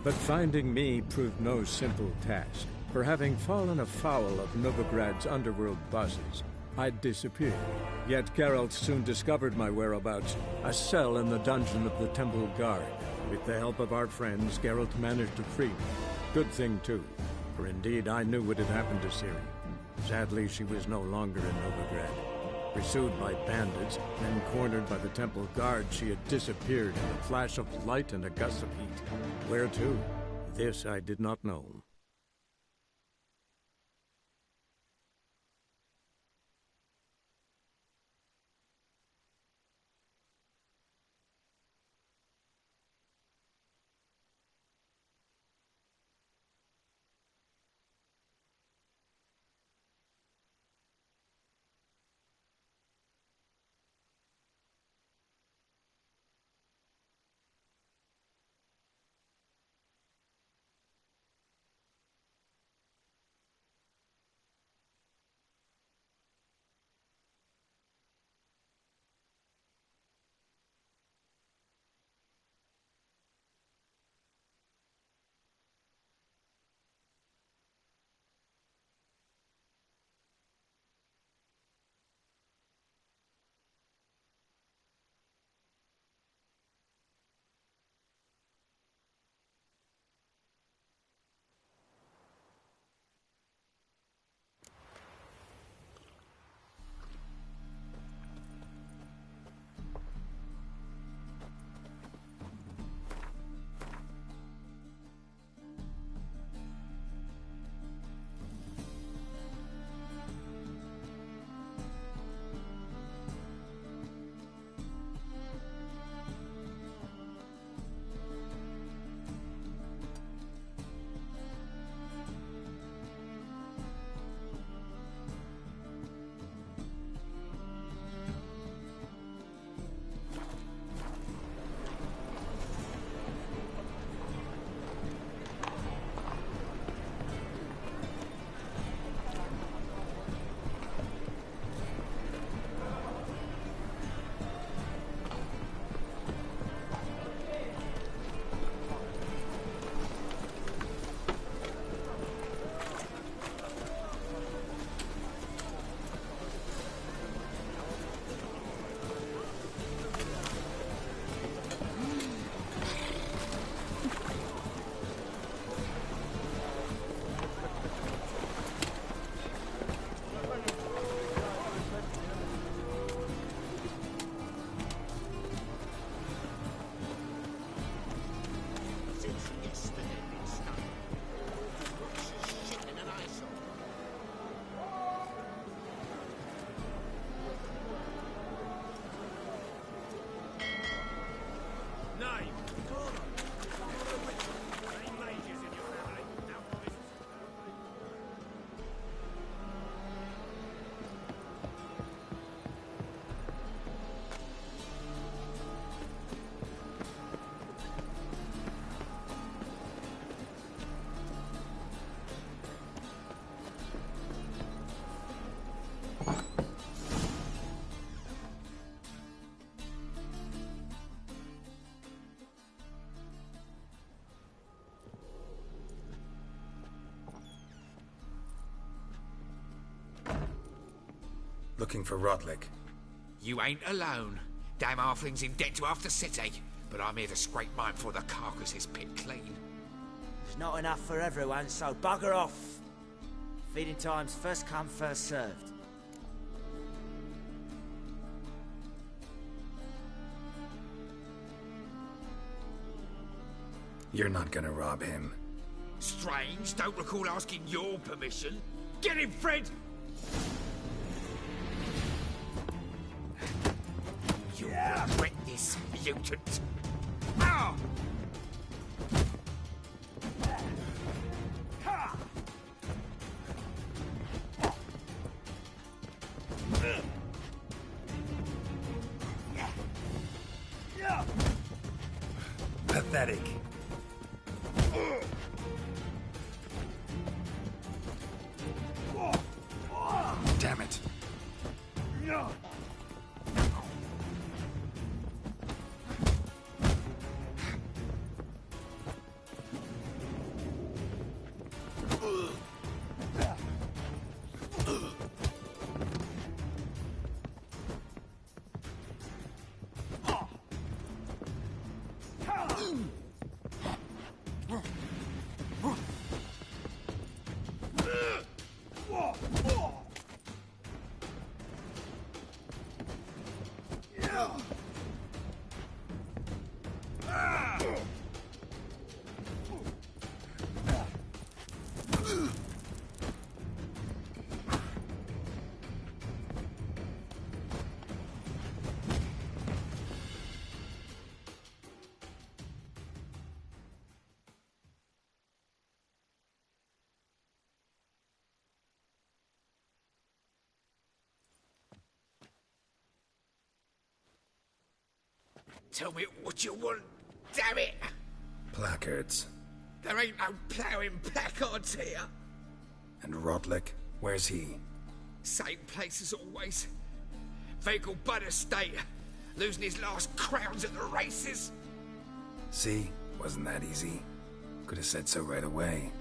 But finding me proved no simple task. For having fallen afoul of Novigrad's underworld bosses, I'd disappeared. Yet Geralt soon discovered my whereabouts, a cell in the dungeon of the Temple Guard. With the help of our friends, Geralt managed to free me. Good thing, too, for indeed I knew what had happened to Ciri. Sadly, she was no longer in Novigrad. Pursued by bandits, then cornered by the Temple Guard, she had disappeared in a flash of light and a gust of heat. Where to? This I did not know. Looking for Rodlick. You ain't alone. Damn halfling's in debt to half the city. But I'm here to scrape mine before the carcass is picked clean. There's not enough for everyone, so bugger off. Feeding time's first come, first served. You're not gonna rob him. Strange, don't recall asking your permission. Get him, Fred! You regret this, mutant. Ah! Pathetic. Damn it. Tell me what you want, damn it! Placards. There ain't no ploughing placards here. And Rotlick? Where's he? Same place as always. Vehicle butter state. Losing his last crowns at the races. See? Wasn't that easy? Could have said so right away.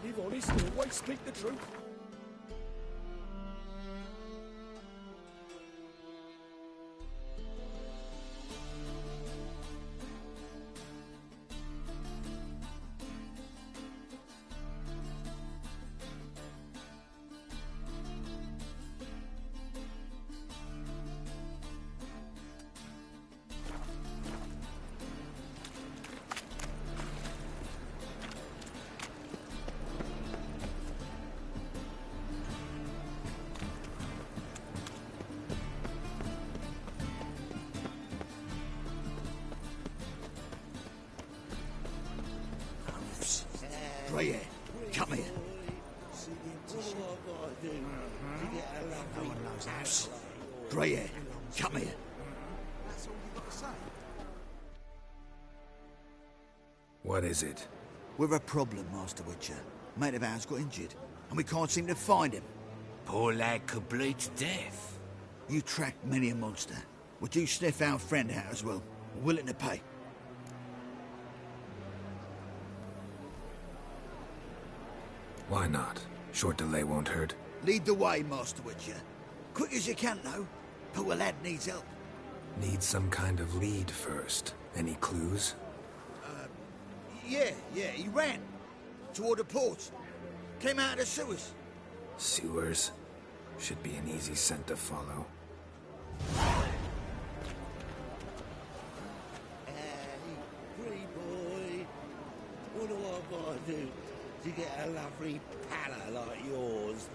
Live honest and always speak the truth. Drea, come here. No one knows that. Drea, come here. That's all you got to say. What is it? We're a problem, Master Witcher. Mate of ours got injured, and we can't seem to find him. Poor lad could bleed to death. You tracked many a monster. Would you sniff our friend out as well? We're willing to pay. Why not? Short delay won't hurt. Lead the way, Master Witcher. Quick as you can, though. Poor lad needs help. Need some kind of lead first. Any clues? Yeah, he ran. Toward the port. Came out of the sewers. Sewers? Should be an easy scent to follow. Pretty boy, what do I gotta do to get a lovely palla like yours?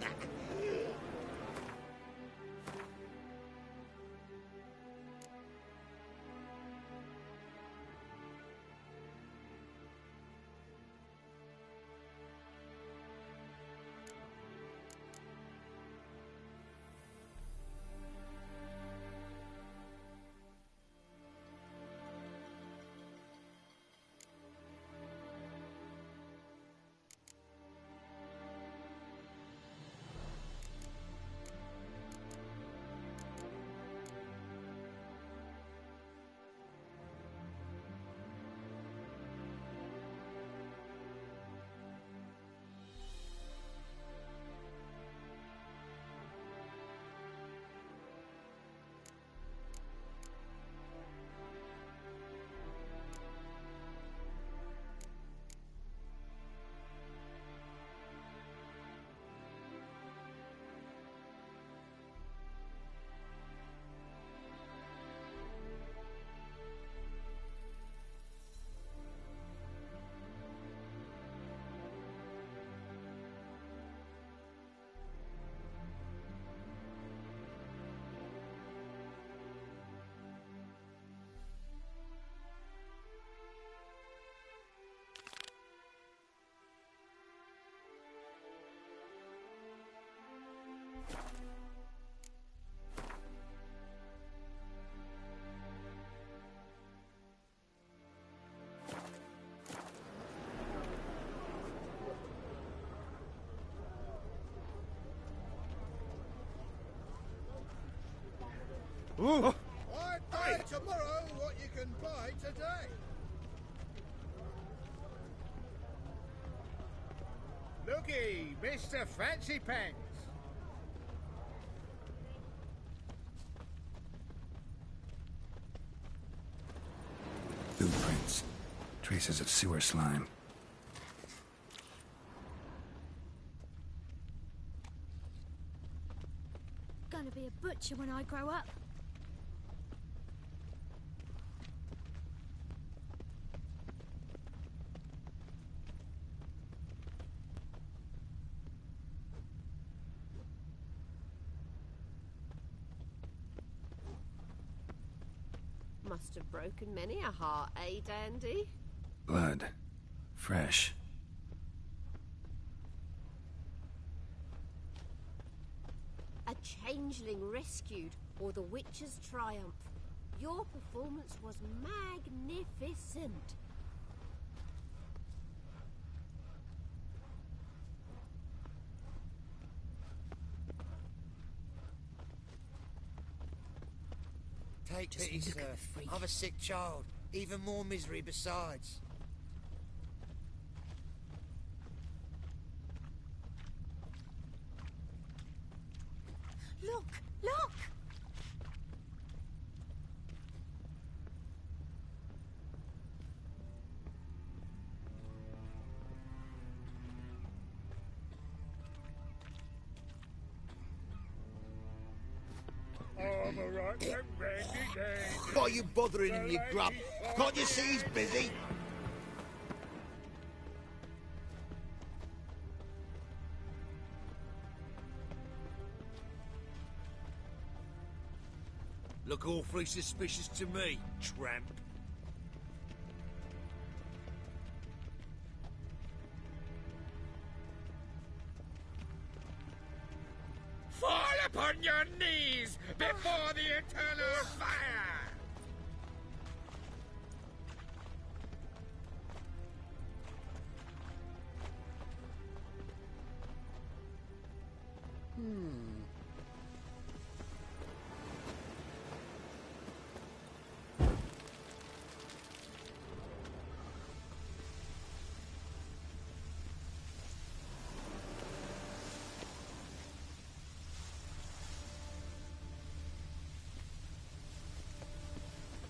I buy tomorrow what you can buy today. Looky, Mr. Fancy Pants. Blueprints. Traces of sewer slime. Gonna be a butcher when I grow up. Must have broken many a heart, eh, Dandy? Blood. Fresh. A changeling rescued, or the witch's triumph. Your performance was magnificent. Take pity, sir. I've a sick child. Even more misery besides. Look! Look! I'm a right randy dandy. Why are you bothering him, you grub? Can't you see he's busy? Look awfully suspicious to me, tramp. Fall upon your knees before the eternal fire!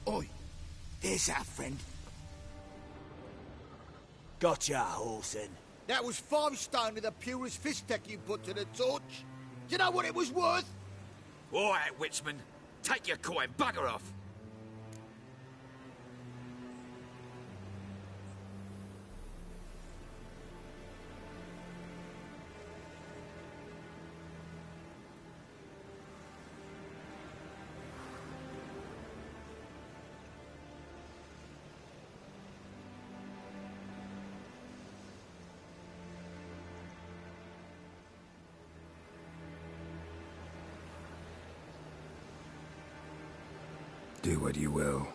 Oi, there's our friend. Gotcha, Orson. That was 5 stone with the purest fist tech you put to the torch. Do you know what it was worth? All right, Witchman. Take your coin, bugger off. Do what you will.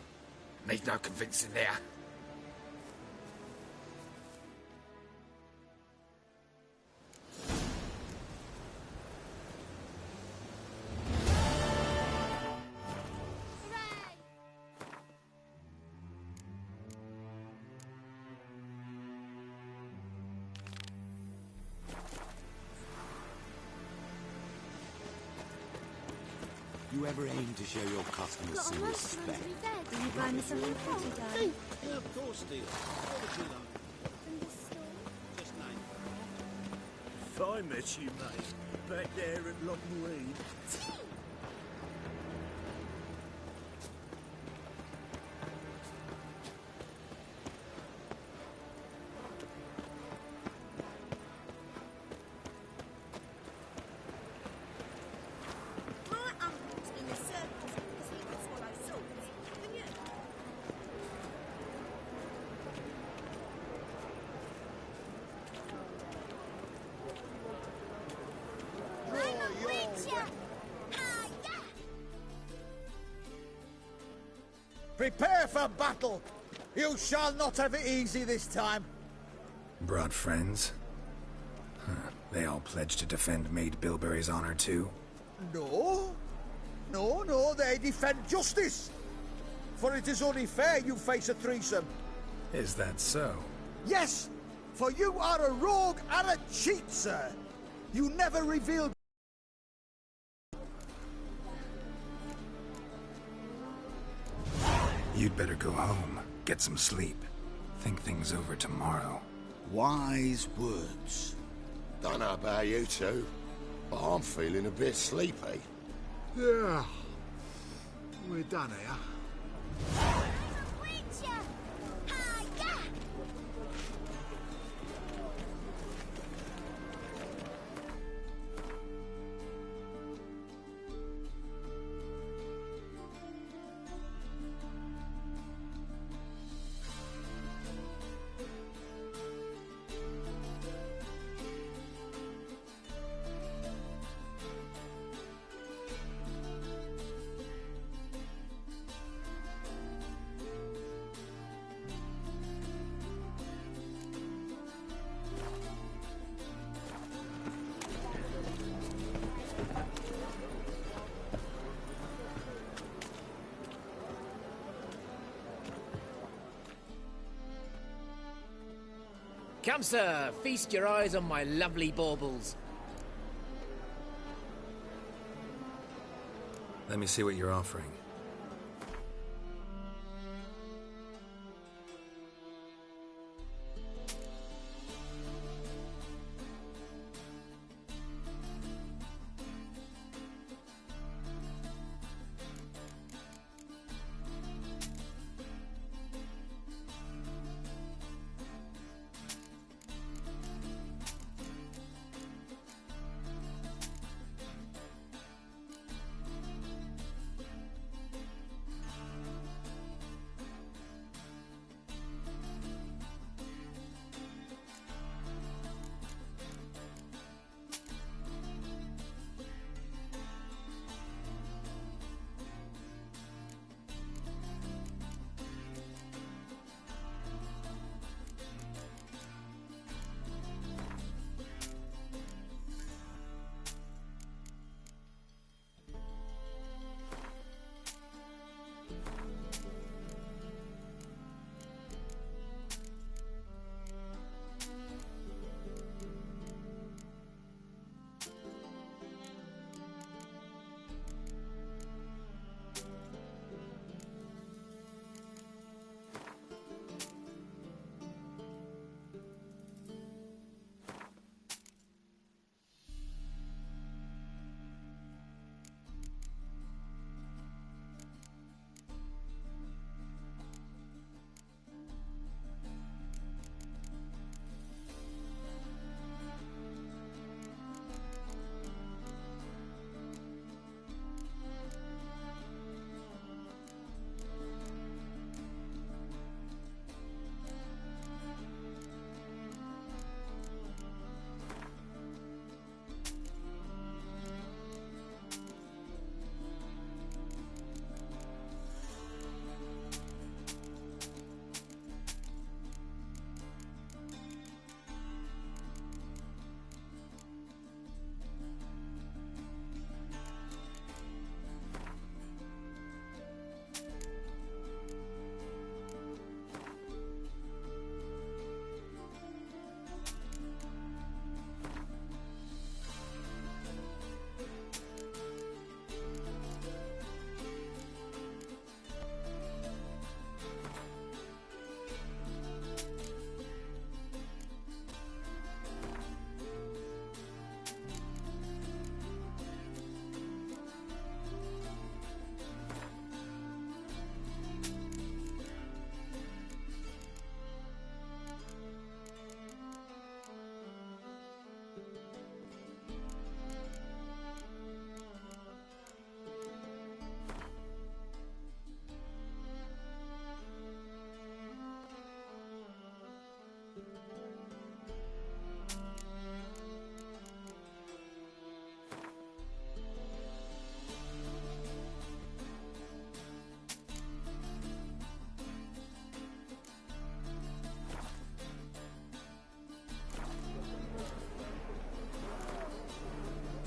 Need no convincing there. You ever aim to show your customers Got a some nice respect? laundry bed. Will you buy me something pretty, darling? Yeah, of course, dear. What would you like? From this store? Just name. If I met you, mate, back there at Locken Reed. My uncle's in the circus because he can swallow swords. Can you? I'm a witcher! Ah, yeah! Prepare for battle. You shall not have it easy this time. Brought friends? Huh. They all pledged to defend Maid Bilberry's honor too? No. No, no, they defend justice. For it is only fair you face a threesome. Is that so? Yes, for you are a rogue and a cheat, sir. You never revealed... You'd better go home, get some sleep. Think things over tomorrow. Wise words. Don't know about you two, but I'm feeling a bit sleepy. Yeah. We're done here. Creature! Hiya! Come, sir, feast your eyes on my lovely baubles. Let me see what you're offering.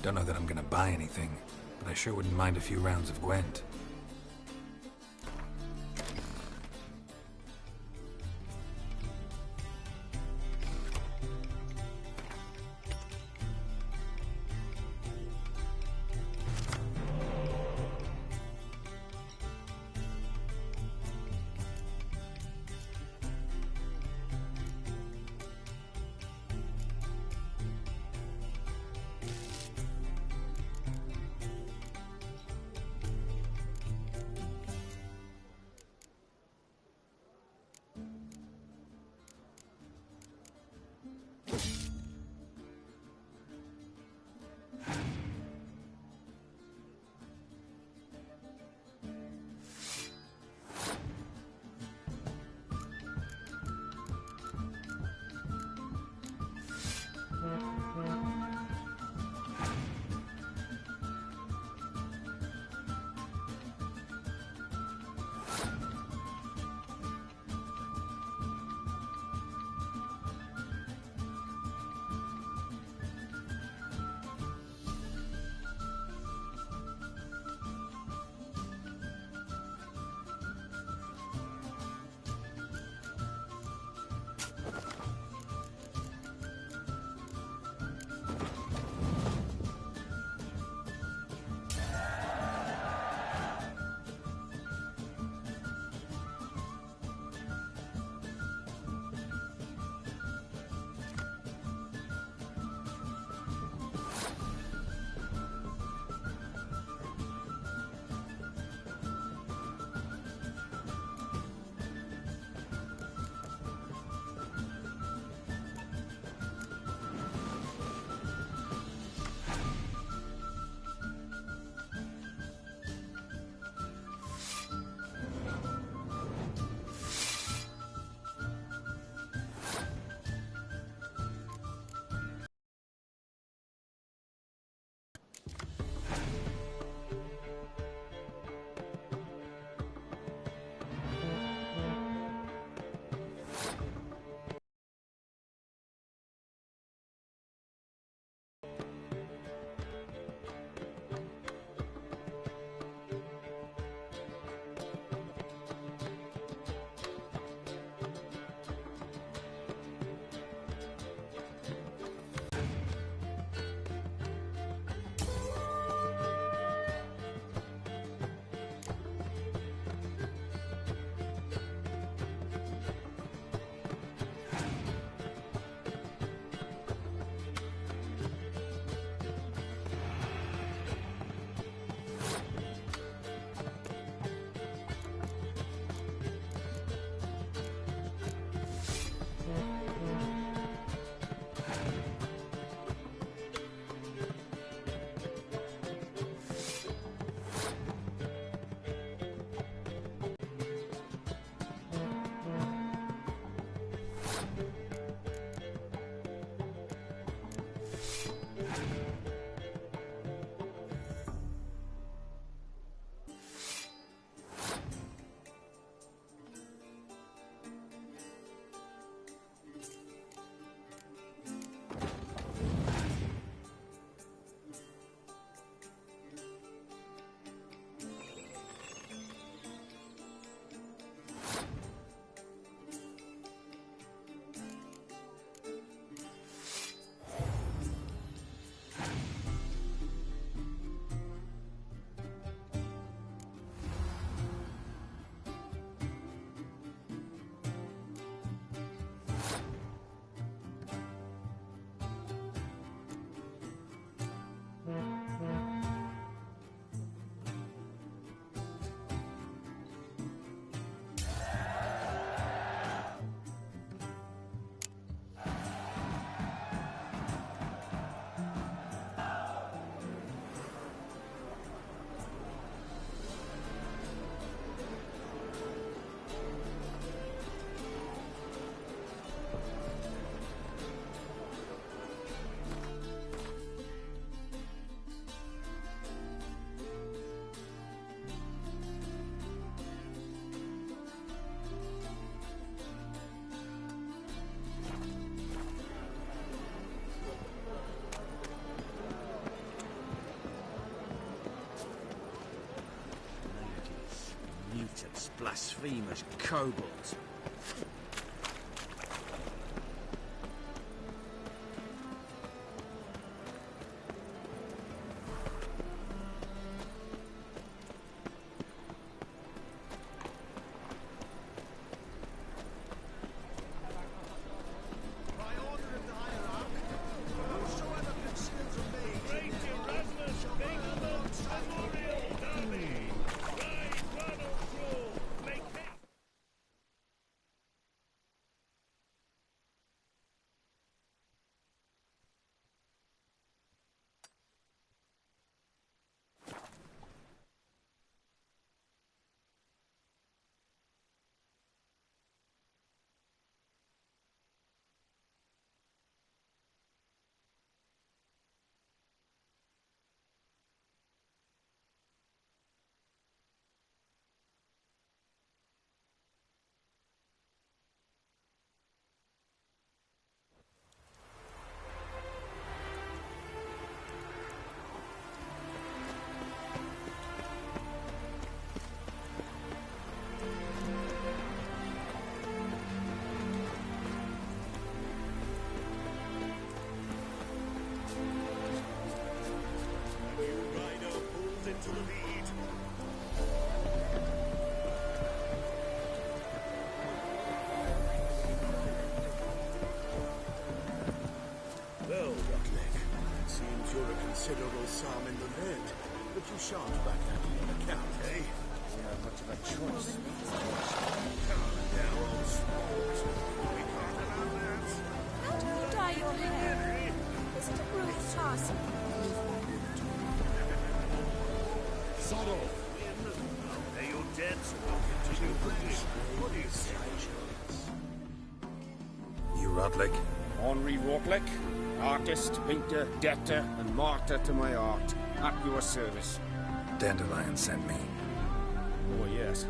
Don't know that I'm gonna buy anything, but I sure wouldn't mind a few rounds of Gwent. Mutants, blasphemers, kobolds. Considerable sum in the lead, but you shan't back that on account, eh? We have much of a choice. Come on now, old sport. We can't allow that. How do you dye your hair? Is it a bruised task? Sod off. Pay your debts and I'll continue playing. What do you say? You Rotlick? Henri Rotlick, artist, painter, debtor, and martyr to my art. At your service. Dandelion sent me. Oh, yes.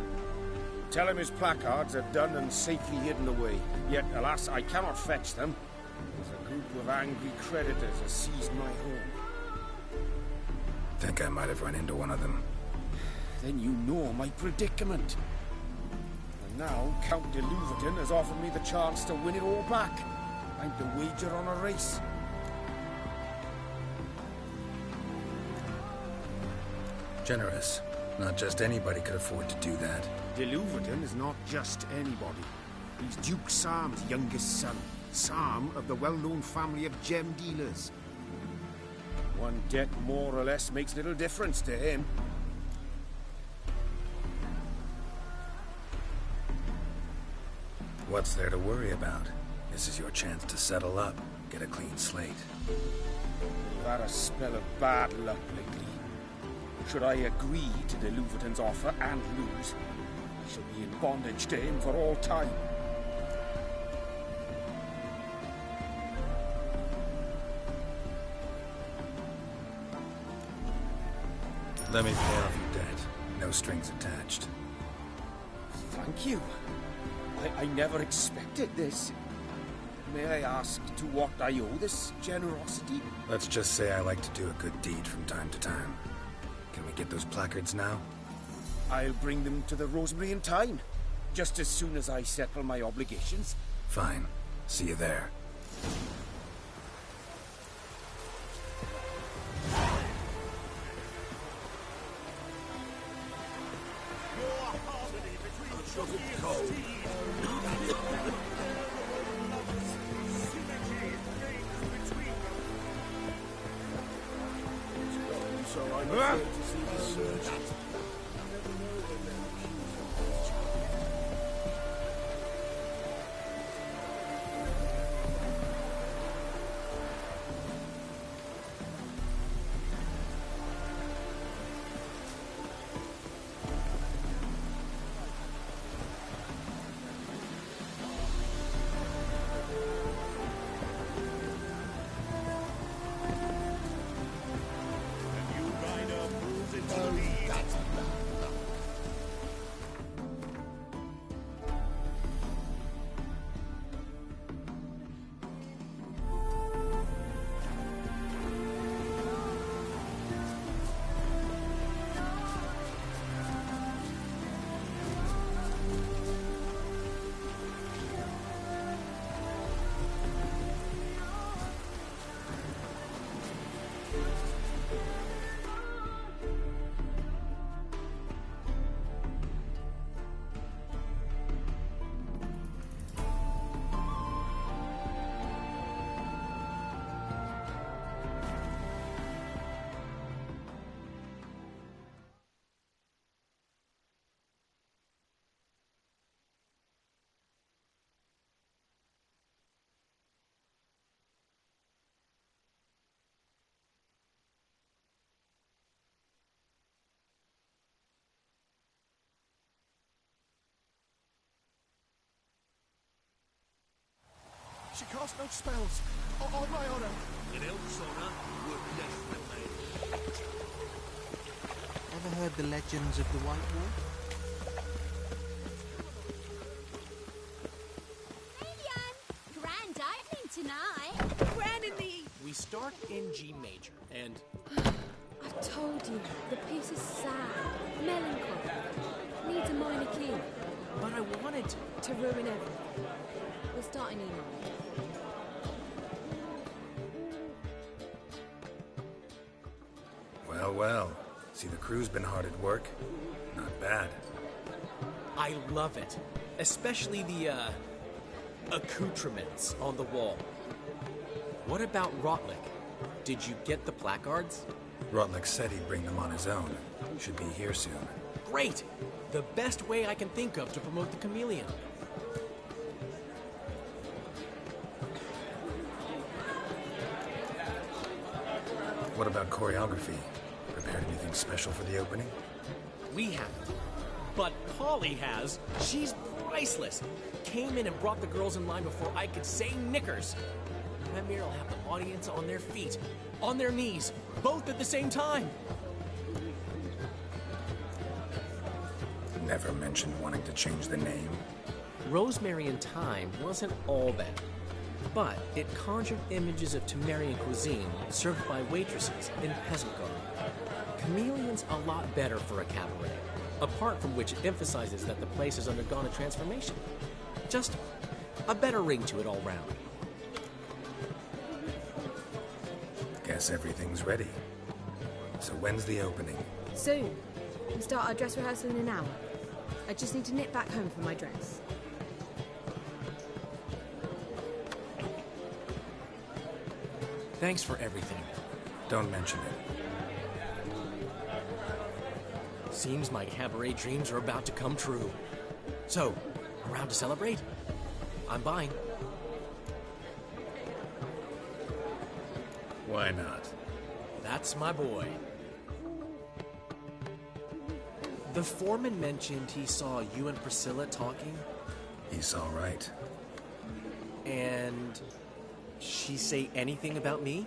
Tell him his placards are done and safely hidden away. Yet, alas, I cannot fetch them. As a group of angry creditors has seized my home. Think I might have run into one of them. Then you know my predicament. And now, Count de Louverton has offered me the chance to win it all back. I'm to wager on a race. Generous. Not just anybody could afford to do that. De Louverton is not just anybody. He's Duke Sam's youngest son. Sam of the well-known family of gem dealers. One debt more or less makes little difference to him. What's there to worry about? This is your chance to settle up, get a clean slate. You've had a spell of bad luck lately. Should I agree to de Louverton's offer and lose, I shall be in bondage to him for all time. Let me pay off your debt. No strings attached. Thank you. I never expected this. May I ask to what I owe this generosity? Let's just say I like to do a good deed from time to time. Can we get those placards now? I'll bring them to the Rosemary in time, just as soon as I settle my obligations. Fine. See you there. she casts no spells. On my honor. An elf's honor worth less than mine. Ever heard the legends of the White Wolf? Grand opening tonight. Grand in the... We start in G major, and... I told you, the piece is sad, melancholy, needs a minor key. But I wanted to ruin everything. We'll start in E minor. Well, well. See, the crew's been hard at work. Not bad. I love it. Especially the, accoutrements on the wall. What about Rotlick? Did you get the placards? Rotlick said he'd bring them on his own. Should be here soon. Great! The best way I can think of to promote the chameleon. What about choreography? Prepared anything special for the opening? We haven't. But Polly has. She's priceless. Came in and brought the girls in line before I could say knickers. Premier will have the audience on their feet, on their knees, both at the same time. Never mentioned wanting to change the name. Rosemary in Time wasn't all bad, but it conjured images of Temerian cuisine served by waitresses in peasant garb. Chameleon's a lot better for a cabaret, apart from which it emphasizes that the place has undergone a transformation. Just a better ring to it all round. Guess everything's ready. So when's the opening? Soon. We start our dress rehearsal in an hour. I just need to nip back home for my dress. Thanks for everything. Don't mention it. Seems my cabaret dreams are about to come true. So, around to celebrate? I'm buying. Why not? That's my boy. The foreman mentioned he saw you and Priscilla talking. He's all right. And she say anything about me?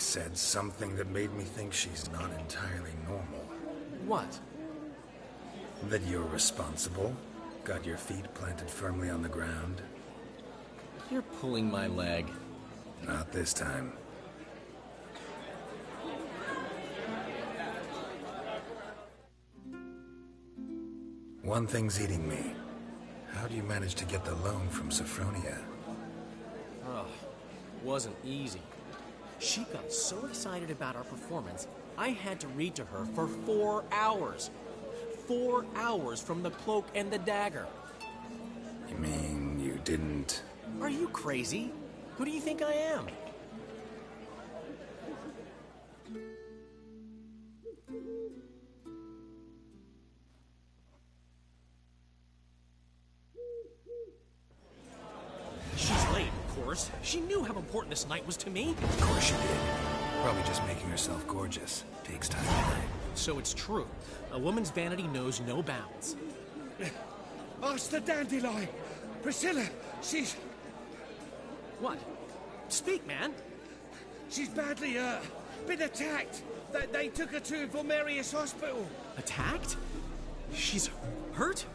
said something that made me think she's not entirely normal. What? That you're responsible, got your feet planted firmly on the ground. You're pulling my leg. Not this time. One thing's eating me. How do you manage to get the loan from Sophronia? Oh, wasn't easy. She got so excited about our performance, I had to read to her for 4 hours. 4 hours from the Cloak and the Dagger. You mean you didn't... Are you crazy? Who do you think I am? She's late, of course. She knew how important this night was to me. Of course she did. Probably just making herself gorgeous. Takes time. So it's true. A woman's vanity knows no bounds. Ask the Dandelion. Priscilla, she's... What? Speak, man. She's badly, been attacked. They took her to Vormerius Hospital. Attacked? She's hurt?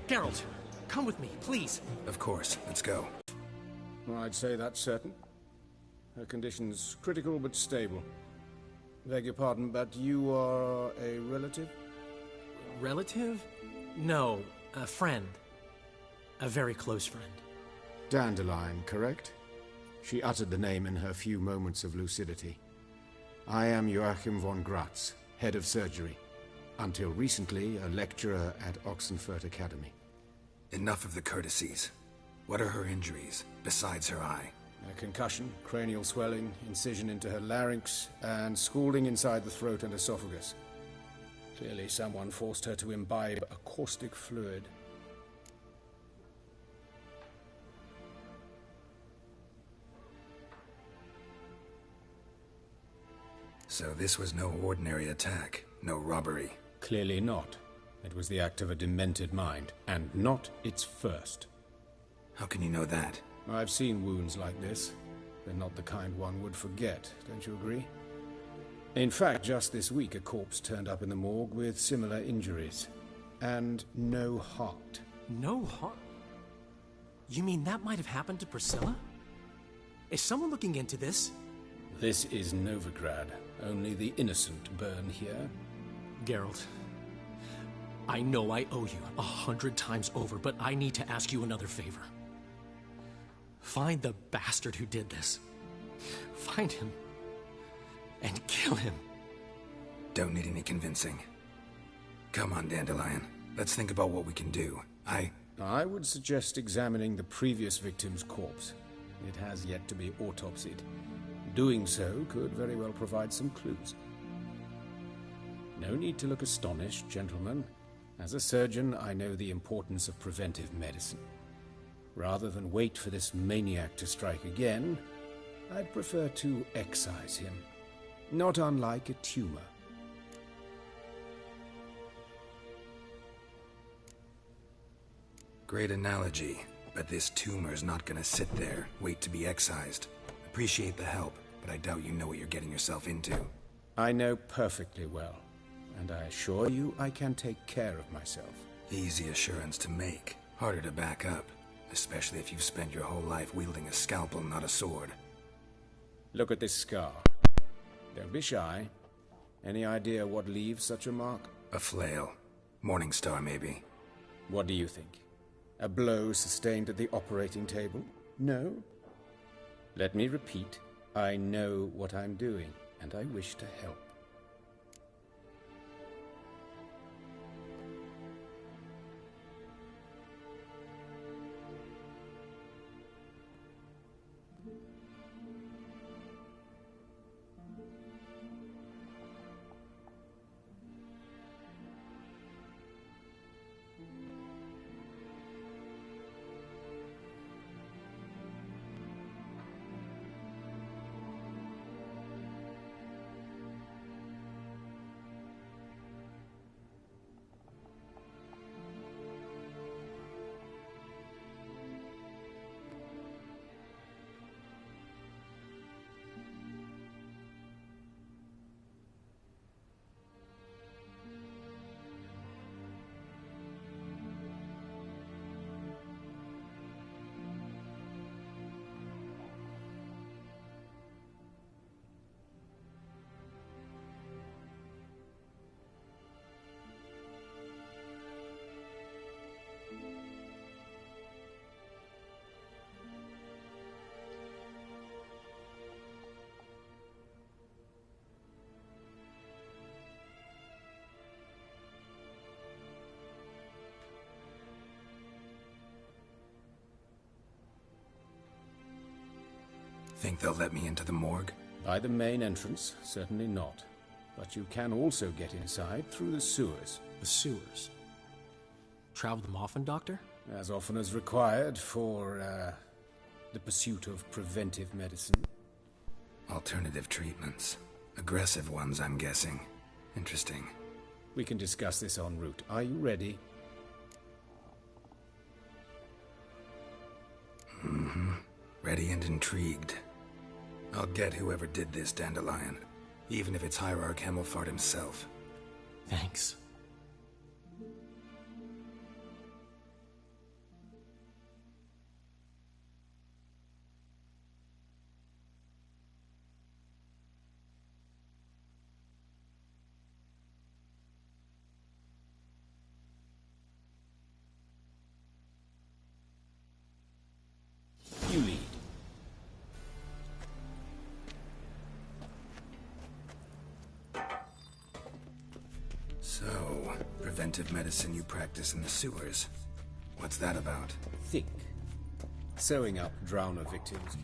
Geralt, come with me, please. Of course. Let's go. I'd say that's certain. Her condition's critical but stable. Beg your pardon, but you are a relative? Relative? No, a friend. A very close friend. Dandelion, correct? She uttered the name in her few moments of lucidity. I am Joachim von Gratz, head of surgery. Until recently, a lecturer at Oxenfurt Academy. Enough of the courtesies. What are her injuries, besides her eye? A concussion, cranial swelling, incision into her larynx, and scalding inside the throat and esophagus. Clearly someone forced her to imbibe a caustic fluid. So this was no ordinary attack, no robbery. Clearly not. It was the act of a demented mind, and not its first. How can you know that? I've seen wounds like this. They're not the kind one would forget, don't you agree? In fact, just this week a corpse turned up in the morgue with similar injuries. And no heart. No heart? You mean that might have happened to Priscilla? Is someone looking into this? This is Novigrad. Only the innocent burn here. Geralt, I know I owe you 100 times over, but I need to ask you another favor. Find the bastard who did this. Find him. And kill him. Don't need any convincing. Come on, Dandelion. Let's think about what we can do. I would suggest examining the previous victim's corpse. It has yet to be autopsied. Doing so could very well provide some clues. No need to look astonished, gentlemen. As a surgeon, I know the importance of preventive medicine. Rather than wait for this maniac to strike again, I'd prefer to excise him. Not unlike a tumor. Great analogy, but this tumor's not gonna sit there, wait to be excised. Appreciate the help, but I doubt you know what you're getting yourself into. I know perfectly well, and I assure you I can take care of myself. Easy assurance to make, harder to back up, especially if you've spent your whole life wielding a scalpel, not a sword. Look at this scar. Don't be shy. Any idea what leaves such a mark? A flail. Morningstar, maybe. What do you think? A blow sustained at the operating table? No? Let me repeat. I know what I'm doing, and I wish to help. Think they'll let me into the morgue? By the main entrance, certainly not. But you can also get inside through the sewers. The sewers? Travel them often, Doctor? As often as required for, the pursuit of preventive medicine. Alternative treatments. Aggressive ones, I'm guessing. Interesting. We can discuss this en route. Are you ready? Mm-hmm. Ready and intrigued. I'll get whoever did this, Dandelion. Even if it's Hierarch Hemmelfart himself. Thanks. You lead. So, preventive medicine you practice in the sewers. What's that about? Think. Sewing up drowner victims.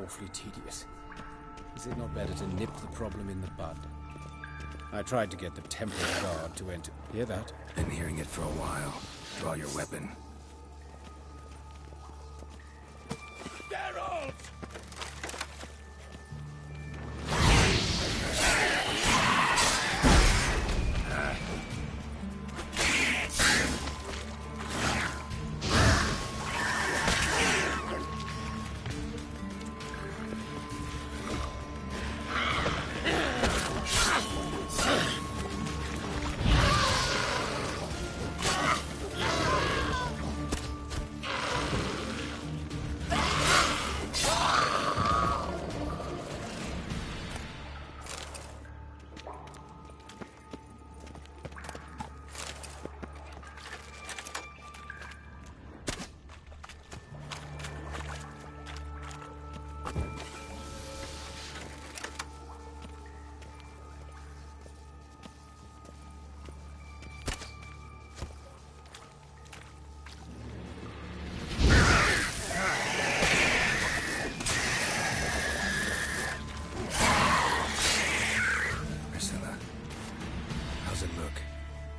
Awfully tedious. Is it not better to nip the problem in the bud? I tried to get the temple guard to enter. Hear that? Been hearing it for a while. Draw your weapon. Geralt!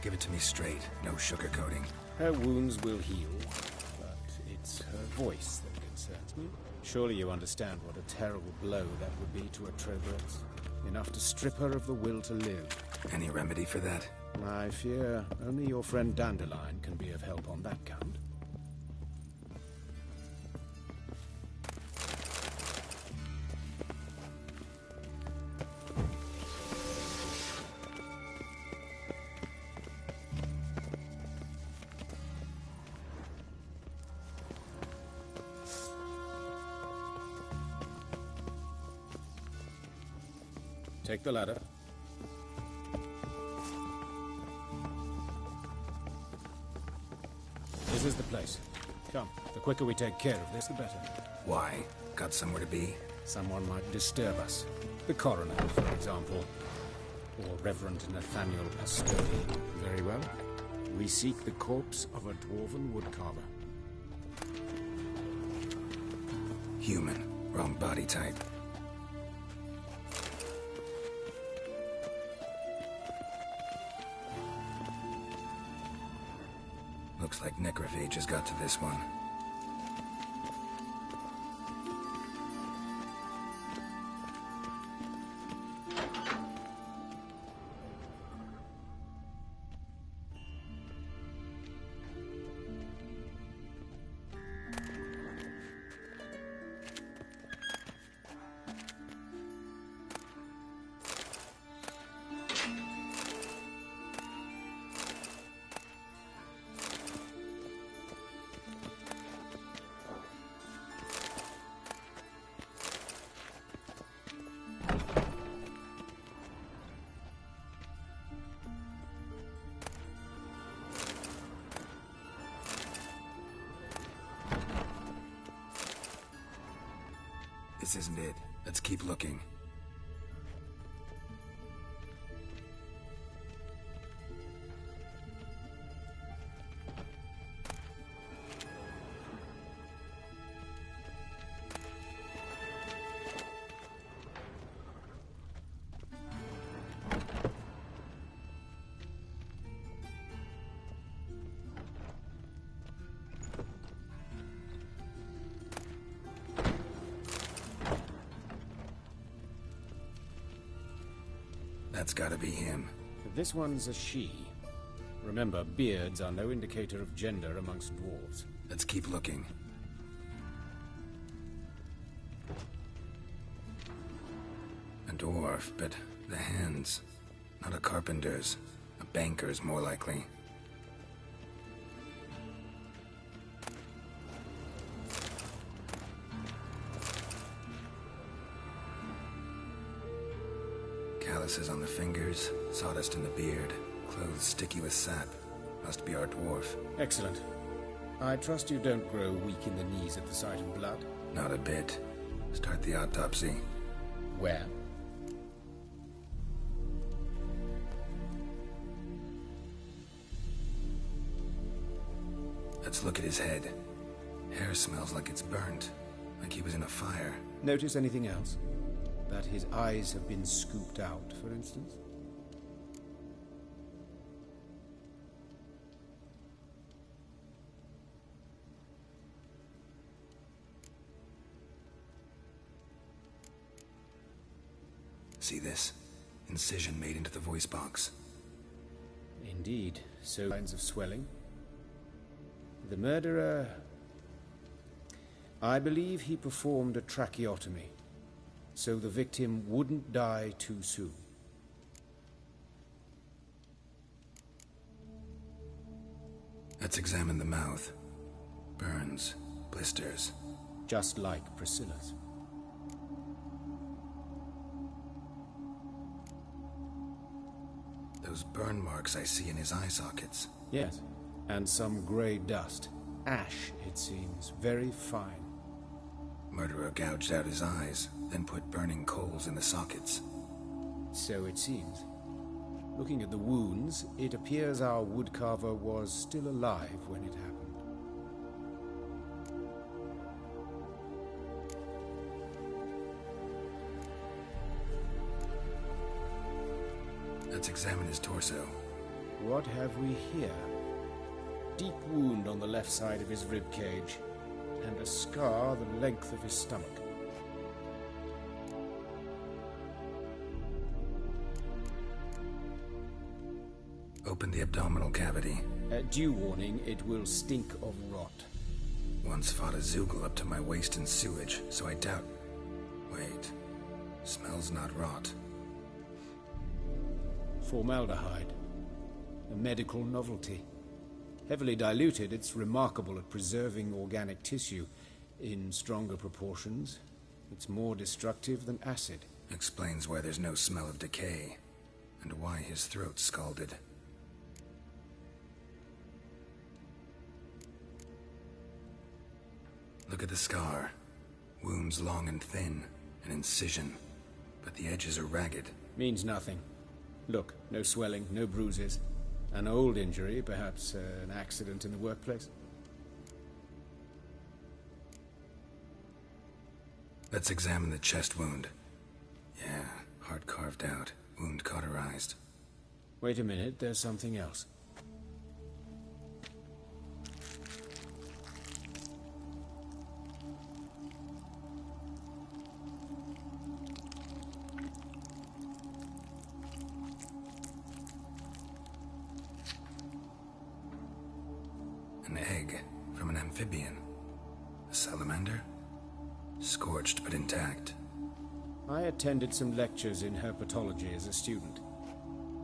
Give it to me straight, no sugarcoating. Her wounds will heal, but it's her voice that concerns me. Surely you understand what a terrible blow that would be to a Trobrex. Enough to strip her of the will to live. Any remedy for that? I fear only your friend Dandelion can be of help on that count. Take the ladder. This is the place. Come, the quicker we take care of this, the better. Why? Got somewhere to be? Someone might disturb us. The coroner, for example. Or Reverend Nathaniel Pastoni. Very well. We seek the corpse of a dwarven woodcarver. Human. Wrong body type. Looks like necrophages got to this one. This isn't it. Let's keep looking. That's gotta be him. This one's a she. Remember, beards are no indicator of gender amongst dwarves. Let's keep looking. A dwarf, but the hands. Not a carpenter's. A banker's, more likely. Calluses on the fingers, sawdust in the beard, clothes sticky with sap. Must be our dwarf. Excellent. I trust you don't grow weak in the knees at the sight of blood. Not a bit. Start the autopsy. Where? Let's look at his head. Hair smells like it's burnt, like he was in a fire. Notice anything else? That his eyes have been scooped out, for instance? See this? Incision made into the voice box. Indeed. So signs of swelling. The murderer... I believe he performed a tracheotomy, so the victim wouldn't die too soon. Let's examine the mouth. Burns, blisters. Just like Priscilla's. Those burn marks I see in his eye sockets. Yes, and some grey dust. Ash, it seems. Very fine. Murderer gouged out his eyes, then put burning coals in the sockets. So it seems. Looking at the wounds, it appears our woodcarver was still alive when it happened. Let's examine his torso. What have we here? Deep wound on the left side of his rib cage, and a scar the length of his stomach. Open the abdominal cavity. Due warning, it will stink of rot. Once fought a Zoogle up to my waist in sewage, so I doubt... Wait. Smells not rot. Formaldehyde. A medical novelty. Heavily diluted, it's remarkable at preserving organic tissue. In stronger proportions, it's more destructive than acid. Explains why there's no smell of decay, and why his throat's scalded. Look at the scar. Wounds long and thin, an incision, but the edges are ragged. Means nothing. Look, no swelling, no bruises. An old injury, perhaps an accident in the workplace. Let's examine the chest wound. Yeah, heart carved out, wound cauterized. Wait a minute, there's something else. An egg from an amphibian. A salamander? Scorched but intact. I attended some lectures in herpetology as a student.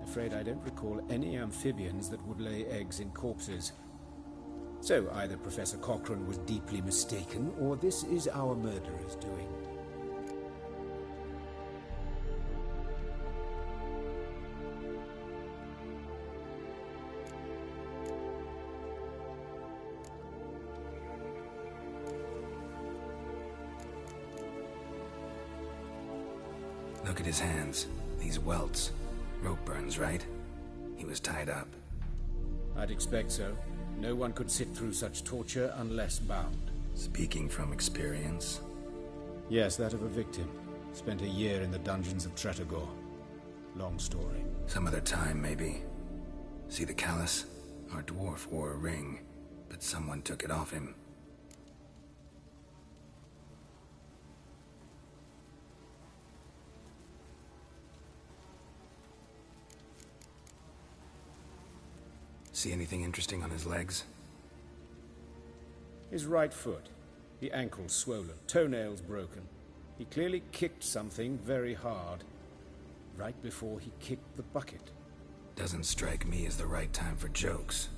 Afraid I don't recall any amphibians that would lay eggs in corpses. So either Professor Cochrane was deeply mistaken, or this is our murderer's doing. Look at his hands. These welts. Rope burns, right? He was tied up. I'd expect so. No one could sit through such torture unless bound. Speaking from experience? Yes, that of a victim. Spent a year in the dungeons of Tretogor. Long story. Some other time, maybe. See the callus? Our dwarf wore a ring, but someone took it off him. See anything interesting on his legs? His right foot. The ankle swollen, toenails broken. He clearly kicked something very hard. Right before he kicked the bucket. Doesn't strike me as the right time for jokes.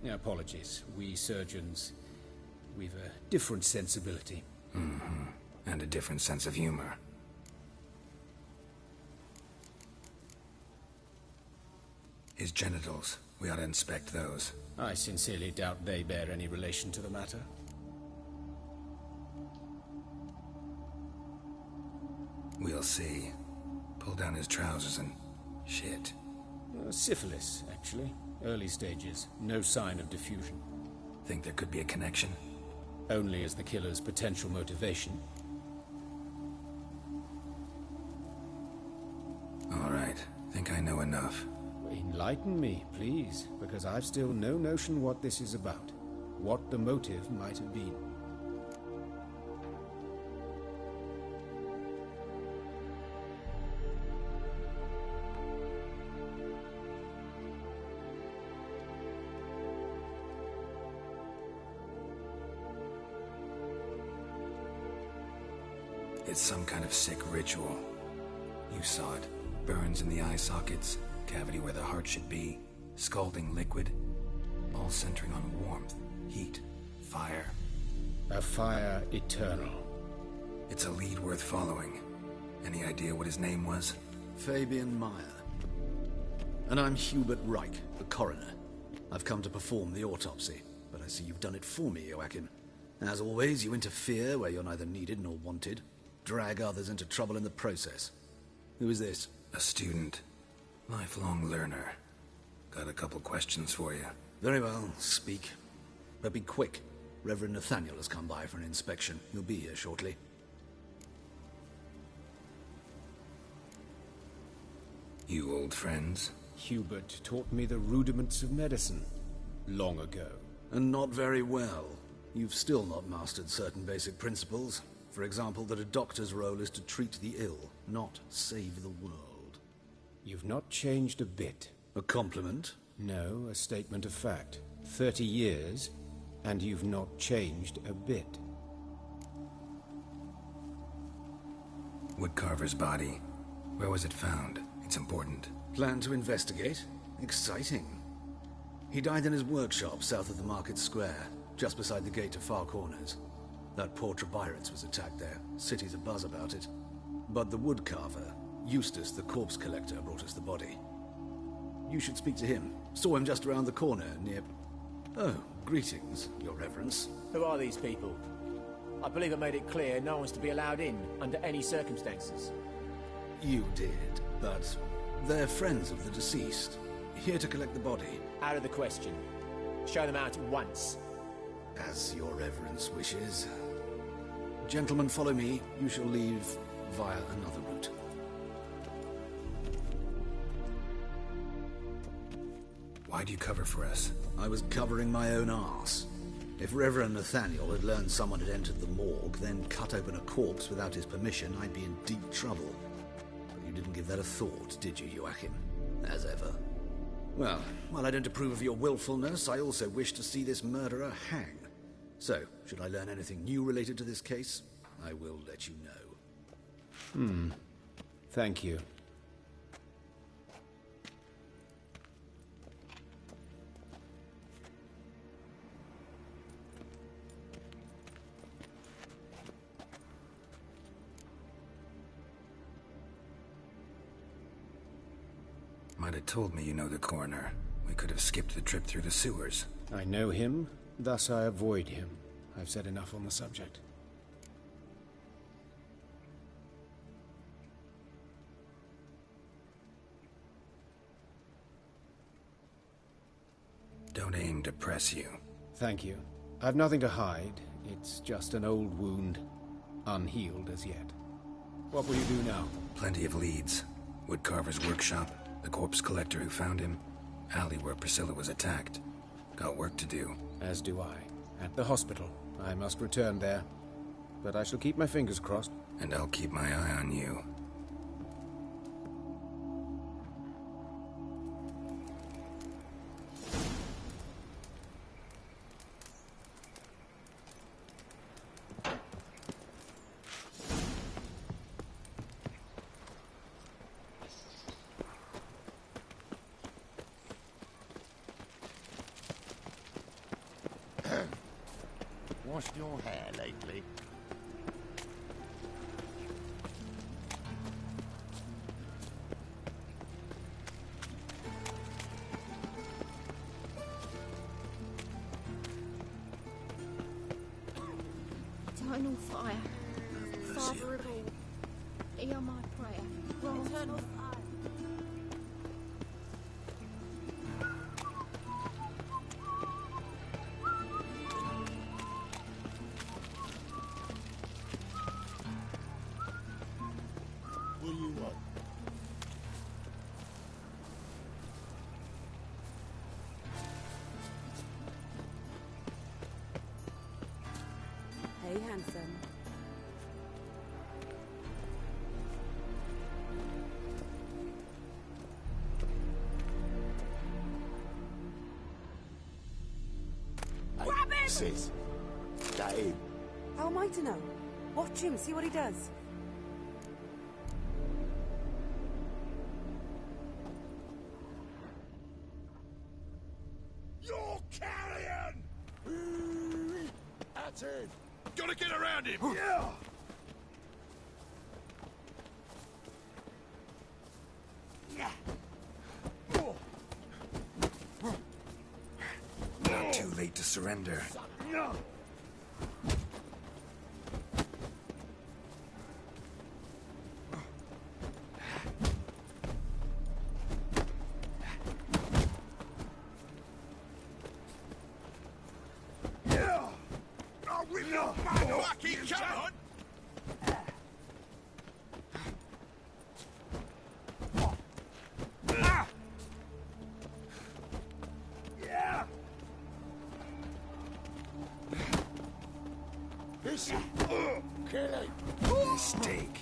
Apologies. We surgeons, we've a different sensibility. Mm-hmm. And a different sense of humor. His genitals. We ought to inspect those. I sincerely doubt they bear any relation to the matter. We'll see. Pull down his trousers and... shit. Syphilis, actually. Early stages. No sign of diffusion. Think there could be a connection? Only as the killer's potential motivation. All right. Think I know enough. Enlighten me, please, because I've still no notion what this is about. What the motive might have been. It's some kind of sick ritual. You saw it. Burns in the eye sockets, cavity where the heart should be, scalding liquid, all centering on warmth, heat, fire. A fire eternal. It's a lead worth following. Any idea what his name was? Fabian Meyer. And I'm Hubert Reich, the coroner. I've come to perform the autopsy, but I see you've done it for me, Joachim. As always, you interfere where you're neither needed nor wanted. Drag others into trouble in the process. Who is this? A student. Lifelong learner. Got a couple questions for you. Very well, speak. But be quick. Reverend Nathaniel has come by for an inspection. He'll be here shortly. You old friends? Hubert taught me the rudiments of medicine. Long ago. And not very well. You've still not mastered certain basic principles. For example, that a doctor's role is to treat the ill, not save the world. You've not changed a bit. A compliment? No, a statement of fact. 30 years, and you've not changed a bit. Woodcarver's body. Where was it found? It's important. Plan to investigate? Exciting. He died in his workshop south of the market square, just beside the gate to Far Corners. That poor Trebirates was attacked there. City's abuzz about it. But the woodcarver, Eustace the corpse collector, brought us the body. You should speak to him. Saw him just around the corner near... Oh, greetings, your reverence. Who are these people? I believe I made it clear no one's to be allowed in, under any circumstances. You did, but they're friends of the deceased. Here to collect the body. Out of the question. Show them out at once. As your reverence wishes. Gentlemen, follow me. You shall leave via another route. Why'd you cover for us? I was covering my own arse. If Reverend Nathaniel had learned someone had entered the morgue, then cut open a corpse without his permission, I'd be in deep trouble. But you didn't give that a thought, did you, Joachim? As ever. Well, while I don't approve of your willfulness, I also wish to see this murderer hang. So, should I learn anything new related to this case, I will let you know. Thank you. Might have told me you know the coroner. We could have skipped the trip through the sewers. I know him, thus I avoid him. I've said enough on the subject. Don't aim to press you. Thank you. I've nothing to hide. It's just an old wound, unhealed as yet. What will you do now? Plenty of leads. Woodcarver's workshop, the corpse collector who found him, alley where Priscilla was attacked. Got work to do. As do I. At the hospital. I must return there. But I shall keep my fingers crossed. And I'll keep my eye on you. Washed your hair lately? Eternal fire, Father of all, hear my prayer. Eternal fire. What do you want? Hey, handsome. Grab him! Sis, that him? How am I to know? Watch him, see what he does. You're carrion! That's it! Gotta get around him! Yeah! Not too late to surrender. Lucky, come on! Yeah! This kill him! Mistake.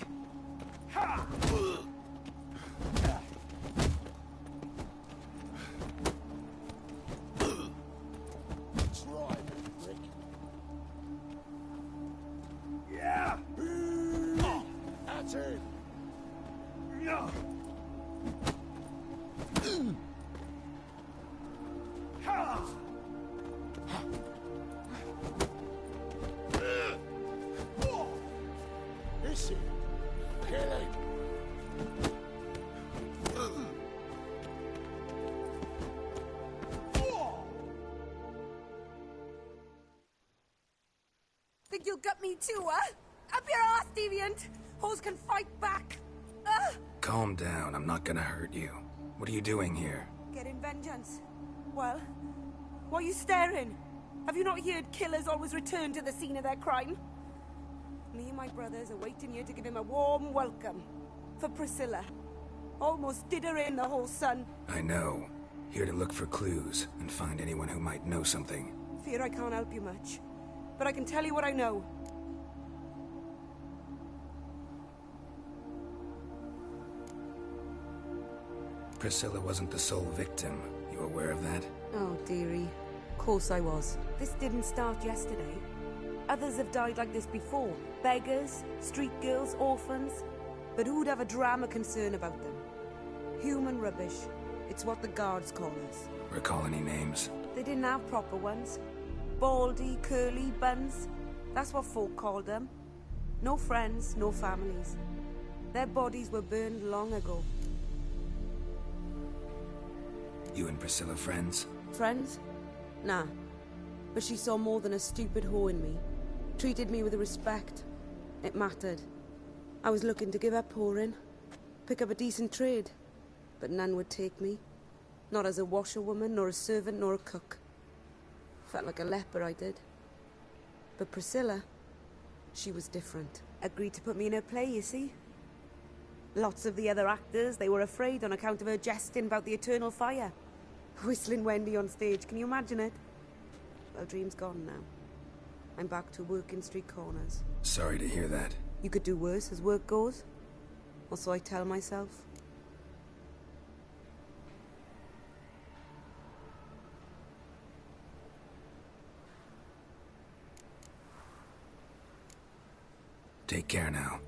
Ha! Try me, Rick. Yeah! That's it! No! Ha! This is killing. Think you'll gut me too, huh? Up your ass, deviant! Hoes can fight back! Calm down, I'm not gonna hurt you. What are you doing here? Getting vengeance. Well, why are you staring? Have you not heard killers always return to the scene of their crime? Me and my brothers are waiting here to give him a warm welcome. For Priscilla. Almost did her in, the whole son. I know. Here to look for clues and find anyone who might know something. Fear I can't help you much. But I can tell you what I know. Priscilla wasn't the sole victim. You aware of that? Oh, dearie. Of course I was. This didn't start yesterday. Others have died like this before. Beggars, street girls, orphans. But who'd have a drama concern about them? Human rubbish. It's what the guards call us. Recall any names? They didn't have proper ones. Baldy, curly, buns. That's what folk called them. No friends, no families. Their bodies were burned long ago. You and Priscilla friends? Friends? Nah. But she saw more than a stupid whore in me. Treated me with respect. It mattered. I was looking to give up whoring. Pick up a decent trade. But none would take me. Not as a washerwoman, nor a servant, nor a cook. Felt like a leper, I did. But Priscilla, she was different. Agreed to put me in her play, you see? Lots of the other actors, they were afraid on account of her jesting about the eternal fire. Whistling Wendy on stage, can you imagine it? Well, dream's gone now. I'm back to working street corners. Sorry to hear that. You could do worse as work goes. Or so I tell myself. Take care now.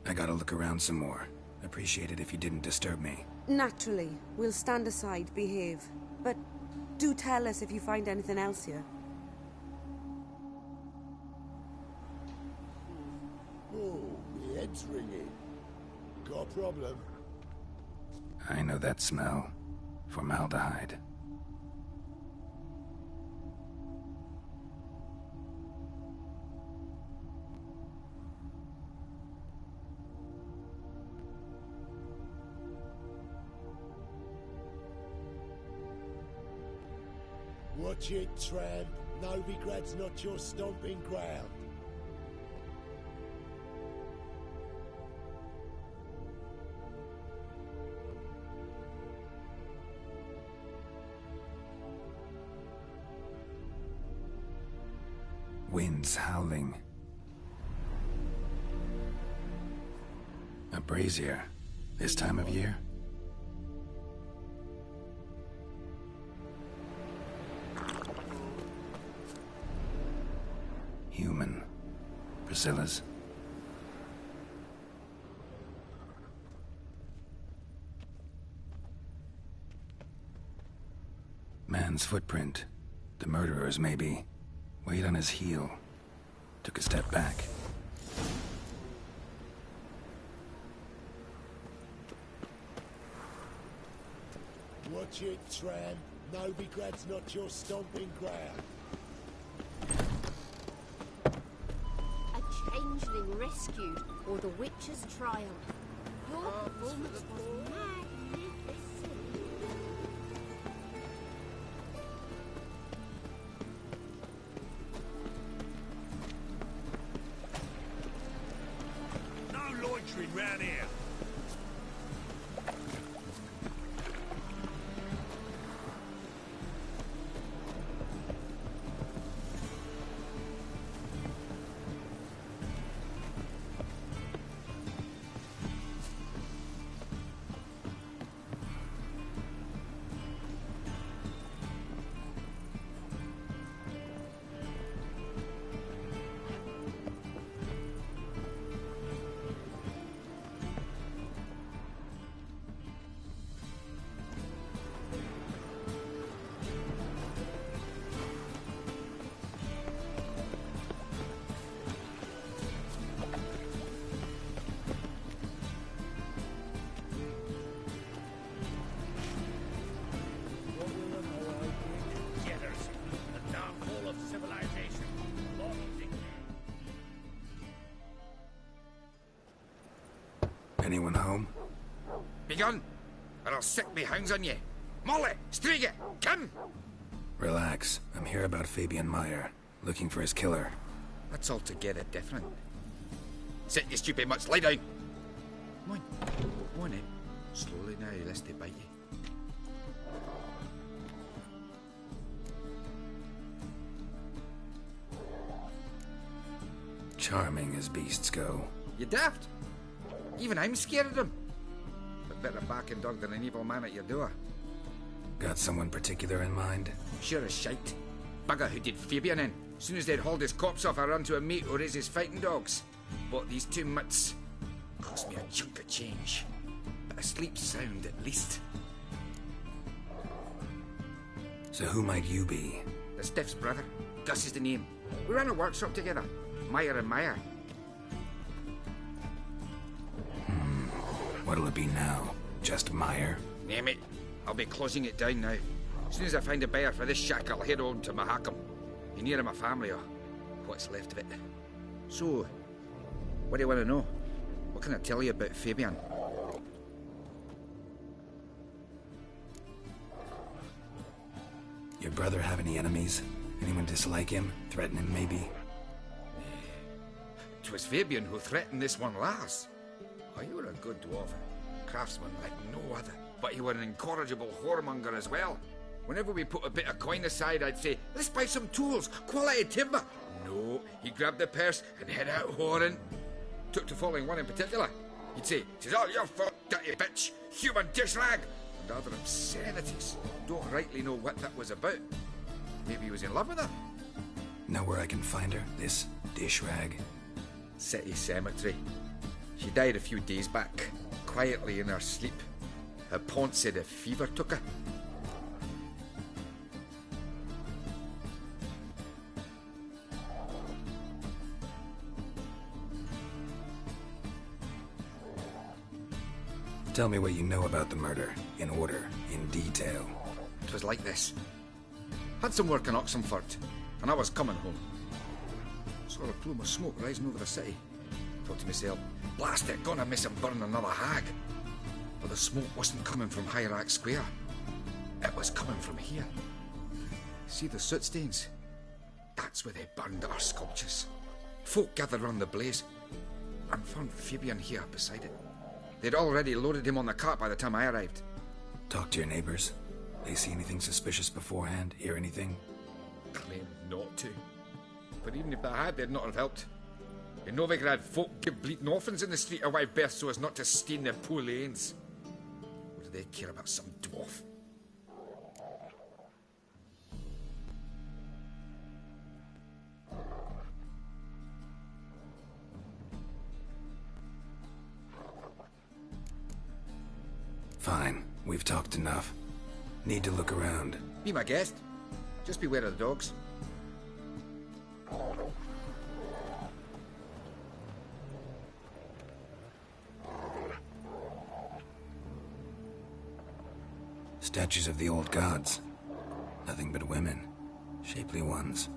I gotta look around some more. Appreciate it if you didn't disturb me. Naturally. We'll stand aside, behave. But do tell us if you find anything else here. Oh, my head's ringing. Got a problem? I know that smell. Formaldehyde. Watch it, tramp. Novigrad's not your stomping ground. Winds howling. A brazier. This time of year? Human. Priscilla's. Man's footprint. The murderer's, maybe. Weight on his heel. Took a step back. Watch it, tramp. Novigrad's not your stomping ground. A changeling rescued, or the witch's trial. Your performance was magnificent. No loitering round here. Anyone home? Begone, or I'll sick me hounds on you. Molly, Striga, come! Relax. I'm here about Fabian Meyer, looking for his killer. That's altogether different. Sit, you stupid mutts, lie down. Come on in. Slowly now, lest they bite you. Charming as beasts go. You daft? Even I'm scared of them. But better barking dog than an evil man at your door. Got someone particular in mind? Sure as shite. Bugger who did Fabian in. Soon as they'd hauled his corpse off, I run to a meet or raise his fighting dogs. Bought these two mutts. Cost me a chunk of change. But I sleep sound at least. So who might you be? The Stiff's brother. Gus is the name. We ran a workshop together. Meyer and Meyer. What'll it be now? Just Meyer? Name it. I'll be closing it down now. As soon as I find a buyer for this shack, I'll head on to Mahakam. Be near my family, or what's left of it. So, what do you want to know? What can I tell you about Fabian? You're brother have any enemies? Anyone dislike him? Threaten him, maybe? 'Twas Fabian who threatened this one last. Oh, you were a good dwarf. Craftsman like no other. But you were an incorrigible whoremonger as well. Whenever we put a bit of coin aside, I'd say, let's buy some tools, quality timber. No, he grabbed the purse and head out whoring. Took to following one in particular. He'd say, "'Tis all your fault, dirty bitch, human dish rag," and other obscenities. Don't rightly know what that was about. Maybe he was in love with her. Know where I can find her, this dish rag? City cemetery. She died a few days back, quietly in her sleep. Her pont said a fever took her. Tell me what you know about the murder, in order, in detail. It was like this. Had some work in Oxenford, and I was coming home. Saw a plume of smoke rising over the city. Thought to myself, blast it, gonna miss him burn another hag. But the smoke wasn't coming from Hyrax Square. It was coming from here. See the soot stains? That's where they burned our sculptures. Folk gathered round the blaze, and found Fabian here beside it. They'd already loaded him on the cart by the time I arrived. Talk to your neighbors. They see anything suspicious beforehand? Hear anything? Claimed not to. But even if they had, they'd not have helped. In Novigrad, folk give bleating orphans in the street a wide berth so as not to stain their poor lanes. What do they care about some dwarf? Fine. We've talked enough. Need to look around. Be my guest. Just beware of the dogs. Statues of the old gods. Nothing but women. Shapely ones.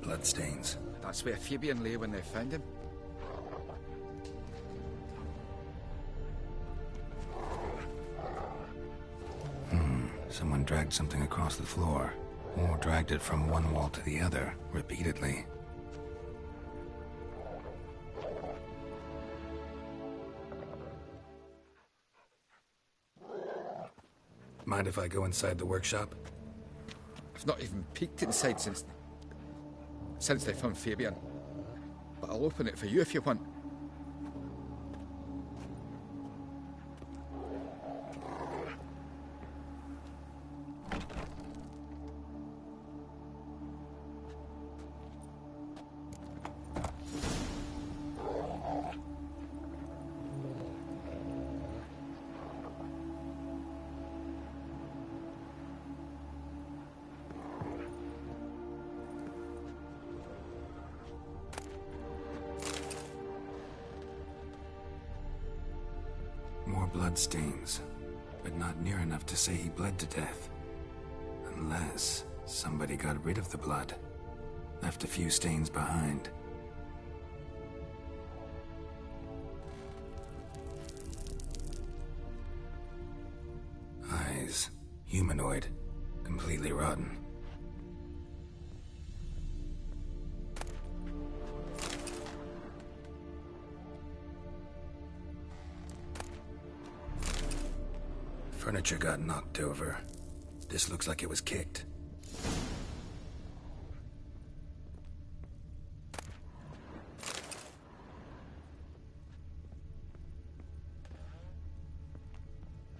Bloodstains. That's where Fabian lay when they found him. Someone dragged something across the floor, or dragged it from one wall to the other, repeatedly. Mind if I go inside the workshop? I've not even peeked inside since they found Fabian. But I'll open it for you if you want. More bloodstains, but not near enough to say he bled to death. Unless somebody got rid of the blood, left a few stains behind. Eyes, humanoid, completely rotten. Furniture got knocked over. This looks like it was kicked.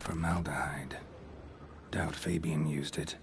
Formaldehyde. Doubt Fabian used it.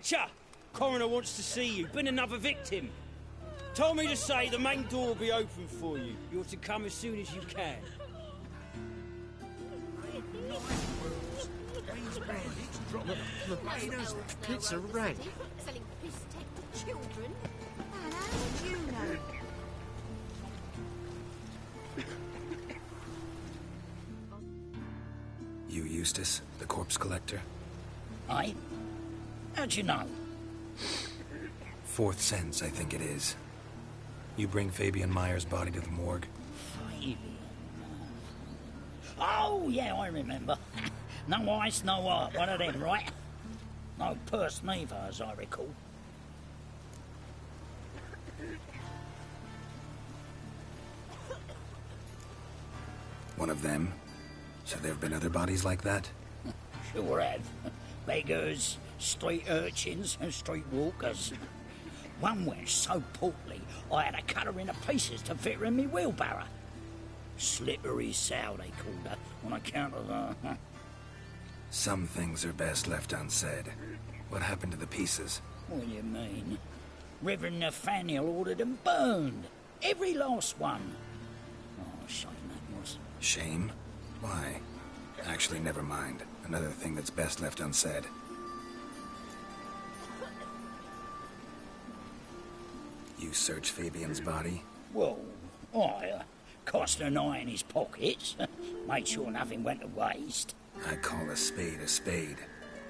Witcher! Coroner wants to see you. Been another victim. Told me to say the main door will be open for you. You're to come as soon as you can. It's a red. Selling piss tech to children? And how would you know? You Eustace, the corpse collector? Aye? How'd you know? Fourth sense, I think it is. You bring Fabian Meyer's body to the morgue? Fabian? Oh, yeah, I remember. No ice, no art, one of them, right? No purse neither, as I recall. One of them? So there have been other bodies like that? Sure have. Beggars, street urchins, and street walkers. One went so portly, I had to cut her into pieces to fit her in me wheelbarrow. Slippery sow, they called her, on account of her. Some things are best left unsaid. What happened to the pieces? What do you mean? Reverend Nathaniel ordered them burned. Every last one. Oh, shame that was. Shame? Why? Actually, never mind. Another thing that's best left unsaid. You searched Fabian's body? Well, I cast an eye in his pockets. Made sure nothing went to waste. I call a spade a spade.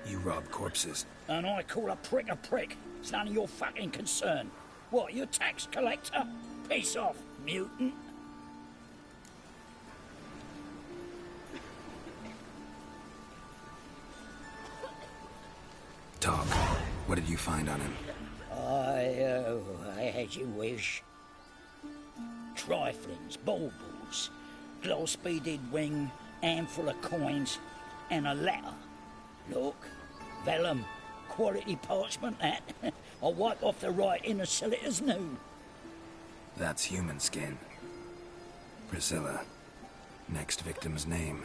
You rob corpses. And I call a prick a prick. It's none of your fucking concern. What, you tax collector? Piss off, mutant. Talk. What did you find on him? I had you wish. Triflings, baubles, gloss-beaded ring, handful of coins, and a letter. Look, vellum, quality parchment, that. I'll wipe off the writing and sell it as new. That's human skin. Priscilla. Next victim's name.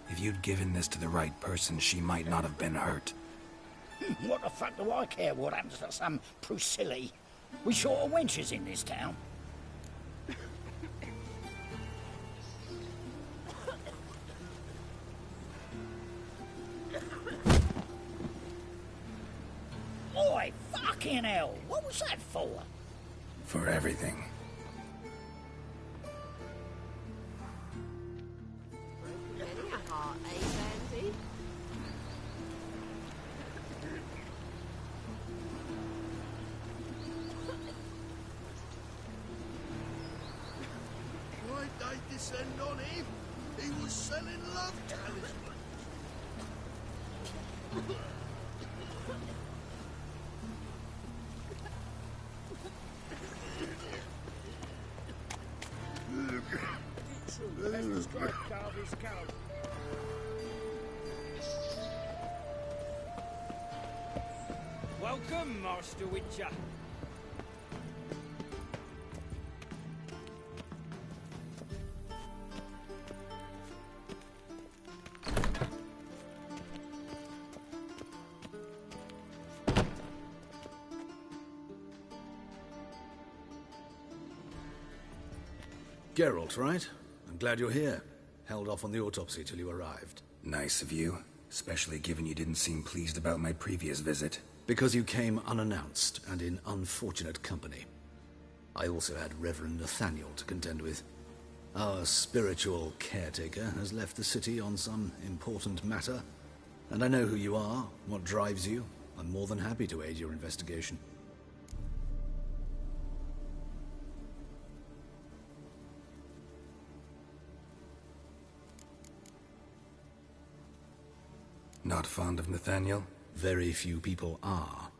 If you'd given this to the right person, she might not have been hurt. What the fuck do I care what happens to some Priscilla? We short of wenches in this town. Oi, fucking hell! What was that for? For everything. Why'd they descend on him? He was selling love talismans. Welcome, Master Witcher. Geralt, right? I'm glad you're here. Held off on the autopsy till you arrived. Nice of you, especially given you didn't seem pleased about my previous visit. Because you came unannounced and in unfortunate company. I also had Reverend Nathaniel to contend with. Our spiritual caretaker has left the city on some important matter, and I know who you are, what drives you. I'm more than happy to aid your investigation. Not fond of Nathaniel? Very few people are.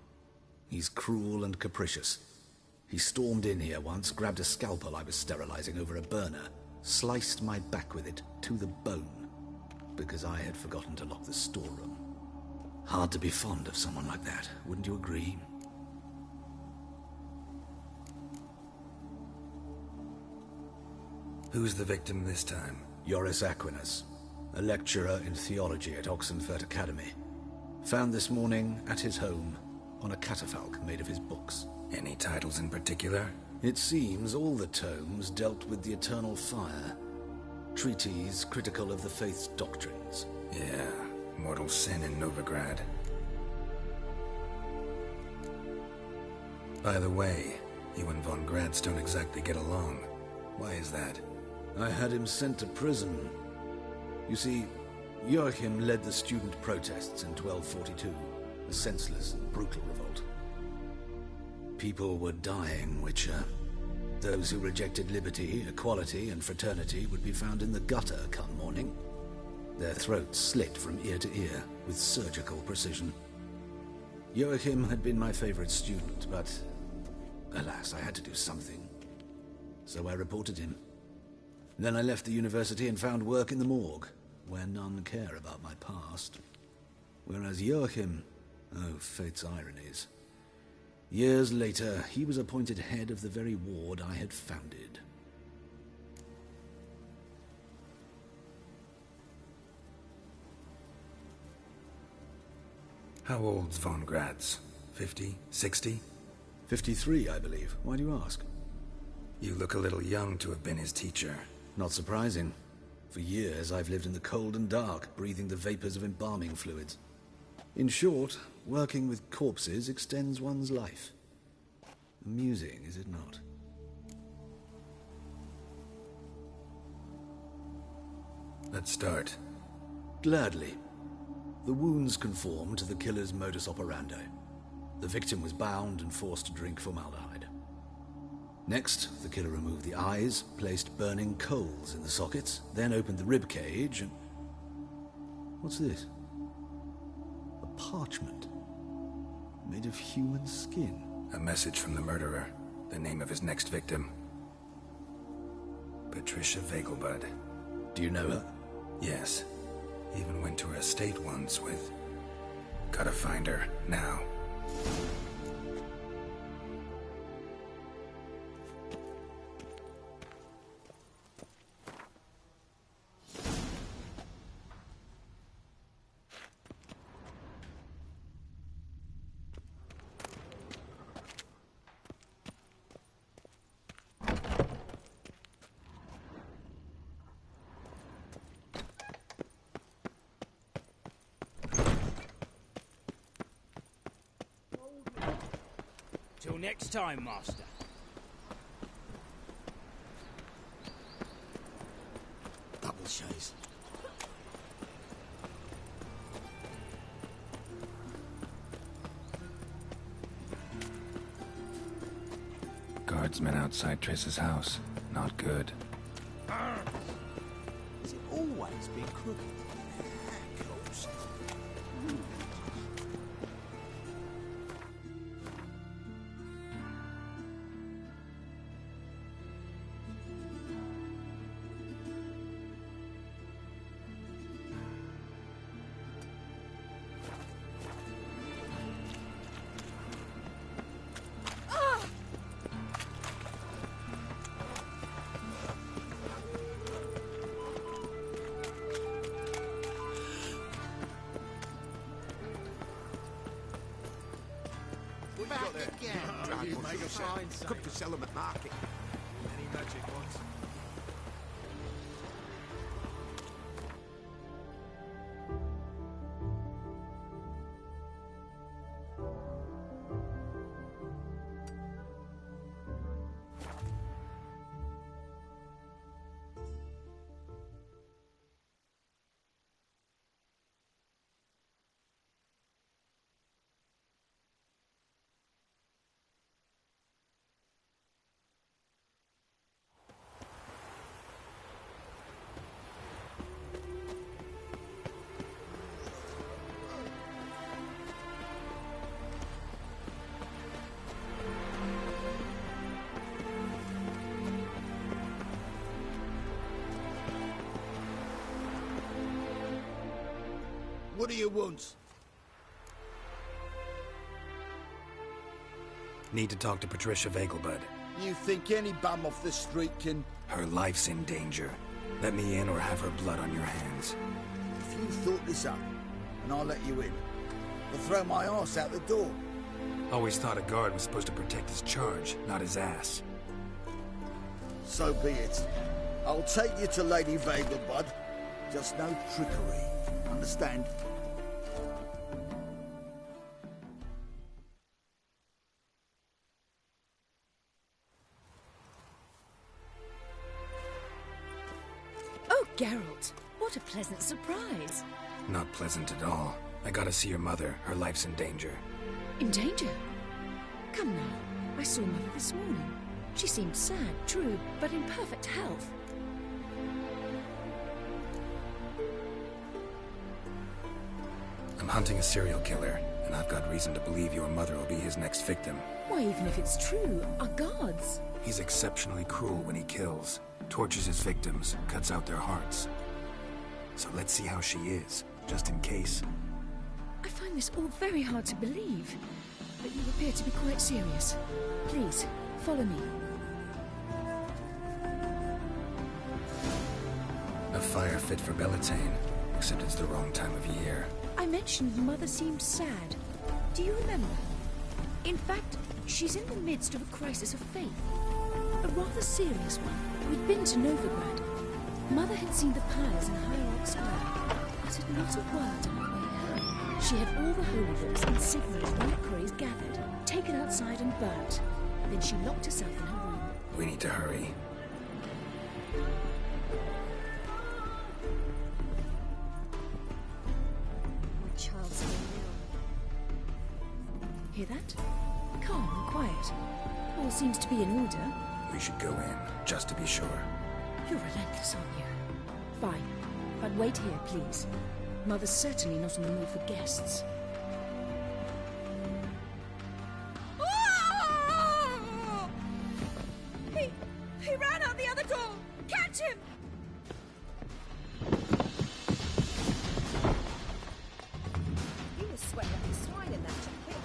He's cruel and capricious. He stormed in here once, grabbed a scalpel I was sterilizing over a burner, sliced my back with it to the bone, because I had forgotten to lock the storeroom. Hard to be fond of someone like that, wouldn't you agree? Who's the victim this time? Joris Aquinas, a lecturer in theology at Oxenfurt Academy. Found this morning at his home, on a catafalque made of his books. Any titles in particular? It seems all the tomes dealt with the eternal fire. Treatises critical of the faith's doctrines. Yeah, mortal sin in Novigrad. By the way, you and von Gratz don't exactly get along. Why is that? I had him sent to prison. You see, Joachim led the student protests in 1242, a senseless and brutal revolt. People were dying, Witcher. Those who rejected liberty, equality, and fraternity would be found in the gutter come morning. Their throats slit from ear to ear with surgical precision. Joachim had been my favorite student, but alas, I had to do something. So I reported him. Then I left the university and found work in the morgue, where none care about my past. Whereas Joachim, oh, fate's ironies. Years later, he was appointed head of the very ward I had founded. How old's von Gratz? 50? 60? 53, I believe. Why do you ask? You look a little young to have been his teacher. Not surprising. For years, I've lived in the cold and dark, breathing the vapors of embalming fluids. In short, working with corpses extends one's life. Amusing, is it not? Let's start. Gladly. The wounds conform to the killer's modus operandi. The victim was bound and forced to drink formaldehyde. Next, the killer removed the eyes, placed burning coals in the sockets, then opened the rib cage and... What's this? A parchment. Made of human skin. A message from the murderer. The name of his next victim. Patricia Vegelbud. Do you know her? Yes. Even went to her estate once with... Gotta find her, now. Till next time, Master. Double chase. Guardsmen outside Triss's house. Not good. Has it always been crooked? Could to sell them at market. Any magic ones? What do you want? Need to talk to Patricia Vegelbud. You think any bum off the street can... Her life's in danger. Let me in or have her blood on your hands. If you thought this up, and I'll let you in, I'll throw my arse out the door. Always thought a guard was supposed to protect his charge, not his ass. So be it. I'll take you to Lady Vega, bud. Just no trickery. Understand? Oh, Geralt, what a pleasant surprise. Not pleasant at all. I gotta see your mother. Her life's in danger. In danger? Come now, I saw Mother this morning. She seemed sad, true, but in perfect health. I'm hunting a serial killer, and I've got reason to believe your mother will be his next victim. Why, even if it's true, our guards. He's exceptionally cruel when he kills, tortures his victims, cuts out their hearts. So let's see how she is, just in case. I find this all very hard to believe, but you appear to be quite serious. Please, follow me. A fire fit for Bellatane, except it's the wrong time of year. I mentioned Mother seemed sad. Do you remember? In fact, she's in the midst of a crisis of faith. A rather serious one. We'd been to Novigrad. Mother had seen the pyres in Hierarch Square, uttered not a word on her way home. She had all the holy books and signal reliquaries gathered, taken outside and burnt. Then she locked herself in her room. We need to hurry. My child's ill. Hear that? Calm and quiet. All seems to be in order. We should go in, just to be sure. You're relentless, aren't you? Fine. But wait here, please. Mother's certainly not in the mood for guests. He ran out the other door! Catch him! He was sweating like a swine in that jacket.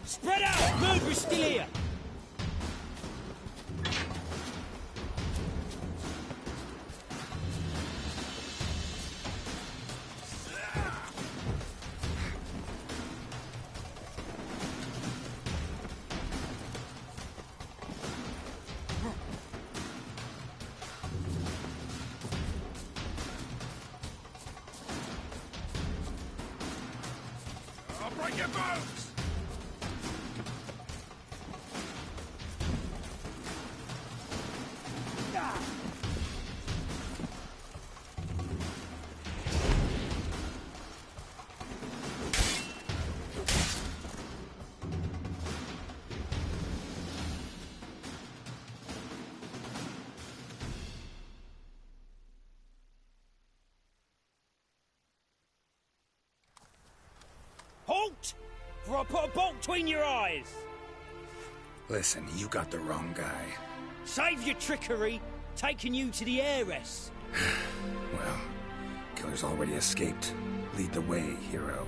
Spread out! Murderer's still here! I'll break your bones! Halt! For I put a bolt between your eyes! Listen, you got the wrong guy. Save your trickery, taking you to the heiress. Well, killer's already escaped. Lead the way, hero.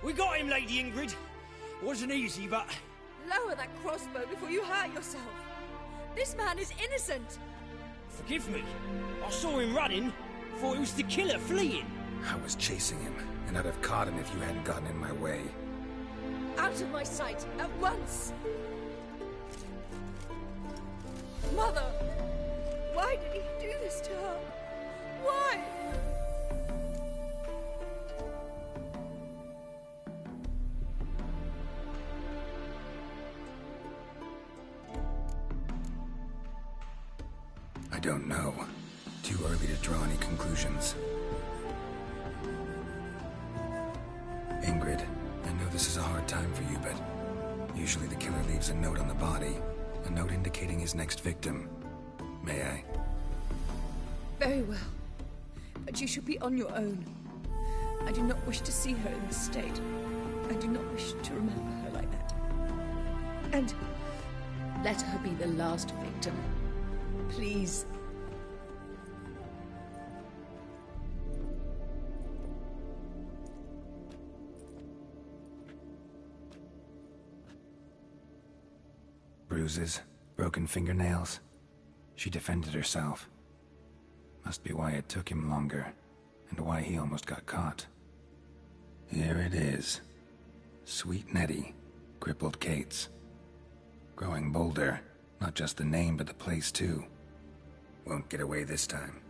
We got him, Lady Ingrid. Wasn't easy, but... Lower that crossbow before you hurt yourself. This man is innocent. Forgive me. I saw him running. Thought it was the killer fleeing. I was chasing him, and I'd have caught him if you hadn't gotten in my way. Out of my sight, at once! Mother! Why did he do this to her? Why? I don't know. Too early to draw any conclusions. Ingrid, I know this is a hard time for you, but usually the killer leaves a note on the body. A note indicating his next victim. May I? Very well. But you should be on your own. I do not wish to see her in this state. I do not wish to remember her like that. And let her be the last victim. Please. bruises, broken fingernails. She defended herself. Must be why it took him longer, and why he almost got caught. Here it is. Sweet Nettie, crippled Kate's. Growing bolder, not just the name but the place too. Won't get away this time.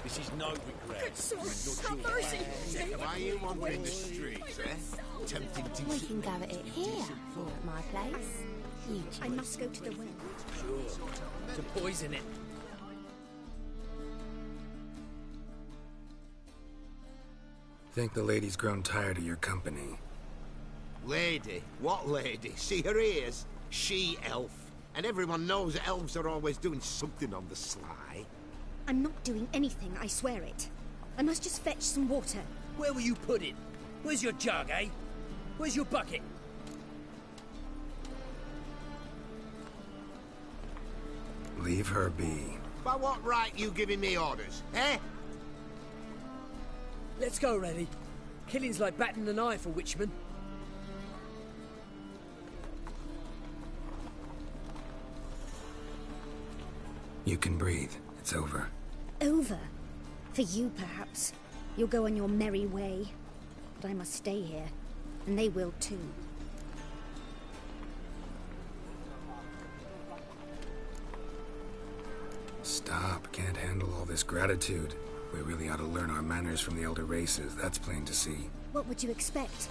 This is no regret. Good source. Have mercy. Why you wandering the streets, eh? Tempting to... We can go at it here, or at my place. You I must go to the well. Sure. To poison it. Think the lady's grown tired of your company. Lady? What lady? See her ears? She-elf. And everyone knows elves are always doing something on the sly. I'm not doing anything, I swear it. I must just fetch some water. Where will you put it? Where's your jug, eh? Where's your bucket? Leave her be. By what right you giving me orders, eh? Let's go, Rennie. Killing's like batting an eye for witchmen. You can breathe. It's over. Over? For you, perhaps. You'll go on your merry way. But I must stay here. And they will too. Stop. Can't handle all this gratitude. We really ought to learn our manners from the elder races. That's plain to see. What would you expect?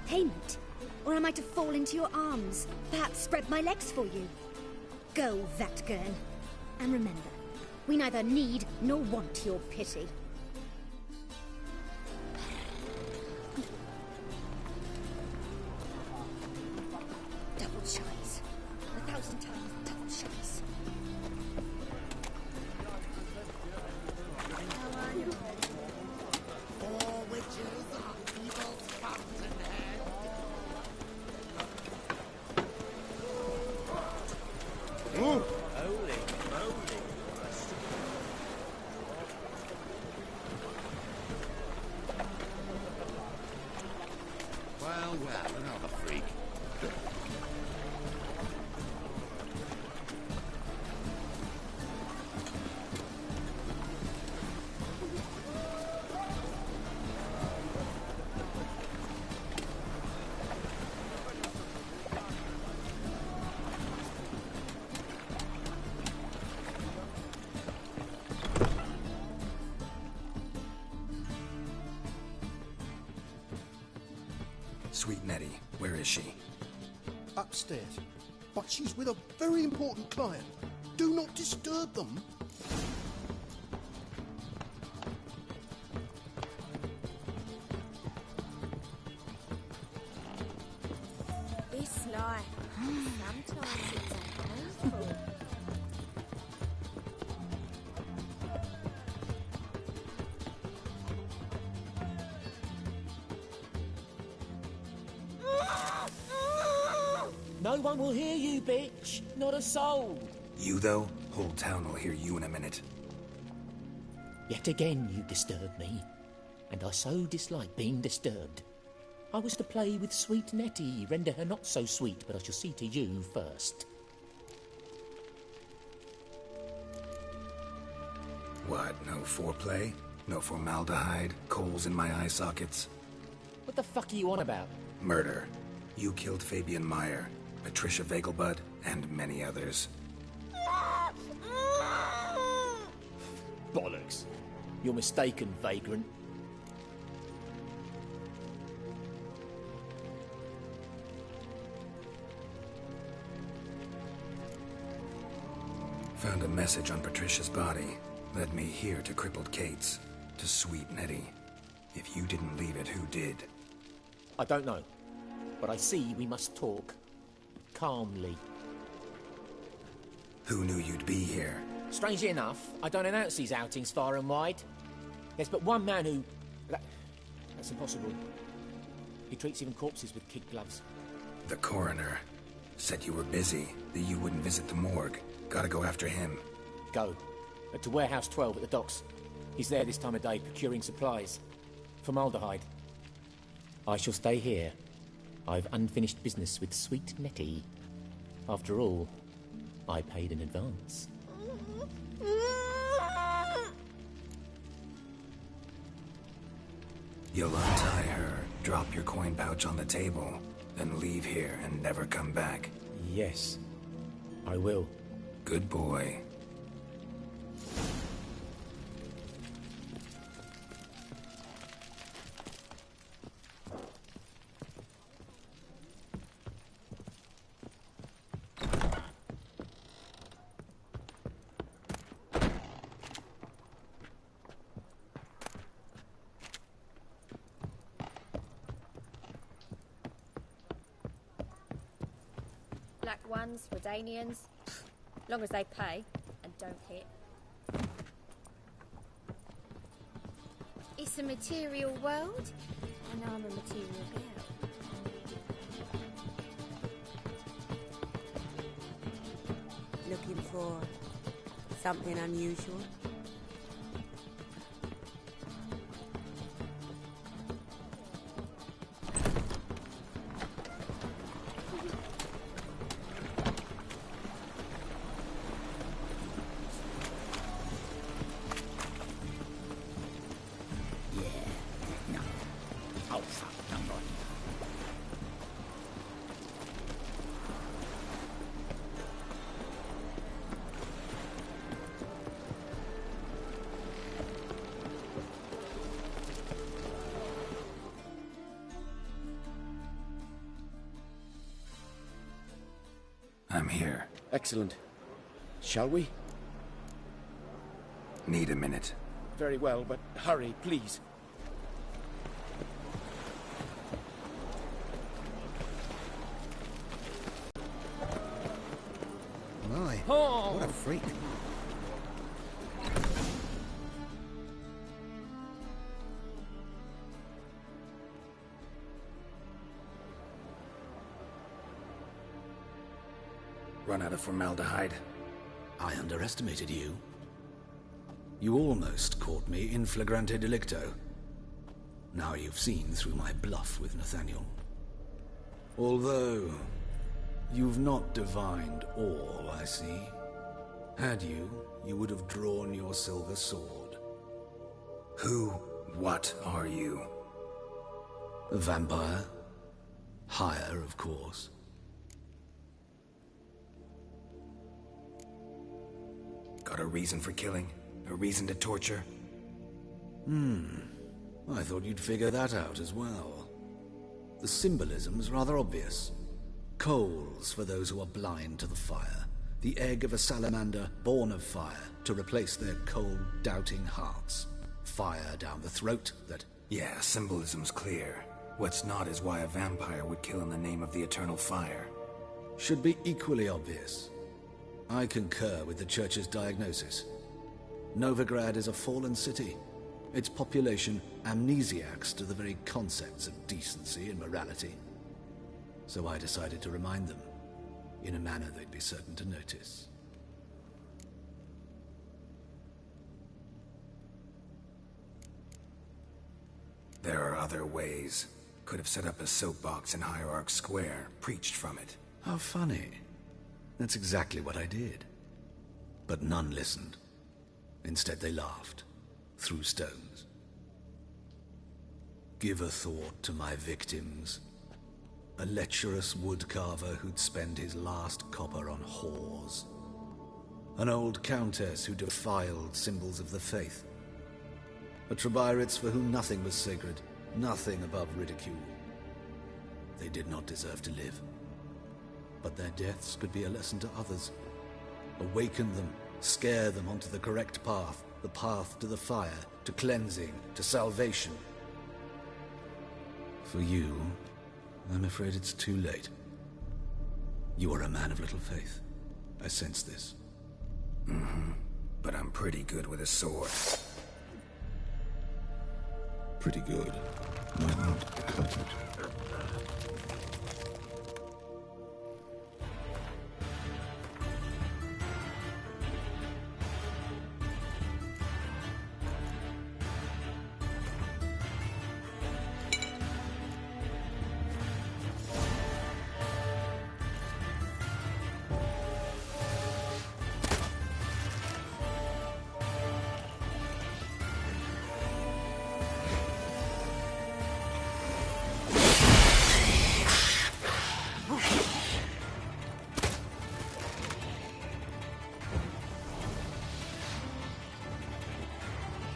Payment? Or am I to fall into your arms? Perhaps spread my legs for you? Go, Vatgern. And remember, we neither need nor want your pity. Double shies. 1,000 times double shies. Four witches of evil's fountainhead. Ooh. Well, another freak. Sweet Nettie, where is she? Upstairs. but she's with a very important client. Do not disturb them. This life, sometimes it's a handful. No one will hear you, bitch. Not a soul. You, though? Whole town will hear you in a minute. Yet again you disturb me, and I so dislike being disturbed. I was to play with sweet Nettie, render her not so sweet, but I shall see to you first. What, no foreplay? No formaldehyde? Coals in my eye sockets? What the fuck are you on about? Murder. You killed Fabian Meyer, Patricia Vegelbud, and many others. Bollocks. You're mistaken, vagrant. Found a message on Patricia's body. Led me here to crippled Kate's. To sweet Nettie. If you didn't leave it, who did? I don't know. But I see we must talk. Calmly. Who knew you'd be here? Strangely enough, I don't announce these outings far and wide. There's but one man who... That's impossible. He treats even corpses with kid gloves. The coroner. Said you were busy, that you wouldn't visit the morgue. Gotta go after him. Go. To Warehouse 12 at the docks. He's there this time of day, procuring supplies. Formaldehyde. I shall stay here. I've unfinished business with sweet Nettie. After all, I paid in advance. You'll untie her, drop your coin pouch on the table, then leave here and never come back. Yes, I will. Good boy. Black ones, Redanians, long as they pay and don't hit. It's a material world, and I'm a material girl. Looking for something unusual? I'm here. Excellent. Shall we? Need a minute. Very well, but hurry, please. My, what a freak. Run out of formaldehyde. I underestimated you. You almost caught me in flagrante delicto. Now you've seen through my bluff with Nathaniel. Although, you've not divined all, I see. Had you, you would have drawn your silver sword. What are you? A vampire. Higher, of course. Got a reason for killing? A reason to torture? I thought you'd figure that out as well. The symbolism's rather obvious. Coals for those who are blind to the fire. The egg of a salamander born of fire to replace their cold, doubting hearts. Fire down the throat that... Yeah, symbolism's clear. What's not is why a vampire would kill in the name of the eternal fire. Should be equally obvious. I concur with the Church's diagnosis. Novigrad is a fallen city. Its population amnesiacs to the very concepts of decency and morality. So I decided to remind them, in a manner they'd be certain to notice. There are other ways. Could have set up a soapbox in Hierarch Square, preached from it. How funny. That's exactly what I did. But none listened. Instead they laughed, threw stones. Give a thought to my victims. A lecherous woodcarver who'd spend his last copper on whores. An old countess who defiled symbols of the faith. A Trebirates for whom nothing was sacred, nothing above ridicule. They did not deserve to live. But their deaths could be a lesson to others. Awaken them, scare them onto the correct path, the path to the fire, to cleansing, to salvation. For you, I'm afraid it's too late. You are a man of little faith. I sense this. Mm-hmm. But I'm pretty good with a sword. Pretty good. Might not cut it.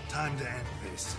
Time to end this.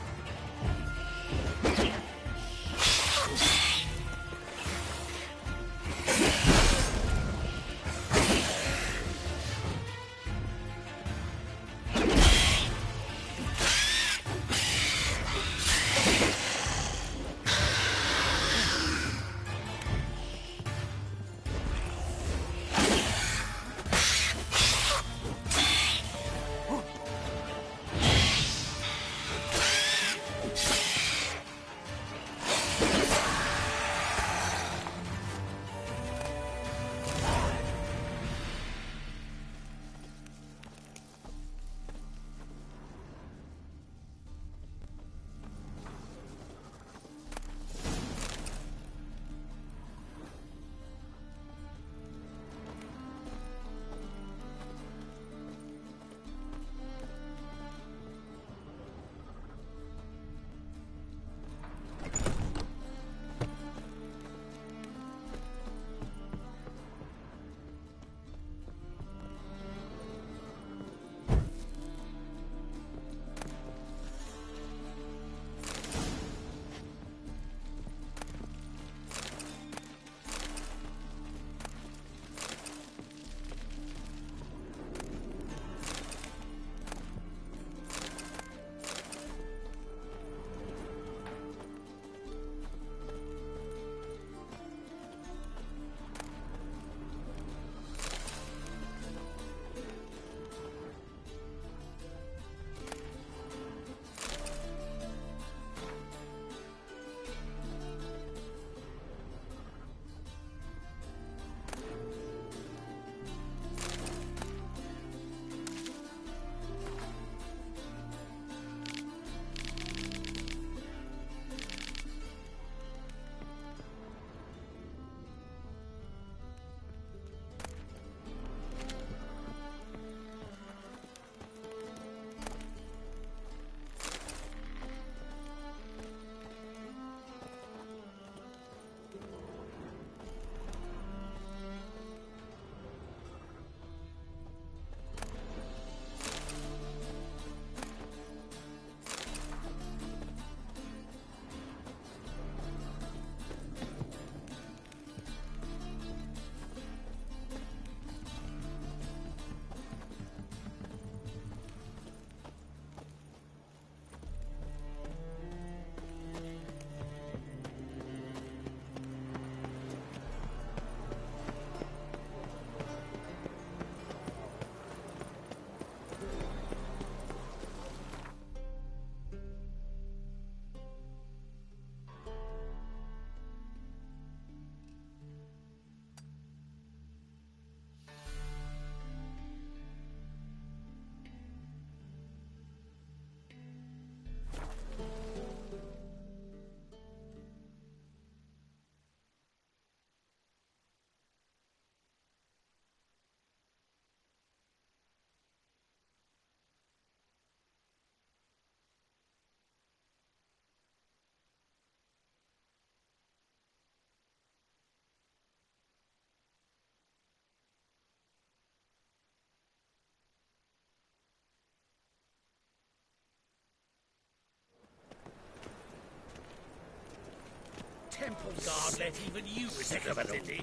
temple guard let even you ridiculous, did he?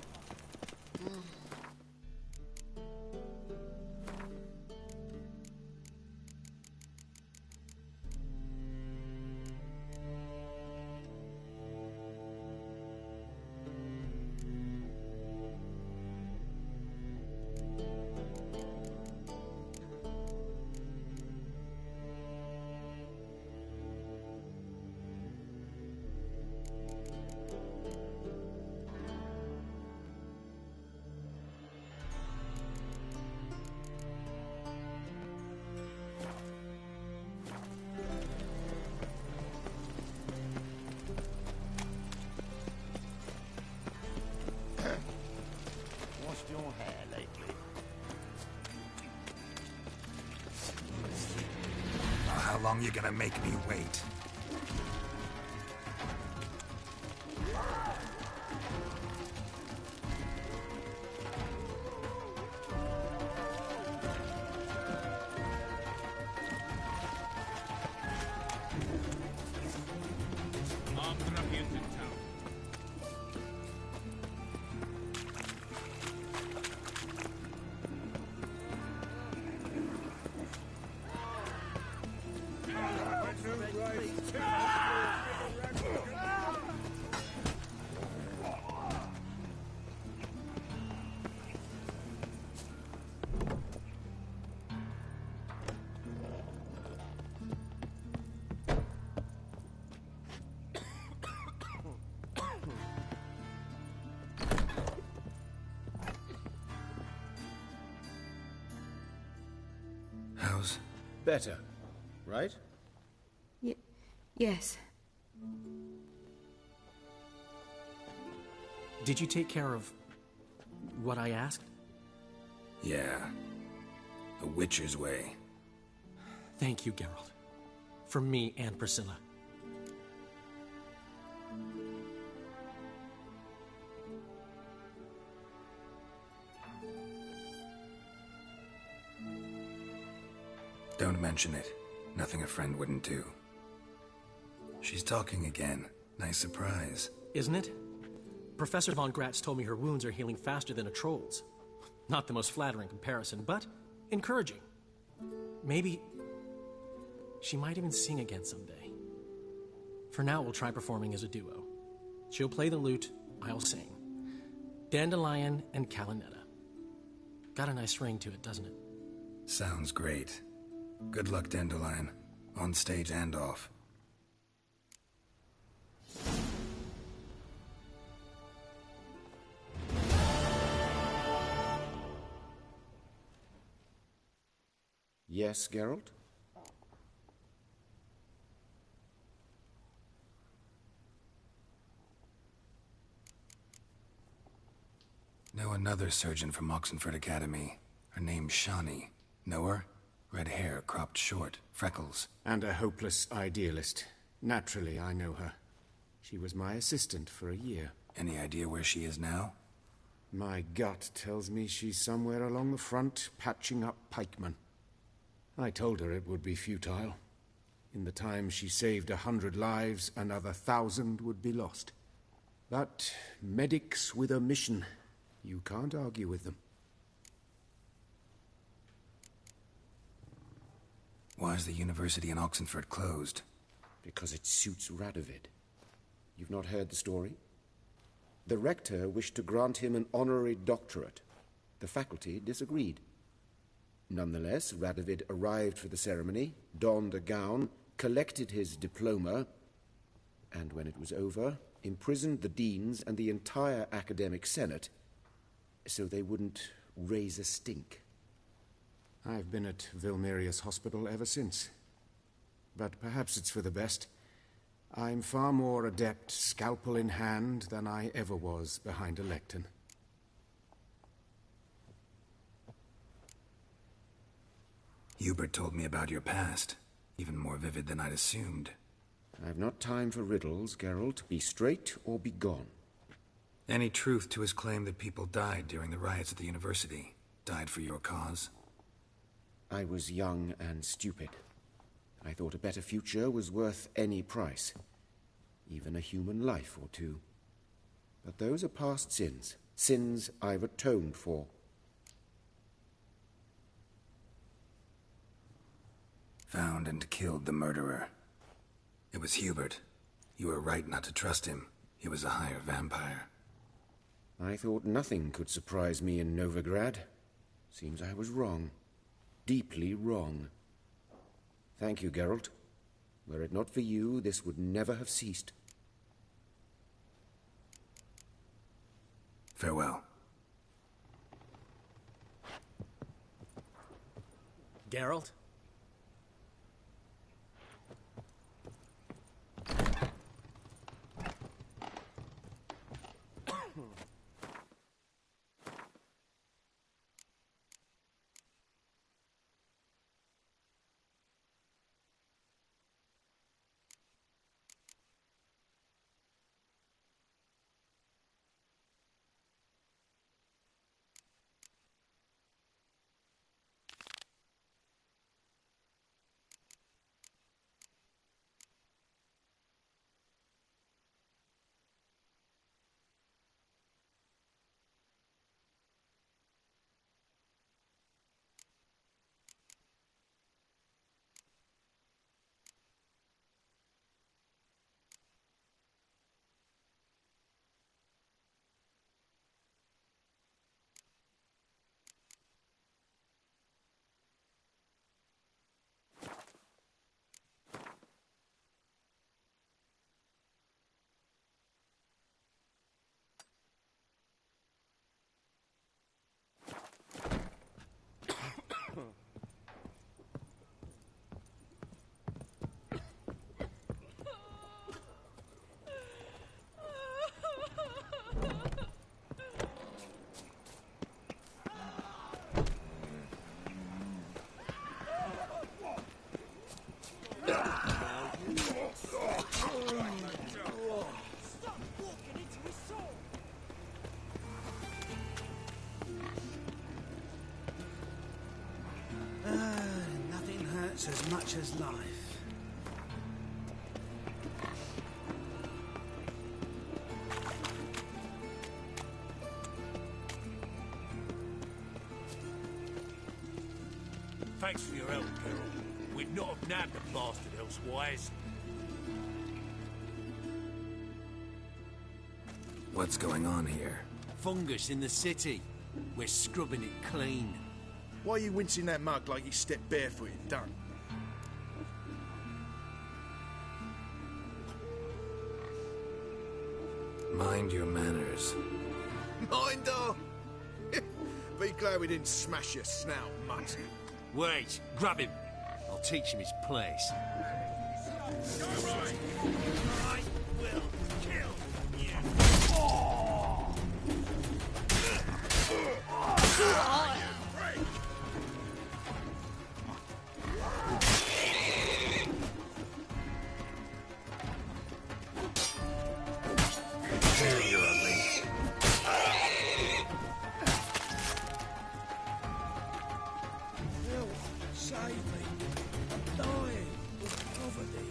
Washed your hair lately? How long you gonna make me wait? How's... Better, right? Yes. Did you take care of what I asked? Yeah. The Witcher's way. Thank you, Geralt. For me and Priscilla. Don't mention it. Nothing a friend wouldn't do. She's talking again. Nice surprise. Isn't it? Professor von Gratz told me her wounds are healing faster than a troll's. Not the most flattering comparison, but encouraging. Maybe she might even sing again someday. For now, we'll try performing as a duo. She'll play the lute, I'll sing. Dandelion and Calinetta. Got a nice ring to it, doesn't it? Sounds great. Good luck, Dandelion. On stage and off. Yes, Geralt? Know another surgeon from Oxenford Academy. Her name's Shawnee. Know her? Red hair, cropped short, freckles. And a hopeless idealist. Naturally, I know her. She was my assistant for a year. Any idea where she is now? My gut tells me she's somewhere along the front, patching up pikemen. I told her it would be futile. In the time she saved 100 lives, another 1,000 would be lost. But medics with a mission, you can't argue with them. Why is the university in Oxenford closed? Because it suits Radovid. You've not heard the story? The rector wished to grant him an honorary doctorate. The faculty disagreed. Nonetheless, Radovid arrived for the ceremony, donned a gown, collected his diploma, and when it was over, imprisoned the deans and the entire academic senate so they wouldn't raise a stink. I've been at Vilmerius Hospital ever since. But perhaps it's for the best. I'm far more adept, scalpel in hand, than I ever was behind a lectern. Hubert told me about your past. Even more vivid than I'd assumed. I've not time for riddles, Geralt. Be straight or be gone. Any truth to his claim that people died during the riots at the university? Died for your cause? I was young and stupid. I thought a better future was worth any price. Even a human life or two. But those are past sins. Sins I've atoned for. Found and killed the murderer. It was Hubert. You were right not to trust him. He was a higher vampire. I thought nothing could surprise me in Novigrad. Seems I was wrong. Deeply wrong. Thank you, Geralt. Were it not for you, this would never have ceased. Farewell. Geralt? Nothing hurts as much as life. Thanks for your help, Geralt. We'd not have nabbed the bastard elsewise. What's going on here? Fungus in the city. We're scrubbing it clean. Why are you wincing that mug like you stepped barefoot in dung? Mind your manners. Mind her! Be glad we didn't smash your snout, mutt. Wait, grab him. I'll teach him his place. I will kill you. Save me. I'm dying of poverty.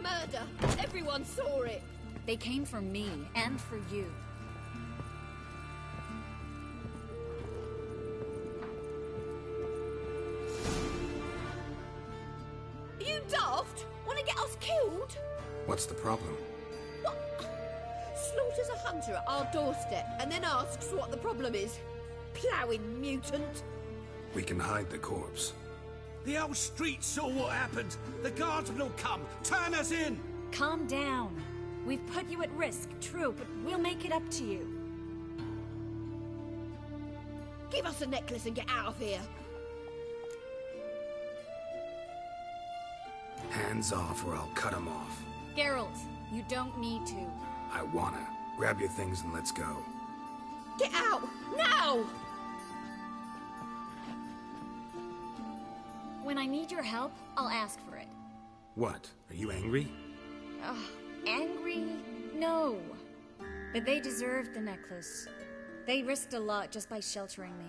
Murder! Everyone saw it! They came for me and for you. Are you daft? Want to get us killed? What's the problem? What? Slaughters a hunter at our doorstep and then asks what the problem is. Ploughing mutant. We can hide the corpse. The whole street saw what happened. The guardsmen will come. Turn us in. Calm down. We've put you at risk, true, but we'll make it up to you. Give us a necklace and get out of here. Hands off or I'll cut them off. Geralt, you don't need to. I wanna. Grab your things and let's go. Get out! Now! When I need your help, I'll ask for it. What? Are you angry? Angry? No. But they deserved the necklace. They risked a lot just by sheltering me.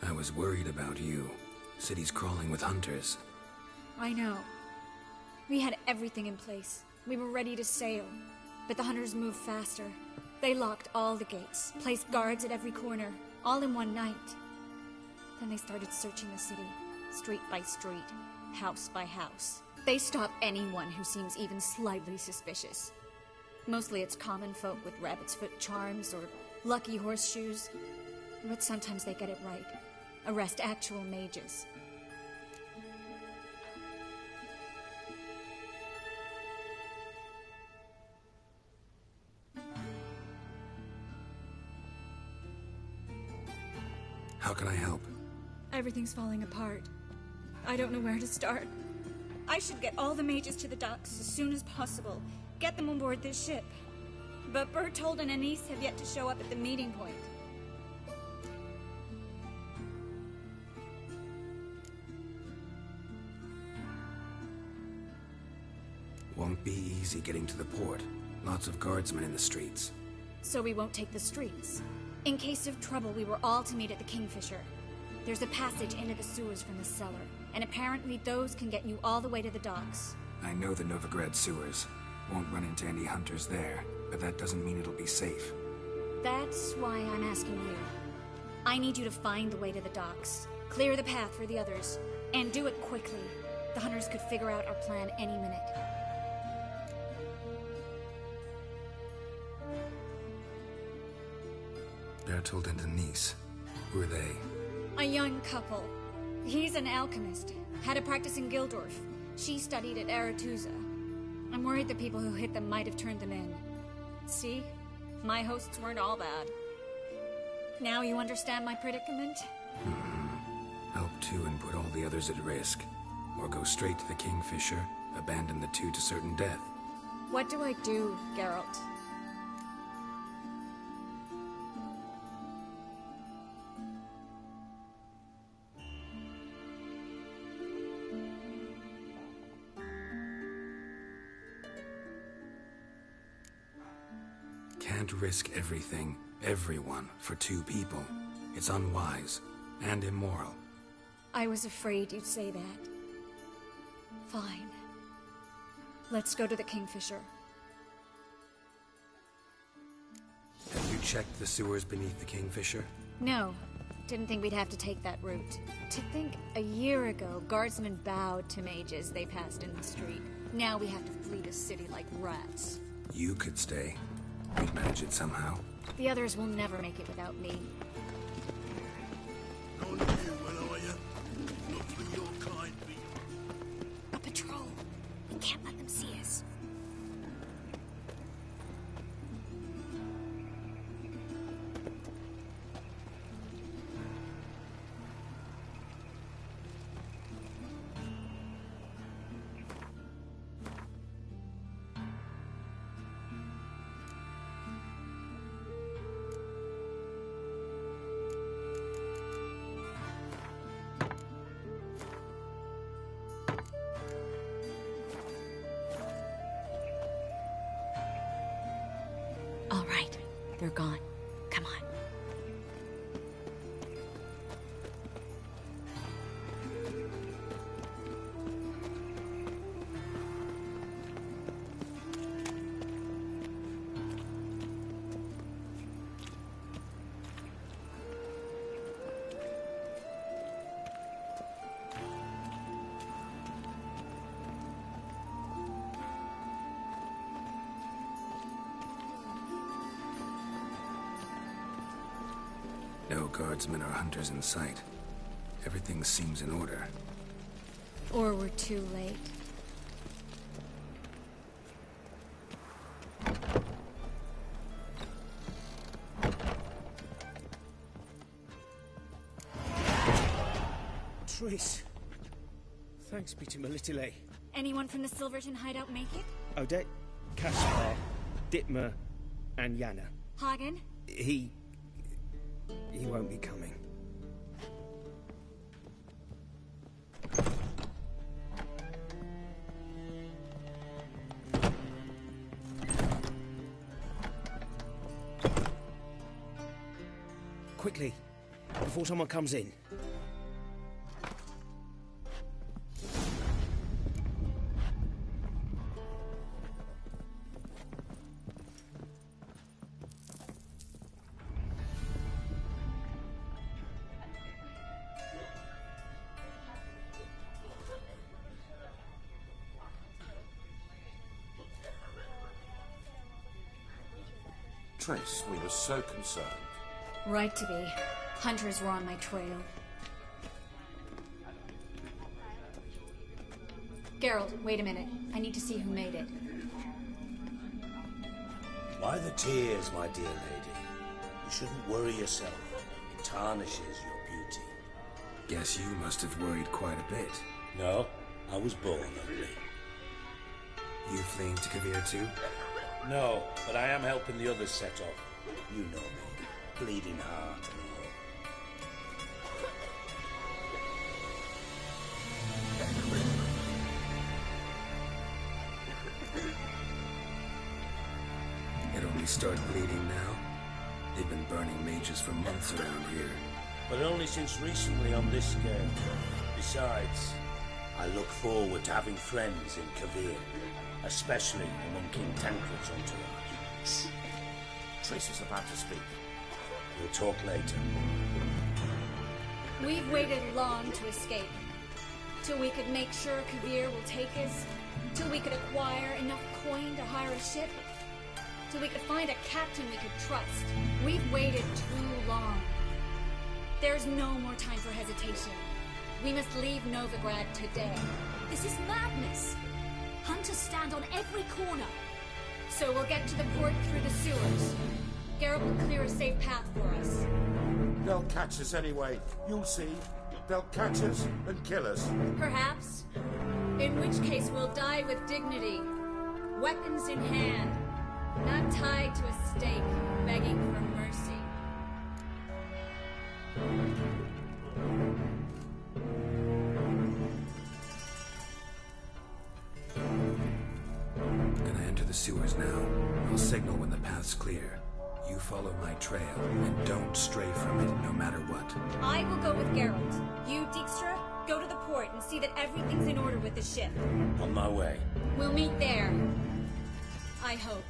I was worried about you. City's crawling with hunters. I know. We had everything in place. We were ready to sail. But the hunters moved faster. They locked all the gates, placed guards at every corner, all in one night. Then they started searching the city, street by street, house by house. They stop anyone who seems even slightly suspicious. Mostly it's common folk with rabbit's foot charms or lucky horseshoes. But sometimes they get it right. Arrest actual mages. How can I help? Everything's falling apart. I don't know where to start. I should get all the mages to the docks as soon as possible. Get them on board this ship. But Bertold and Anise have yet to show up at the meeting point. Won't be easy getting to the port. Lots of guardsmen in the streets. So we won't take the streets. In case of trouble, we were all to meet at the Kingfisher. There's a passage into the sewers from the cellar, and apparently those can get you all the way to the docks. I know the Novigrad sewers. Won't run into any hunters there, but that doesn't mean it'll be safe. That's why I'm asking you. I need you to find the way to the docks, clear the path for the others, and do it quickly. The hunters could figure out our plan any minute. Bertold and Denise. Who are they? A young couple. He's an alchemist. Had a practice in Gildorf. She studied at Aretusa. I'm worried the people who hit them might have turned them in. See? My hosts weren't all bad. Now you understand my predicament? Help two and put all the others at risk. Or go straight to the Kingfisher, abandon the two to certain death. What do I do, Geralt? Can't risk everything, everyone, for two people. It's unwise and immoral. I was afraid you'd say that. Fine. Let's go to the Kingfisher. Have you checked the sewers beneath the Kingfisher? No. Didn't think we'd have to take that route. To think a year ago, guardsmen bowed to mages they passed in the street. Now we have to flee the city like rats. You could stay. We'd manage it somehow. The others will never make it without me. On you, will I? Look for your kind, A patrol. We can't let them see us. All right, they're gone. Come on. No guardsmen or hunters in sight. Everything seems in order. Or we're too late. Triss. Thanks be to Melitele. Anyone from the Silverton hideout make it? Odette, Caspar, Dittmer, and Yana. Hagen? He won't be coming. quickly, before someone comes in. Triss, we were so concerned. Right to be. Hunters were on my trail. Geralt, wait a minute. I need to see who made it. Why the tears, my dear lady? You shouldn't worry yourself. It tarnishes your beauty. Guess you must have worried quite a bit. No, I was born ugly. You fleeing to Kavir too? No, but I am helping the others set off. You know me. Bleeding heart and all. It only started bleeding now. They've been burning mages for months around here. But only since recently on this scale. Besides, I look forward to having friends in Kavir, especially among King Tancred's entourage. Shh. Triss is about to speak. We'll talk later. We've waited long to escape. Till we could make sure Kavir will take us. Till we could acquire enough coin to hire a ship. Till we could find a captain we could trust. We've waited too long. There's no more time for hesitation. We must leave Novigrad today. This is madness. Hunters stand on every corner. So we'll get to the port through the sewers. Geralt will clear a safe path for us. They'll catch us anyway. You'll see. They'll catch us and kill us. Perhaps. In which case we'll die with dignity. Weapons in hand. Not tied to a stake, begging for mercy. Gonna enter the sewers now. I'll signal when the path's clear. You follow my trail, and don't stray from it, no matter what. I will go with Geralt. You, Dijkstra, go to the port and see that everything's in order with the ship. On my way. We'll meet there. I hope.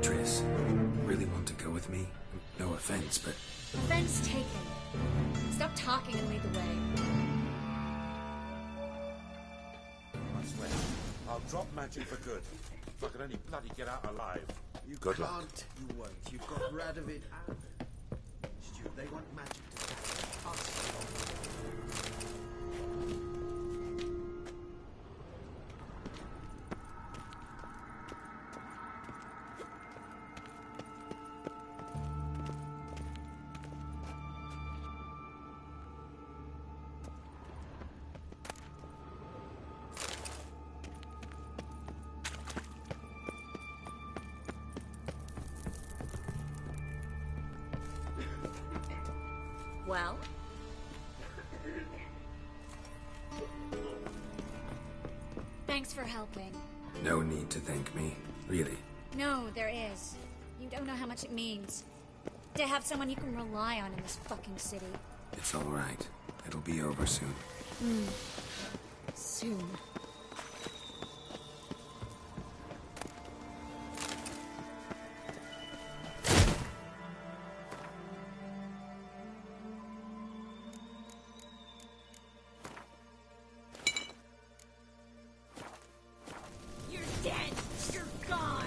Triss, really want to go with me? No offense, but... Offense taken. Stop talking and lead the way. I swear, I'll drop magic for good. If I can only bloody get out alive. You Good can't, luck. you won't. You've got Radovid and... Stu, they want magic to protect us. Well? Thanks for helping. No need to thank me, really. No, there is. You don't know how much it means. To have someone you can rely on in this fucking city. It's all right. It'll be over soon. Soon. You're dead. You're gone.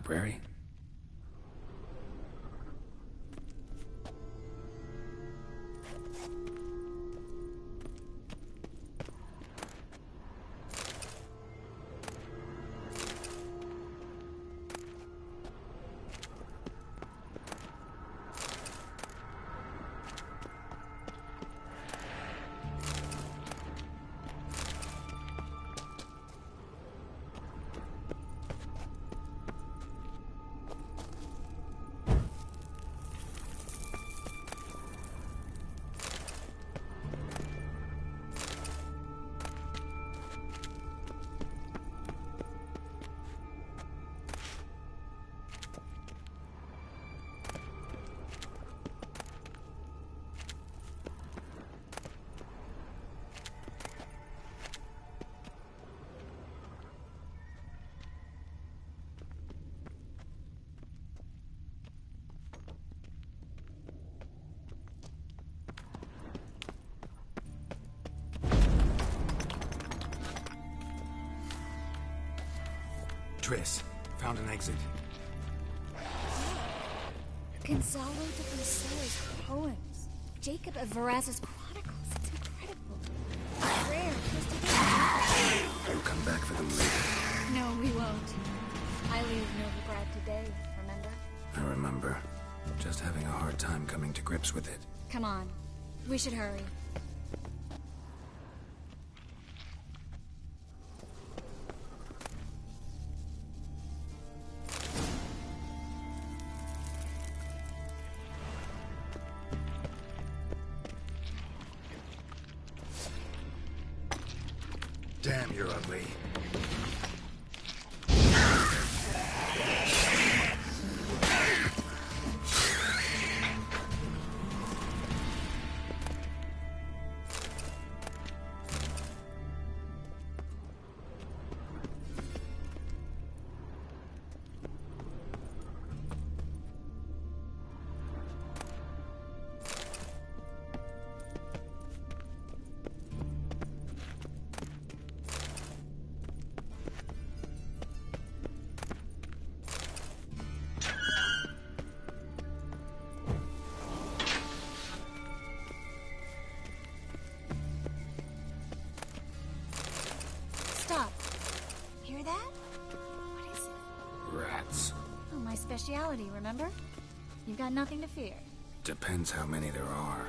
library? Triss, found an exit. Gonzalo de Briseo's poems. Jacob of Varaz's chronicles. It's incredible. Rare. We'll come back for them later. No, we won't. I leave Novigrad today, remember? I remember. Just having a hard time coming to grips with it. Come on. We should hurry. Damn, you're ugly. Stop. Hear that? What is it? Rats. Oh, my speciality, remember? You've got nothing to fear. Depends how many there are.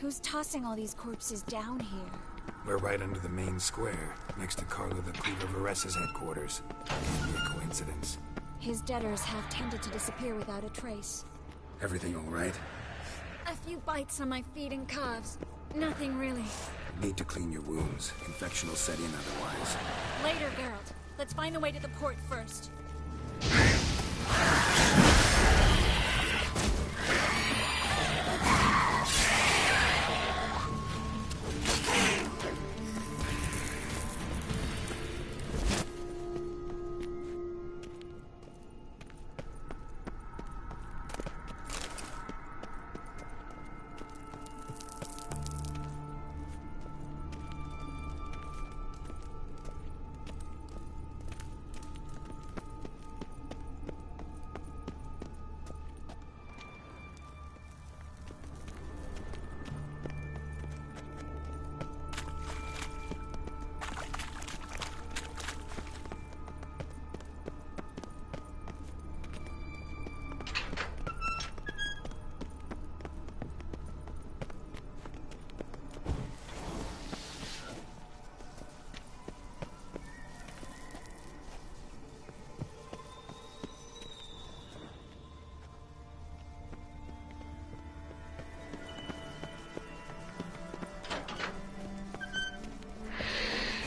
Who's tossing all these corpses down here? We're right under the main square, next to Carlo the Cleaver Varessa's headquarters. Can't be a coincidence. His debtors have tended to disappear without a trace. Everything all right? A few bites on my feet and calves. Nothing really. Need to clean your wounds. Infection will set in otherwise. Later, Geralt. Let's find the way to the port first.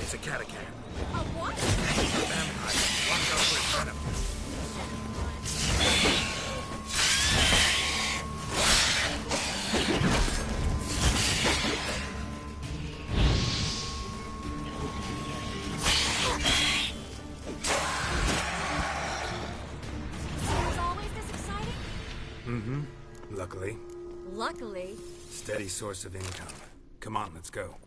It's a catacomb. A what? A vampire. Watch out for its venom. Was always this exciting? Mm-hmm. Luckily. Luckily. Steady source of income. Come on, let's go.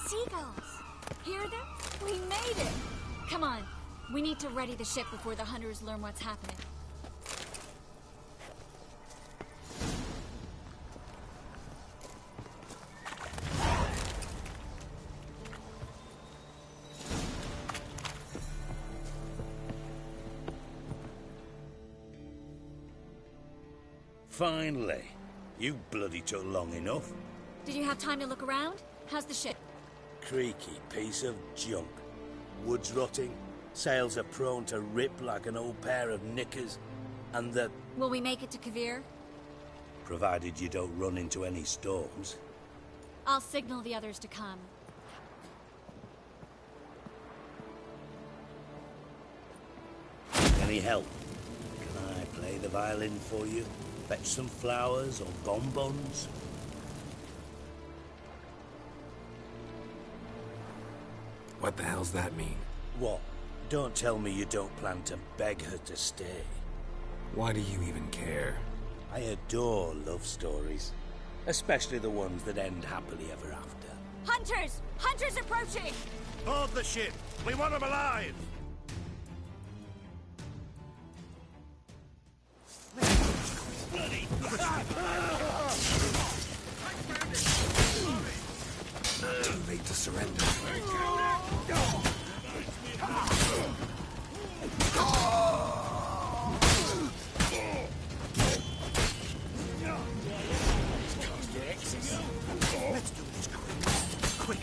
Seagulls! Hear them? We made it! Come on. We need to ready the ship before the hunters learn what's happening. Finally. You bloody took long enough. Did you have time to look around? How's the ship? Creaky piece of junk. Wood's rotting, sails are prone to rip like an old pair of knickers, and the... Will we make it to Kavir? Provided you don't run into any storms. I'll signal the others to come. Any help? Can I play the violin for you? Fetch some flowers or bonbons? What the hell's that mean? What? Don't tell me you don't plan to beg her to stay. Why do you even care? I adore love stories. Especially the ones that end happily ever after. Hunters! Hunters approaching! Board the ship! We want them alive! Too late to surrender. Let's do this quick.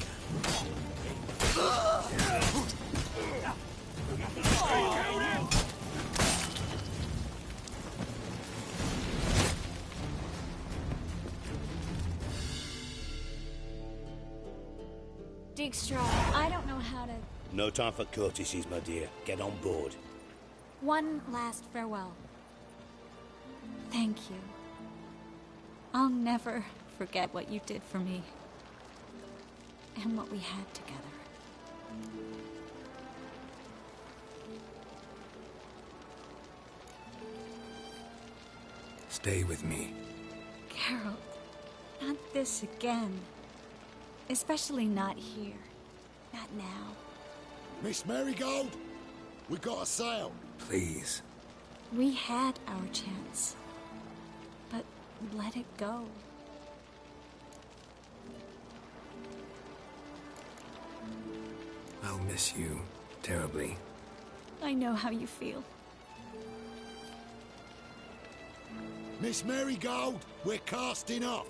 Dijkstra, I don't know how to... No time for courtesies, my dear. Get on board. One last farewell. Thank you. I'll never forget what you did for me. And what we had together. Stay with me. Geralt, not this again. Especially not here. Not now. Miss Marigold, we got a sail. Please. We had our chance. But let it go. I'll miss you terribly. I know how you feel. Miss Marigold, we're casting off.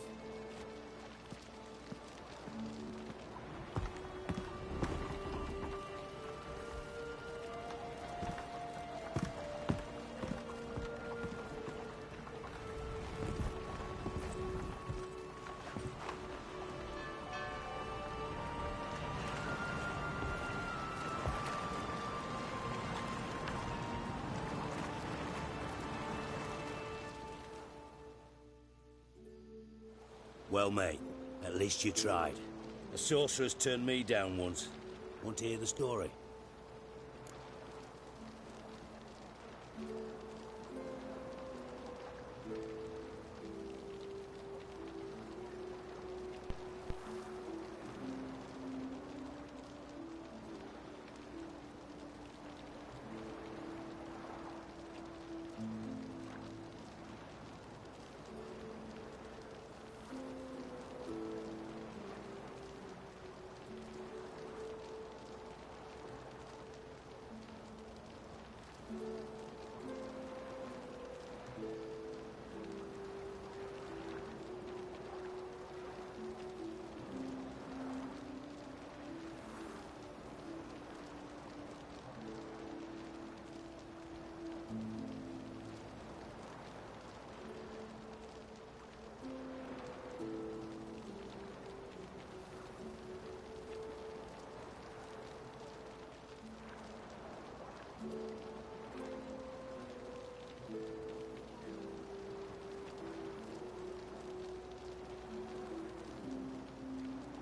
Well, mate, at least you tried. A sorceress turned me down once. Want to hear the story?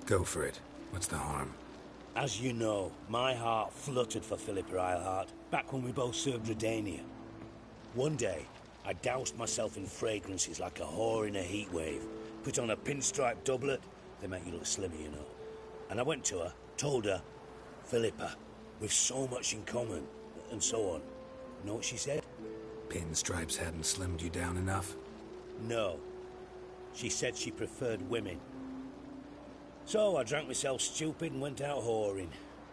Go for it. What's the harm? As you know, my heart fluttered for Philippa Eilhart back when we both served Redania. One day, I doused myself in fragrances like a whore in a heatwave, put on a pinstripe doublet, they make you look slimmer, you know. And I went to her, told her, Philippa, we've so much in common, and so on. You know what she said? Pinstripes hadn't slimmed you down enough? No. She said she preferred women. So I drank myself stupid and went out whoring.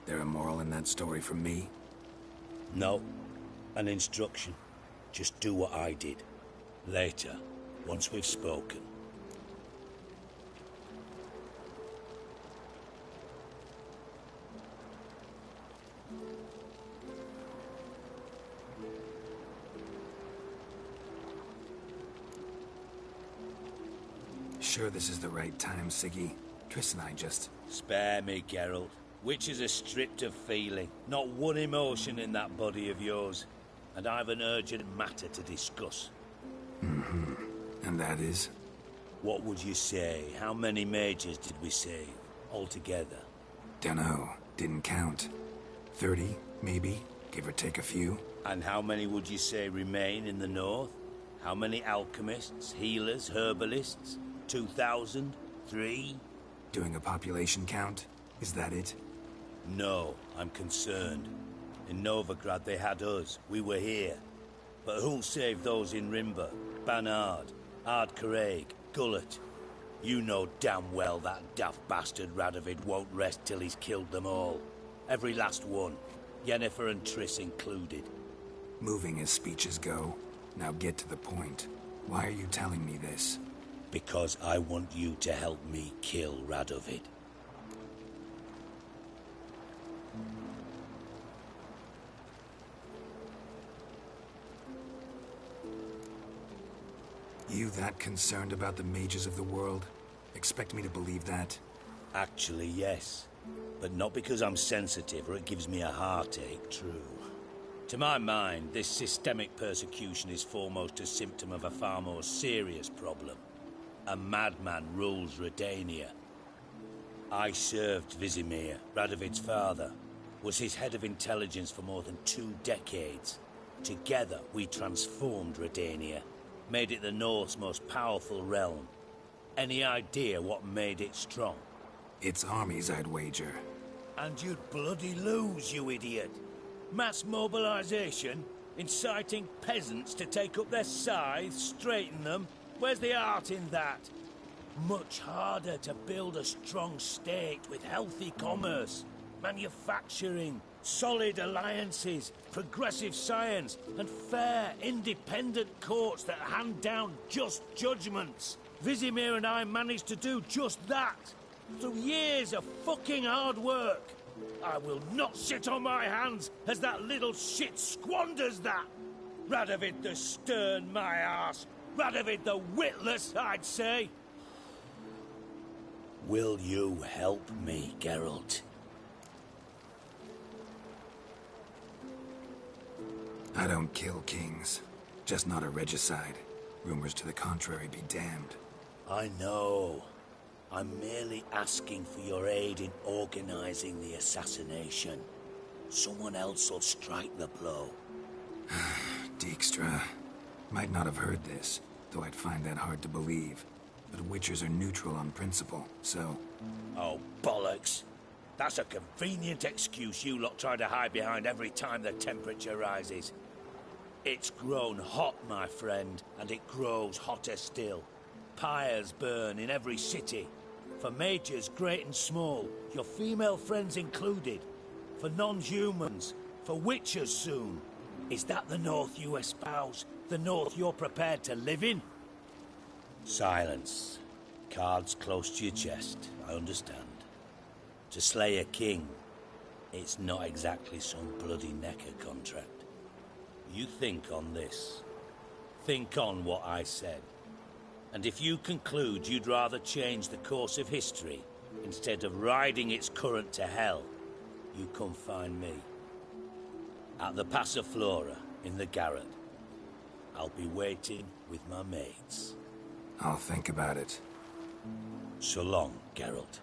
There a moral in that story from me? No. An instruction. Just do what I did. Later, once we've spoken. Sure this is the right time, Siggy? Triss and I just... Spare me, Geralt. Witches are stripped of feeling. Not one emotion in that body of yours. And I've an urgent matter to discuss. Mm-hmm. And that is? What would you say? How many mages did we save, altogether? Dunno. Didn't count. 30, maybe, give or take a few. And how many would you say remain in the north? How many alchemists, healers, herbalists? 2,000? 3? Doing a population count? Is that it? No, I'm concerned. In Novigrad they had us, we were here. But who'll save those in Rimba? Banard, Ardcaraig, Gullet? You know damn well that daft bastard Radovid won't rest till he's killed them all. Every last one. Yennefer and Triss included. Moving as speeches go. Now get to the point. Why are you telling me this? Because I want you to help me kill Radovid. You that concerned about the mages of the world? Expect me to believe that? Actually, yes. But not because I'm sensitive or it gives me a heartache, true. To my mind, this systemic persecution is foremost a symptom of a far more serious problem. A madman rules Redania. I served Vizimir, Radovid's father, was his head of intelligence for more than 2 decades. Together, we transformed Redania. made it the North's most powerful realm. Any idea what made it strong? Its armies, I'd wager. And you'd bloody lose, you idiot. Mass mobilization, inciting peasants to take up their scythes, straighten them. Where's the art in that? Much harder to build a strong state with healthy commerce, manufacturing, solid alliances, progressive science, and fair, independent courts that hand down just judgments. Vizimir and I managed to do just that, through years of fucking hard work. I will not sit on my hands as that little shit squanders that. Radovid the stern, my arse. Radovid the witless, I'd say. Will you help me, Geralt? I don't kill kings. Just not a regicide. Rumors to the contrary be damned. I know. I'm merely asking for your aid in organizing the assassination. Someone else will strike the blow. Dijkstra. Might not have heard this, though I'd find that hard to believe. But Witchers are neutral on principle, so... Oh, bollocks. That's a convenient excuse you lot try to hide behind every time the temperature rises. It's grown hot, my friend, and it grows hotter still. Pyres burn in every city. For majors great and small, your female friends included. For non-humans, for witchers soon. Is that the North you espouse? The North you're prepared to live in? Silence. Cards close to your chest, I understand. To slay a king, it's not exactly some bloody necker contract. You think on this. Think on what I said. And if you conclude you'd rather change the course of history instead of riding its current to hell, you come find me. At the Passiflora, in the garret. I'll be waiting with my mates. I'll think about it. So long, Geralt.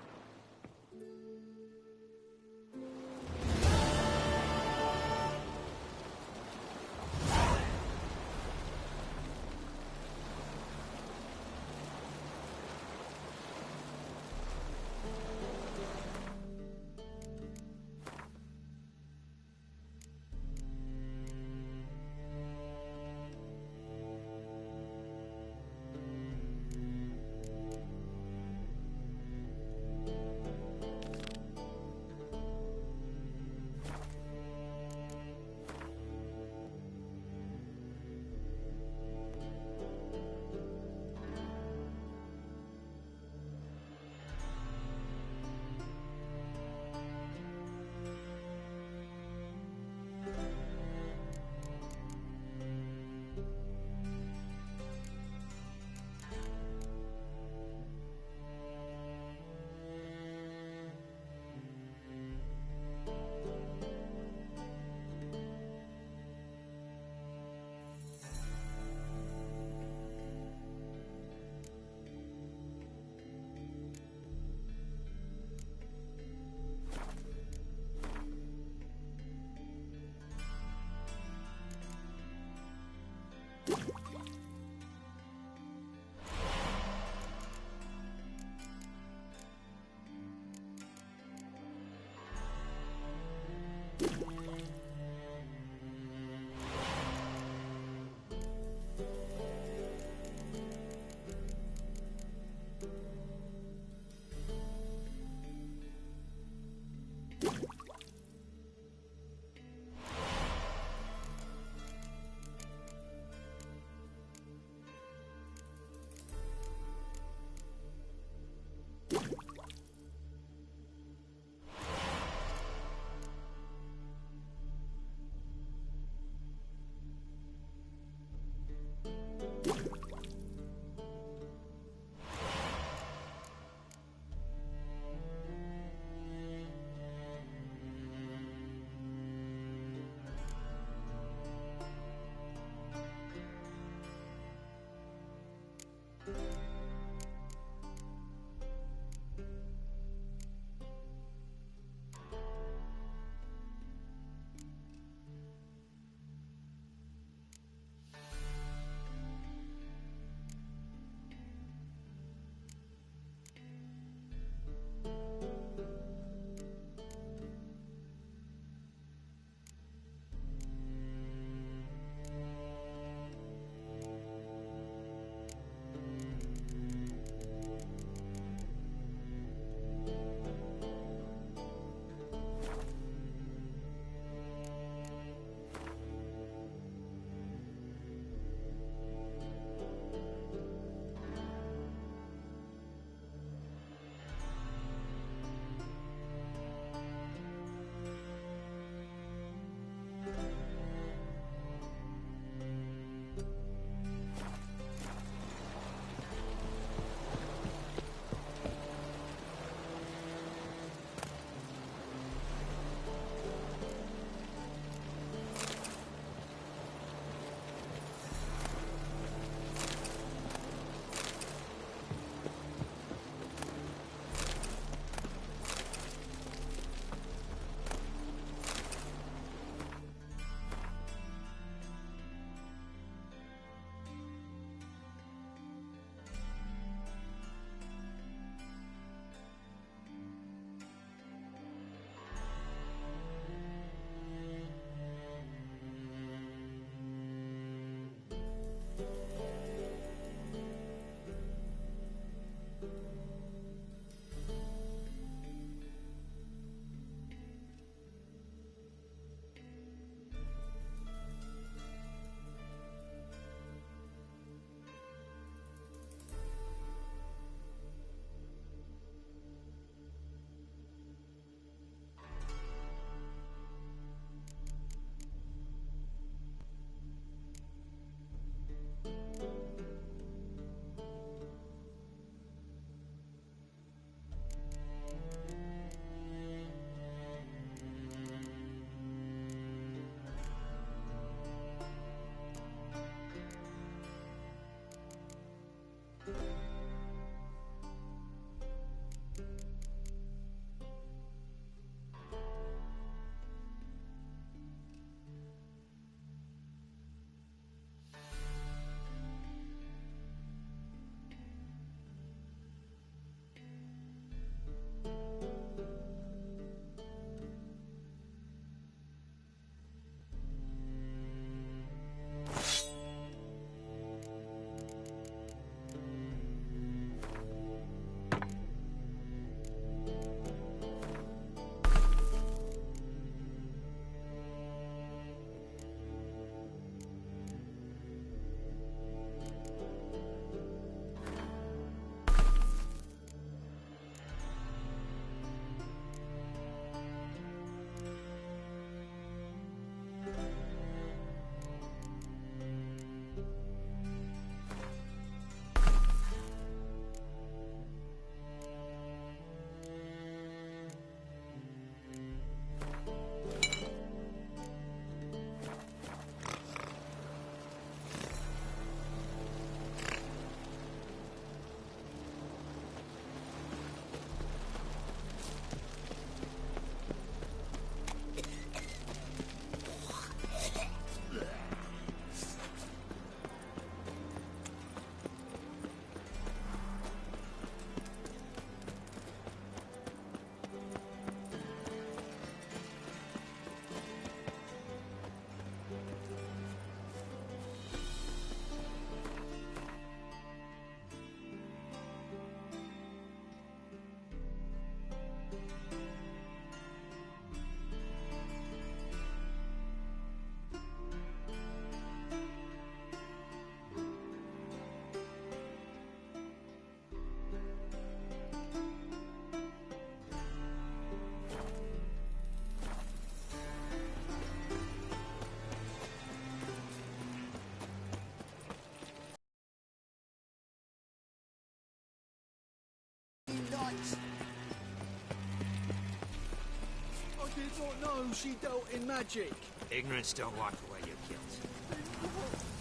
I did not know she dealt in magic. Ignorance don't wipe away your guilt.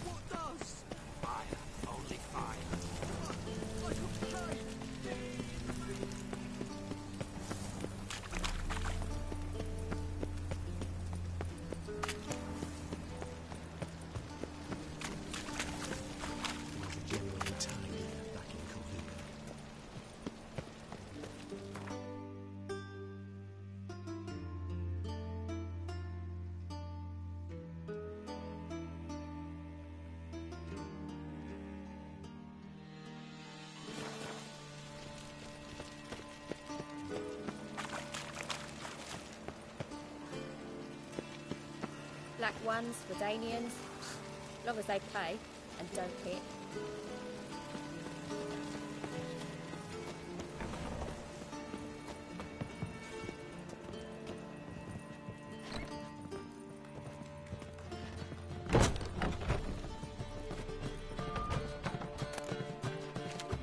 What does? Fire. Only fire. I could pay. Black ones, Redanians, long as they pay and don't hit.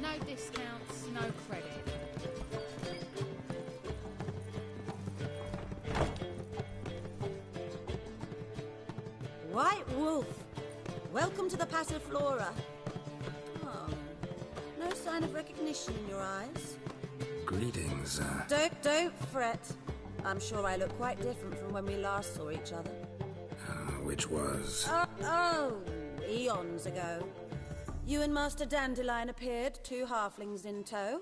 No discounts, no credit. White Wolf, welcome to the Passiflora. Oh, no sign of recognition in your eyes. Greetings, Don't fret. I'm sure I look quite different from when we last saw each other. which was... Eons ago. You and Master Dandelion appeared, 2 halflings in tow.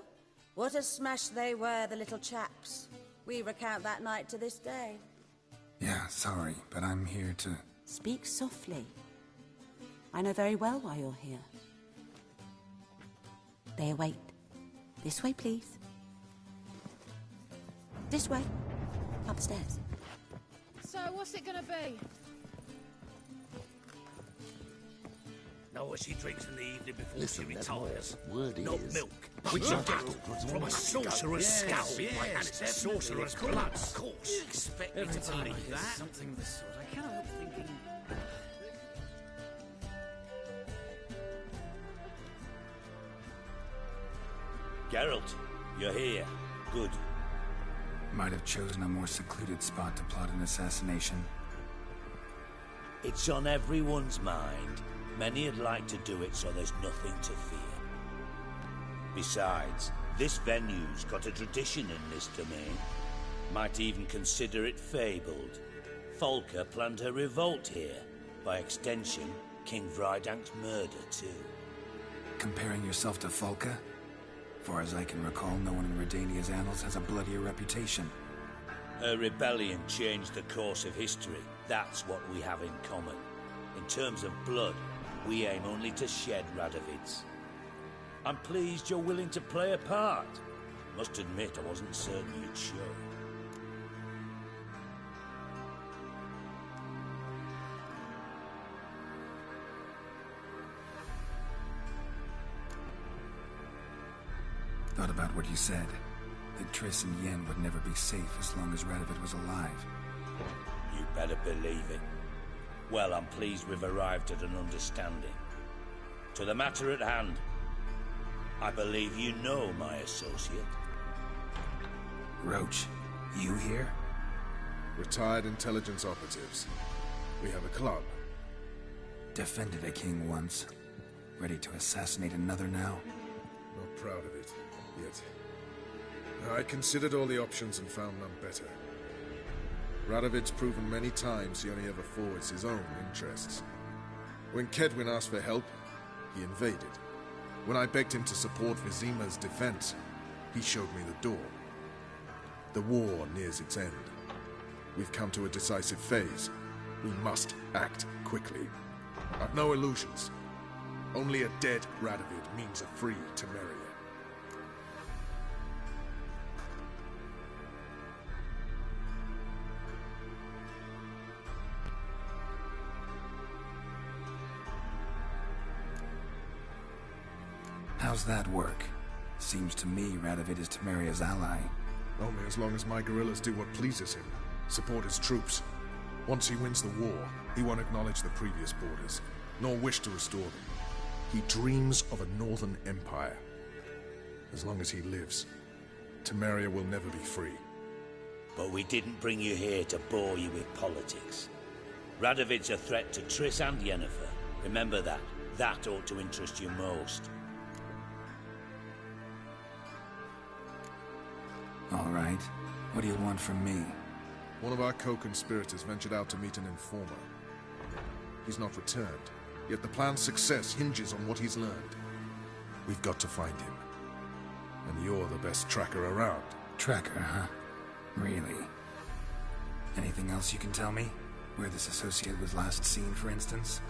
What a smash they were, the little chaps. We recount that night to this day. Yeah, sorry, but I'm here to... Speak softly. I know very well why you're here. They await. This way, please. This way. Upstairs. So, what's it gonna be? Know what she drinks in the evening before Listen, she that's retires? word Not is- milk, which you get from a sorcerer's scalp. And it's a sorcerer's blood, of course. You expect me to believe that? Something of the sort. I cannot help thinking... Geralt, you're here. Good. Might have chosen a more secluded spot to plot an assassination. It's on everyone's mind. Many would like to do it, so there's nothing to fear. Besides, this venue's got a tradition in this domain. Might even consider it fabled. Folker planned her revolt here. By extension, King Vrydank's murder, too. Comparing yourself to Folka? Far as I can recall, no one in Redania's annals has a bloodier reputation. Her rebellion changed the course of history. That's what we have in common. In terms of blood, we aim only to shed Radovid's. I'm pleased you're willing to play a part. Must admit, I wasn't certain you'd show. Thought about what you said. That Triss and Yen would never be safe as long as Radovid was alive. You better believe it. Well, I'm pleased we've arrived at an understanding. To the matter at hand, I believe you know my associate. Roach, you here? Retired intelligence operatives. We have a club. Defended a king once. Ready to assassinate another now? Not proud of it, yet. I considered all the options and found none better. Radovid's proven many times he only ever forwards his own interests. When Kedwin asked for help, he invaded. When I begged him to support Vizima's defense, he showed me the door. The war nears its end. We've come to a decisive phase. We must act quickly. I've no illusions. Only a dead Radovid means a free Temeria. How's that work? Seems to me Radovid is Temeria's ally. Only as long as my guerrillas do what pleases him. Support his troops. Once he wins the war, he won't acknowledge the previous borders, nor wish to restore them. He dreams of a northern empire. As long as he lives, Temeria will never be free. But we didn't bring you here to bore you with politics. Radovid's a threat to Triss and Yennefer. Remember that. That ought to interest you most. All right. What do you want from me? One of our co-conspirators ventured out to meet an informer. He's not returned, yet the plan's success hinges on what he's learned. We've got to find him. And you're the best tracker around. Tracker, huh? Really? Anything else you can tell me? Where this associate was last seen, for instance?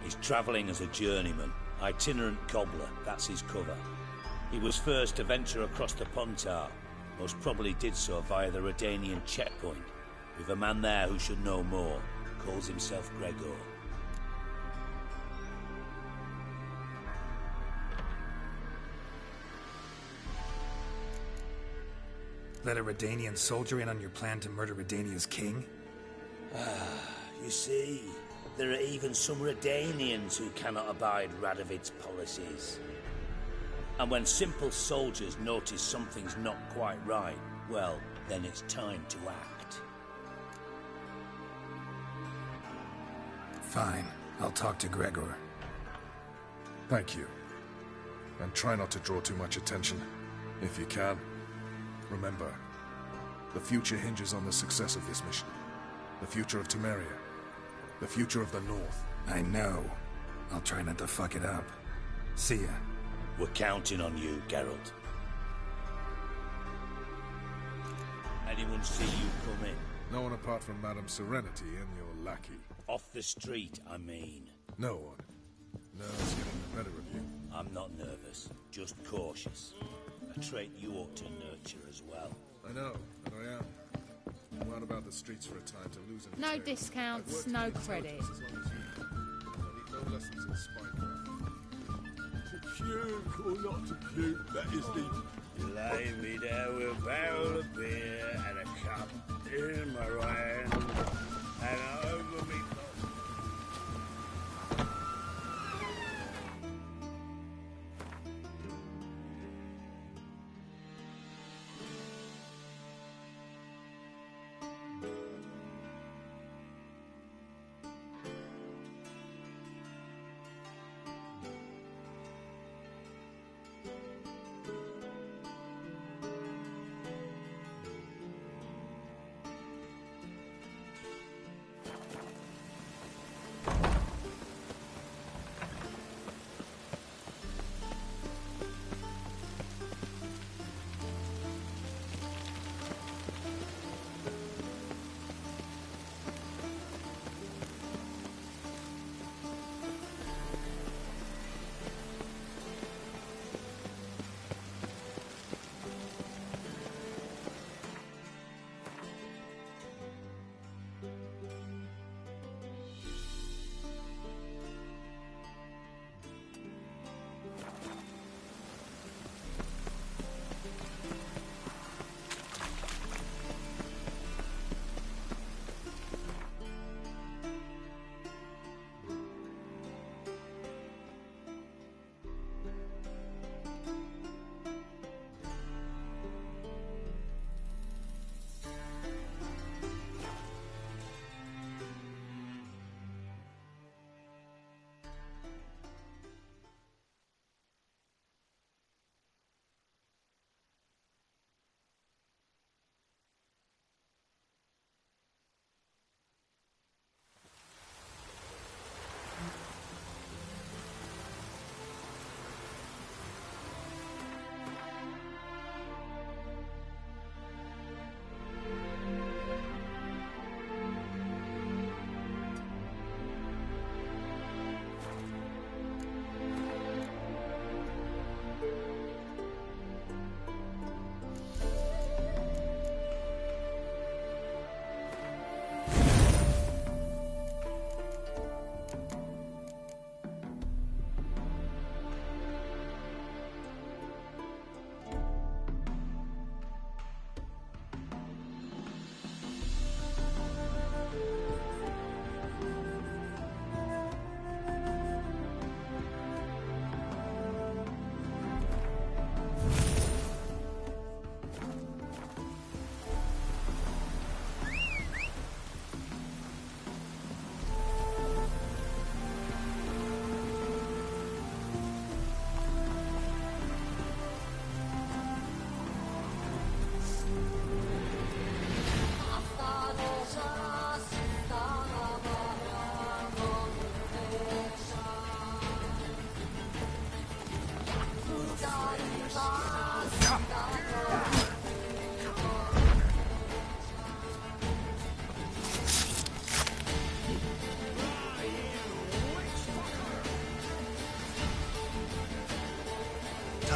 He's travelling as a journeyman. Itinerant cobbler, that's his cover. He was first to venture across the Pontar. Most probably did so via the Redanian checkpoint. With a man there who should know more. Calls himself Gregor. Let a Redanian soldier in on your plan to murder Redania's king? You see, there are even some Redanians who cannot abide Radovid's policies. And when simple soldiers notice something's not quite right, well, then it's time to act. Fine. I'll talk to Gregor. Thank you. And try not to draw too much attention, if you can. Remember, the future hinges on the success of this mission. The future of Temeria. The future of the North. I know. I'll try not to fuck it up. See ya. We're counting on you, Geralt. Anyone see you come in? No one apart from Madame Serenity and your lackey. Off the street, I mean. No one. Nerves getting the better of you. I'm not nervous, just cautious. A trait you ought to nurture as well. I know, and I am. I'm out about the streets for a time to lose an No discounts, no credit. As long as you. I need no lessons in spycraft. To puke or not to puke, that is the... Lay me there with a barrel of beer and a cup in my right hand and over me.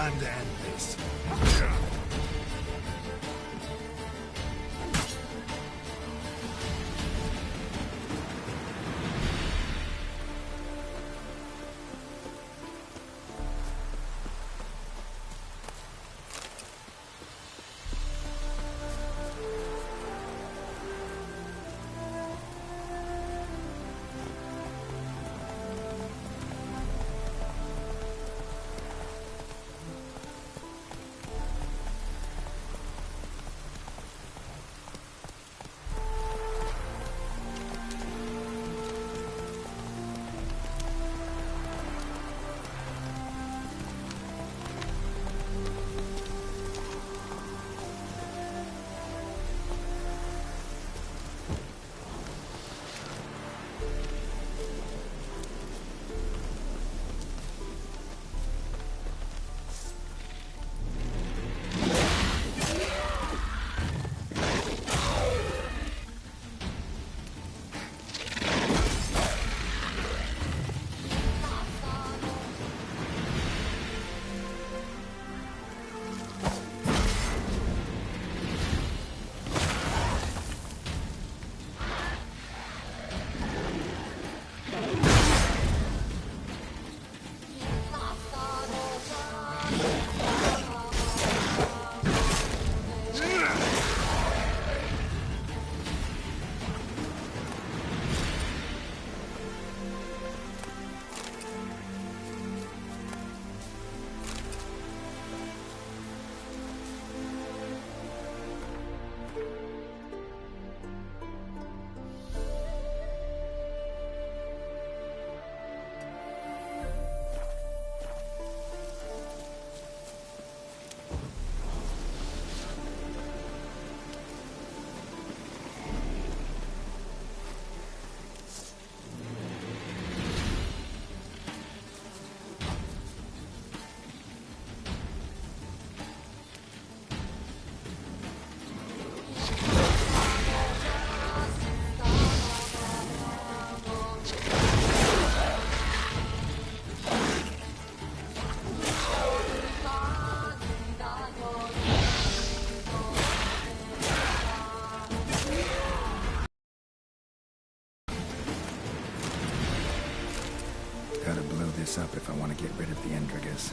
time to end this. Gotta blow this up if I want to get rid of the Endrigas.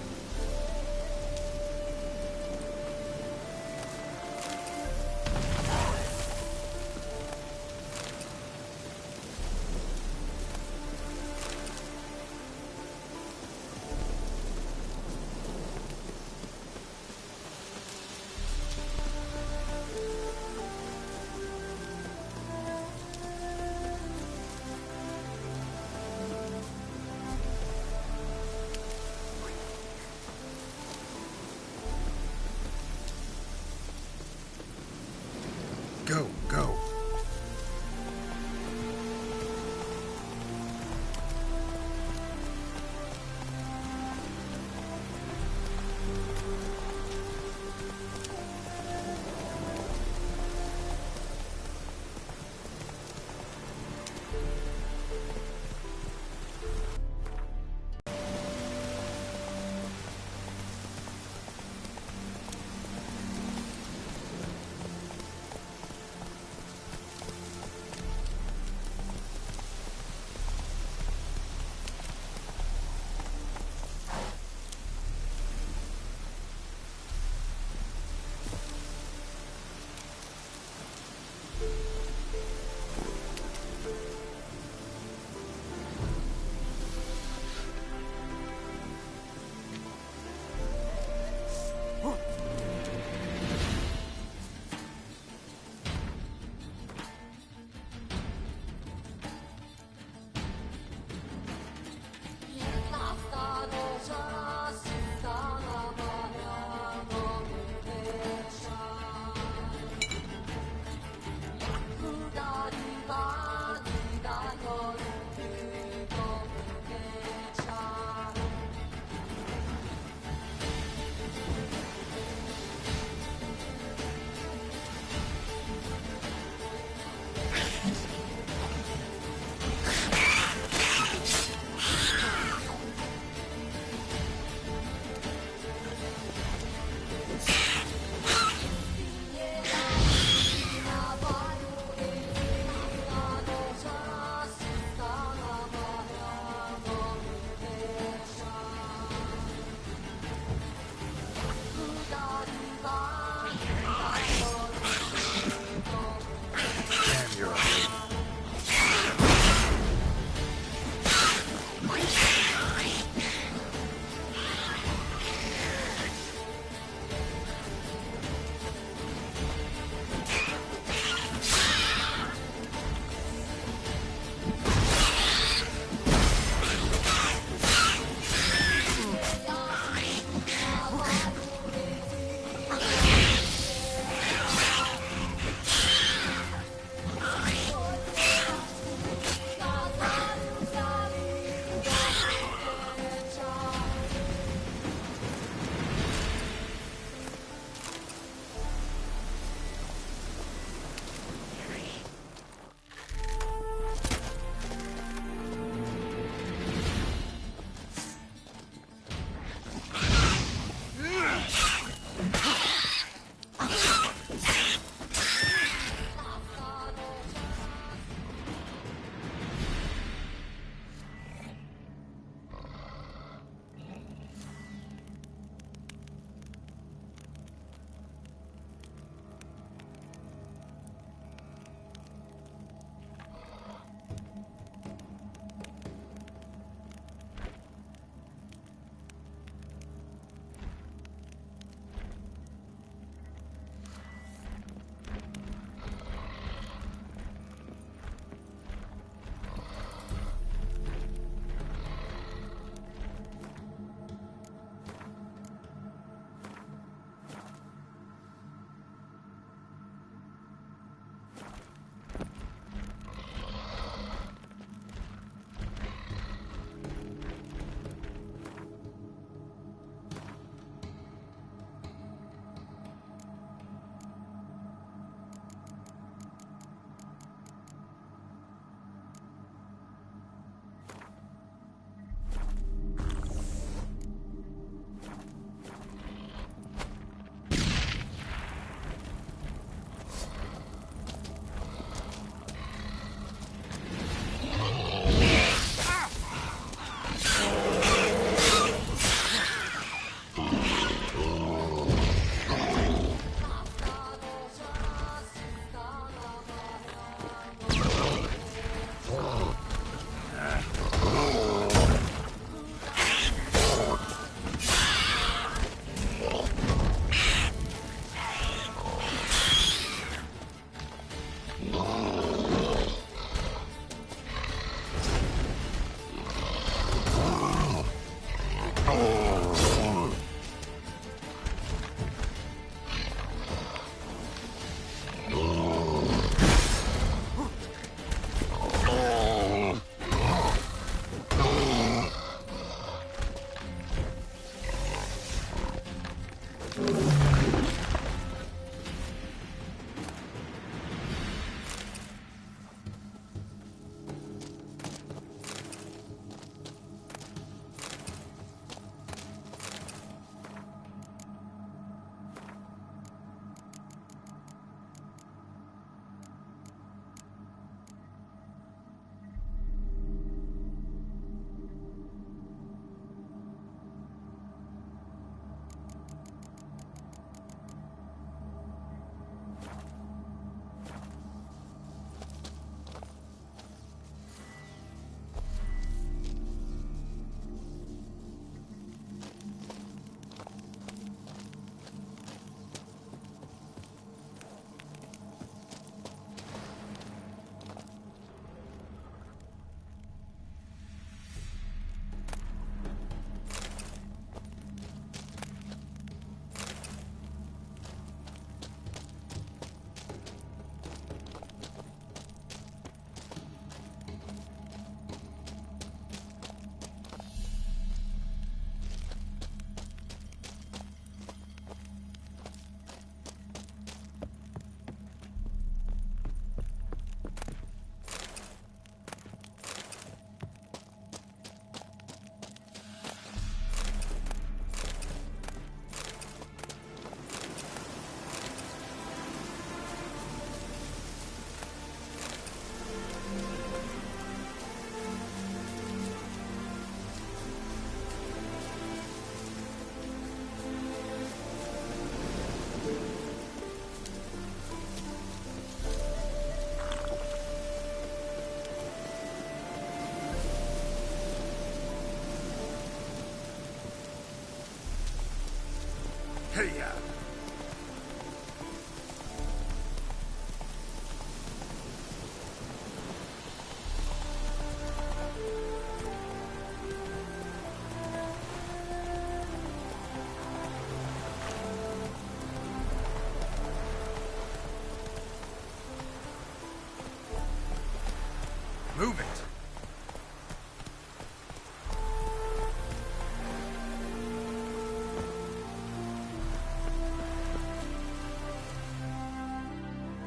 Move it!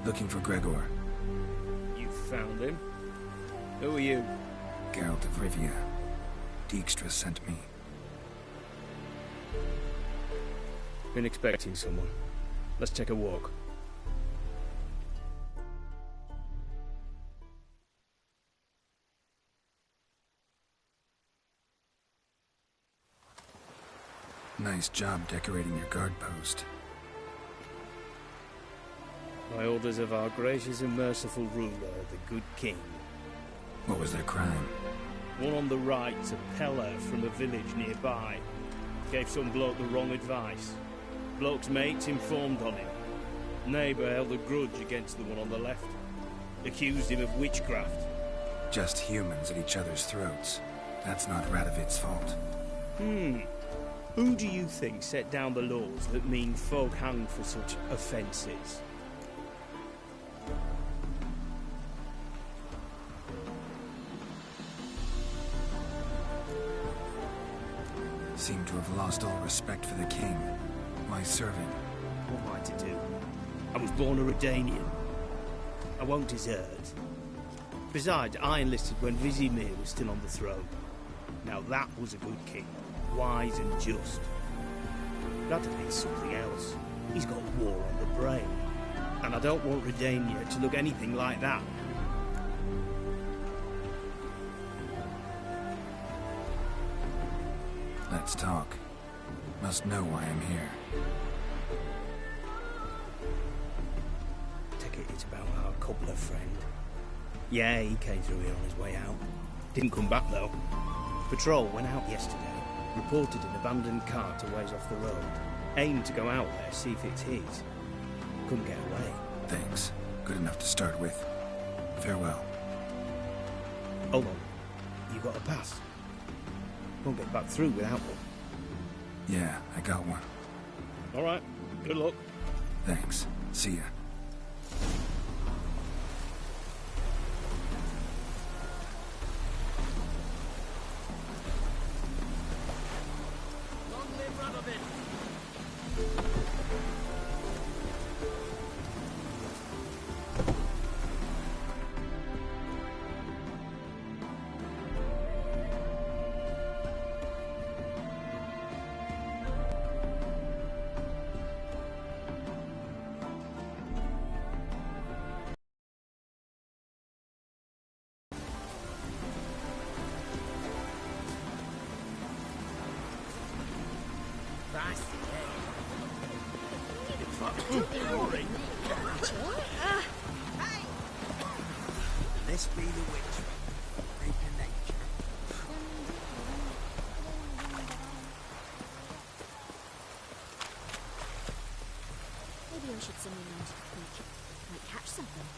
Looking for Gregor. You found him? Who are you? Geralt of Rivia. Dijkstra sent me. Been expecting someone. Let's take a walk. Nice job decorating your guard post. By orders of our gracious and merciful ruler, the good king. What was their crime? One on the right's a peller from a village nearby. Gave some bloke the wrong advice. Bloke's mates informed on him. Neighbour held a grudge against the one on the left. Accused him of witchcraft. Just humans at each other's throats. That's not Radovid's fault. Who do you think set down the laws that mean folk hang for such offences? Seem to have lost all respect for the king. Why serve him? What am I to do? I was born a Redanian. I won't desert. Besides, I enlisted when Vizimir was still on the throne. Now that was a good king. Wise and just. Radovid is something else. He's got war on the brain. And I don't want Redania to look anything like that. Let's talk. Must know why I'm here. Take it it's about our cobbler friend. Yeah, he came through here on his way out. Didn't come back though. Patrol went out yesterday. Reported an abandoned cart a ways off the road. Aimed to go out there, see if it's his. Couldn't get away. Thanks. Good enough to start with. Farewell. Hold on. You got a pass? Won't get back through without one. Yeah, I got one. Alright. Good luck. Thanks. See ya. This be the witch. Read the nature. Maybe I should send him into the creek. Might catch something.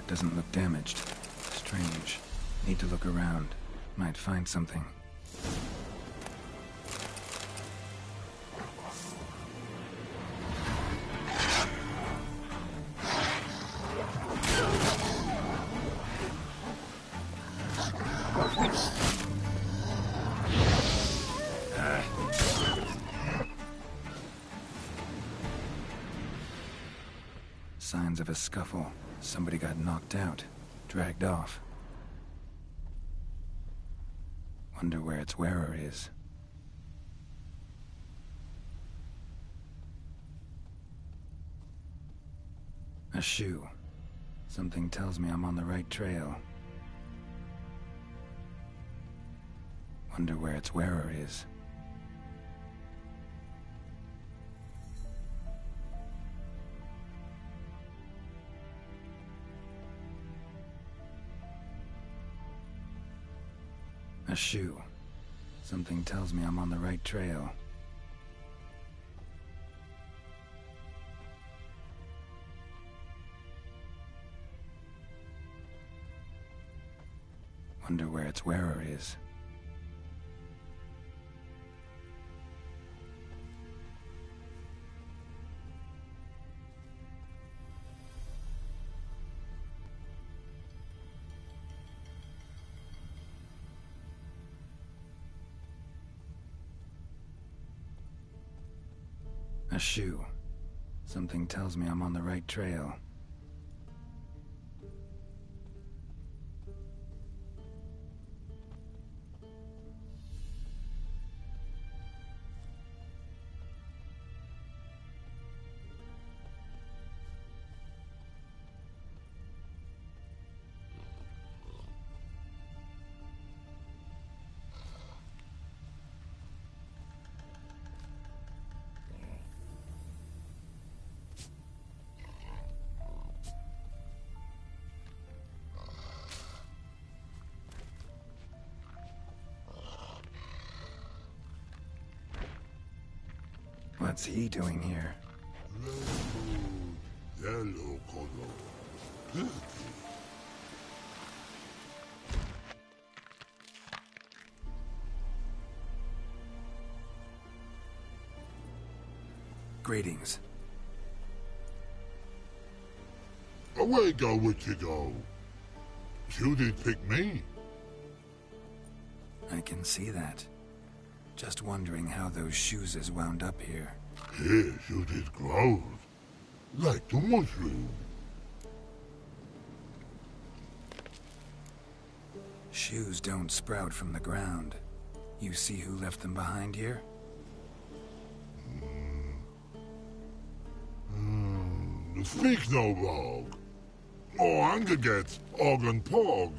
Doesn't look damaged. Strange. Need to look around. Might find something. Signs of a scuffle. Somebody got knocked out, dragged off. Wonder where its wearer is. A shoe. Something tells me I'm on the right trail. Wonder where its wearer is. A shoe. Something tells me I'm on the right trail. Wonder where its wearer is. A shoe. Something tells me I'm on the right trail. What's he doing here? Yellow color. Greetings. Away go, would you go? You did pick me. I can see that. Just wondering how those shoes is wound up here. Yes, you did grow. Like the mushroom. Shoes don't sprout from the ground. You see who left them behind here? Speak no wrong. Oh, anger gets Og and Pog.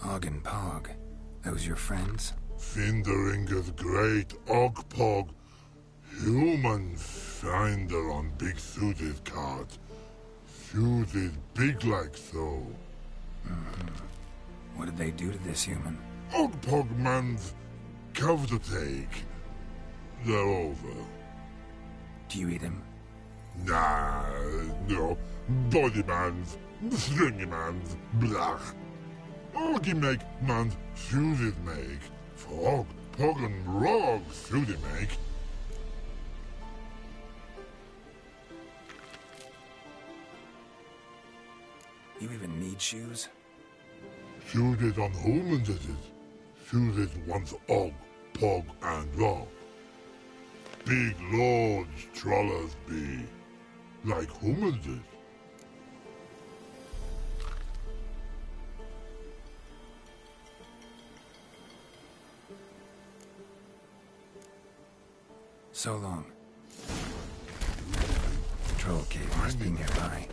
Og and Pog. Those your friends? Finderinger's great Og Pog. Human finder on big suited cart. Suited big like so. What did they do to this human? Og Pog man's cover to take. They're over. Do you eat him? Nah, no. Body man's, stringy man's, blach. Oggy make man's suited make. Frog, Pog and Rog suited make. You even need shoes? Suited on humans it is. Suited once Og, Pog and Rog. Big lords trollers be. Like humans is. So long. Troll cave must be nearby.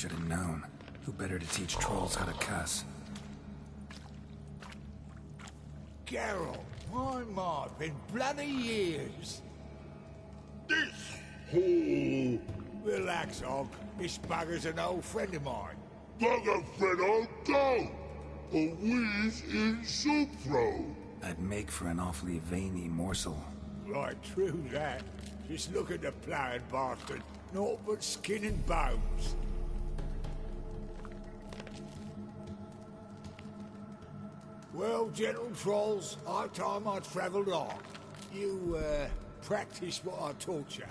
Should have known. Who better to teach trolls how to cuss? Geralt, my, been bloody years. This hole. Relax, Og. This bugger's an old friend of mine. Bugger friend I'll go. A whiz in soup throw. I'd make for an awfully veiny morsel. Right, true that. Just look at the ploughing bastard. Naught but skin and bones. Well, gentle trolls, high time I travelled on. You, practice what I taught you.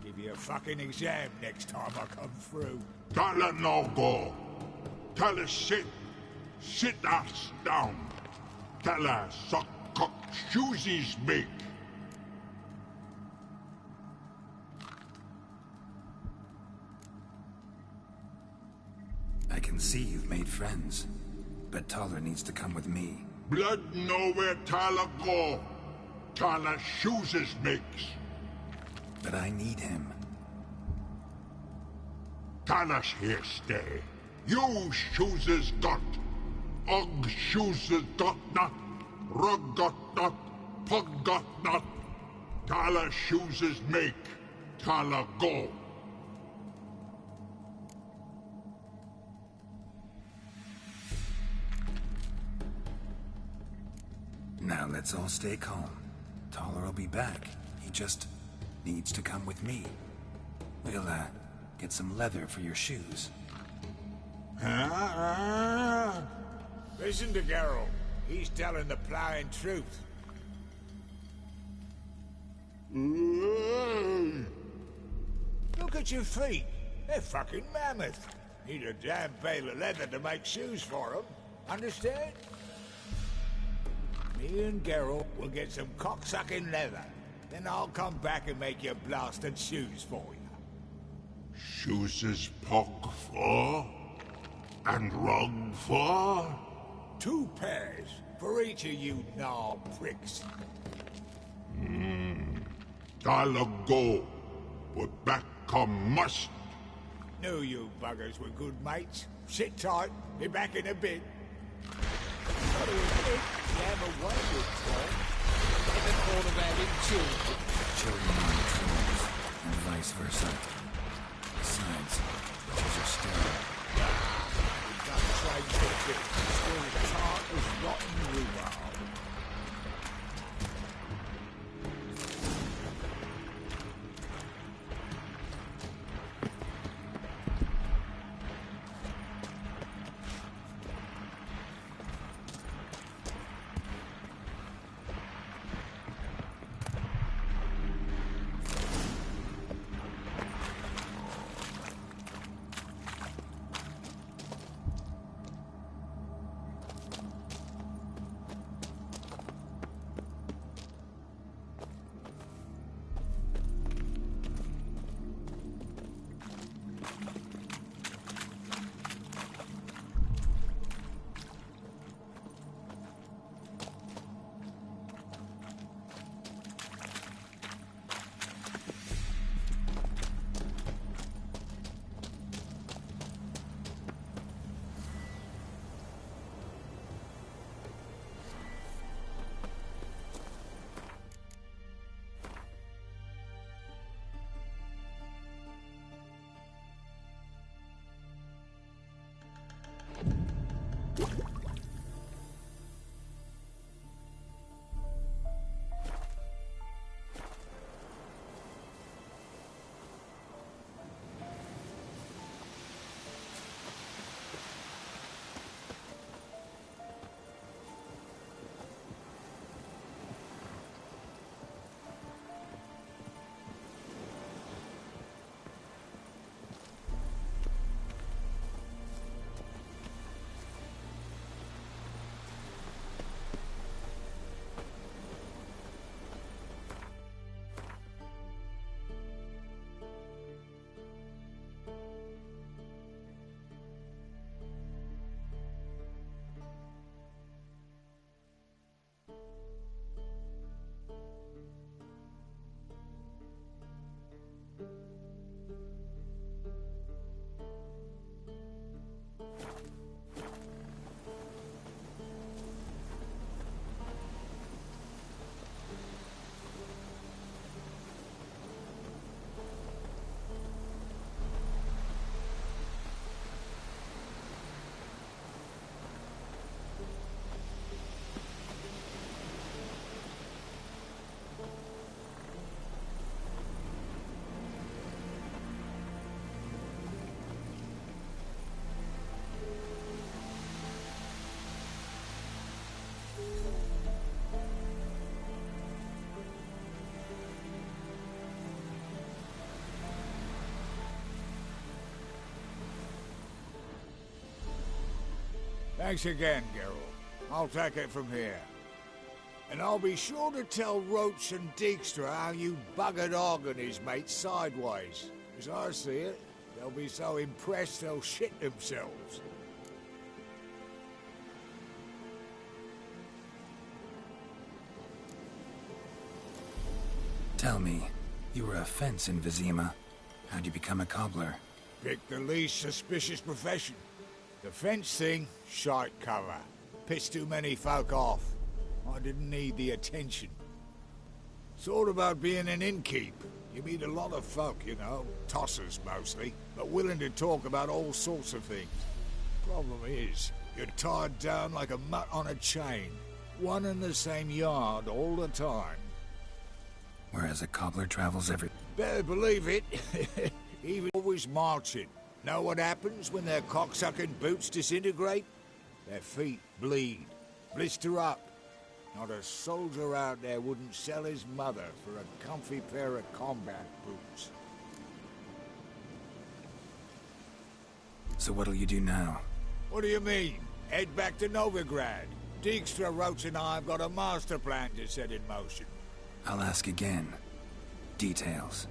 Give you a fucking exam next time I come through. Can't let no go. Tell her sit. Sit ass down. Tell her suck cock shoesies make. I can see you've made friends, but Taller needs to come with me. Blood nowhere Taller go. Taller shoeses makes. But I need him. Taller's here stay. You shoeses got. Og shoeses got not. Rug got not. Pug got not. Taller shoeses make. Taller go. Now let's all stay calm. Taller will be back. He just needs to come with me. We'll, get some leather for your shoes. Listen to Geralt. He's telling the ploughing truth. Look at your feet. They're fucking mammoth. Need a damn bale of leather to make shoes for them. Understand? Me and Geralt will get some cocksucking leather. Then I'll come back and make your blasted shoes for you. Shoeses pog for? And rug for? 2 pairs for each of you knob pricks. Taller go. But back come must. Knew you buggers were good mates. Sit tight. Be back in a bit. Gotta admit, you have a way with Troll. Never thought about him children. Children are trolls, and vice versa. Besides, witches are sterile. We've done changed a bit. Still tart as rotten rhubarb. Thanks again, Geralt. I'll take it from here. And I'll be sure to tell Roach and Dijkstra how you buggered Og and his mates sideways. As I see it, they'll be so impressed they'll shit themselves. Tell me, you were a fence in Vizima. How'd you become a cobbler? Pick the least suspicious profession. The fence thing, shite cover. Pissed too many folk off. I didn't need the attention. It's all about being an innkeep. You meet a lot of folk, you know, tossers mostly, but willing to talk about all sorts of things. Problem is, you're tied down like a mutt on a chain. One and the same yard all the time. Whereas a cobbler travels every... Better believe it. Even always marching. Know what happens when their cocksucking boots disintegrate? Their feet bleed, blister up. Not a soldier out there wouldn't sell his mother for a comfy pair of combat boots. So what'll you do now? What do you mean? Head back to Novigrad. Dijkstra, Roach and I have got a master plan to set in motion. I'll ask again. Details.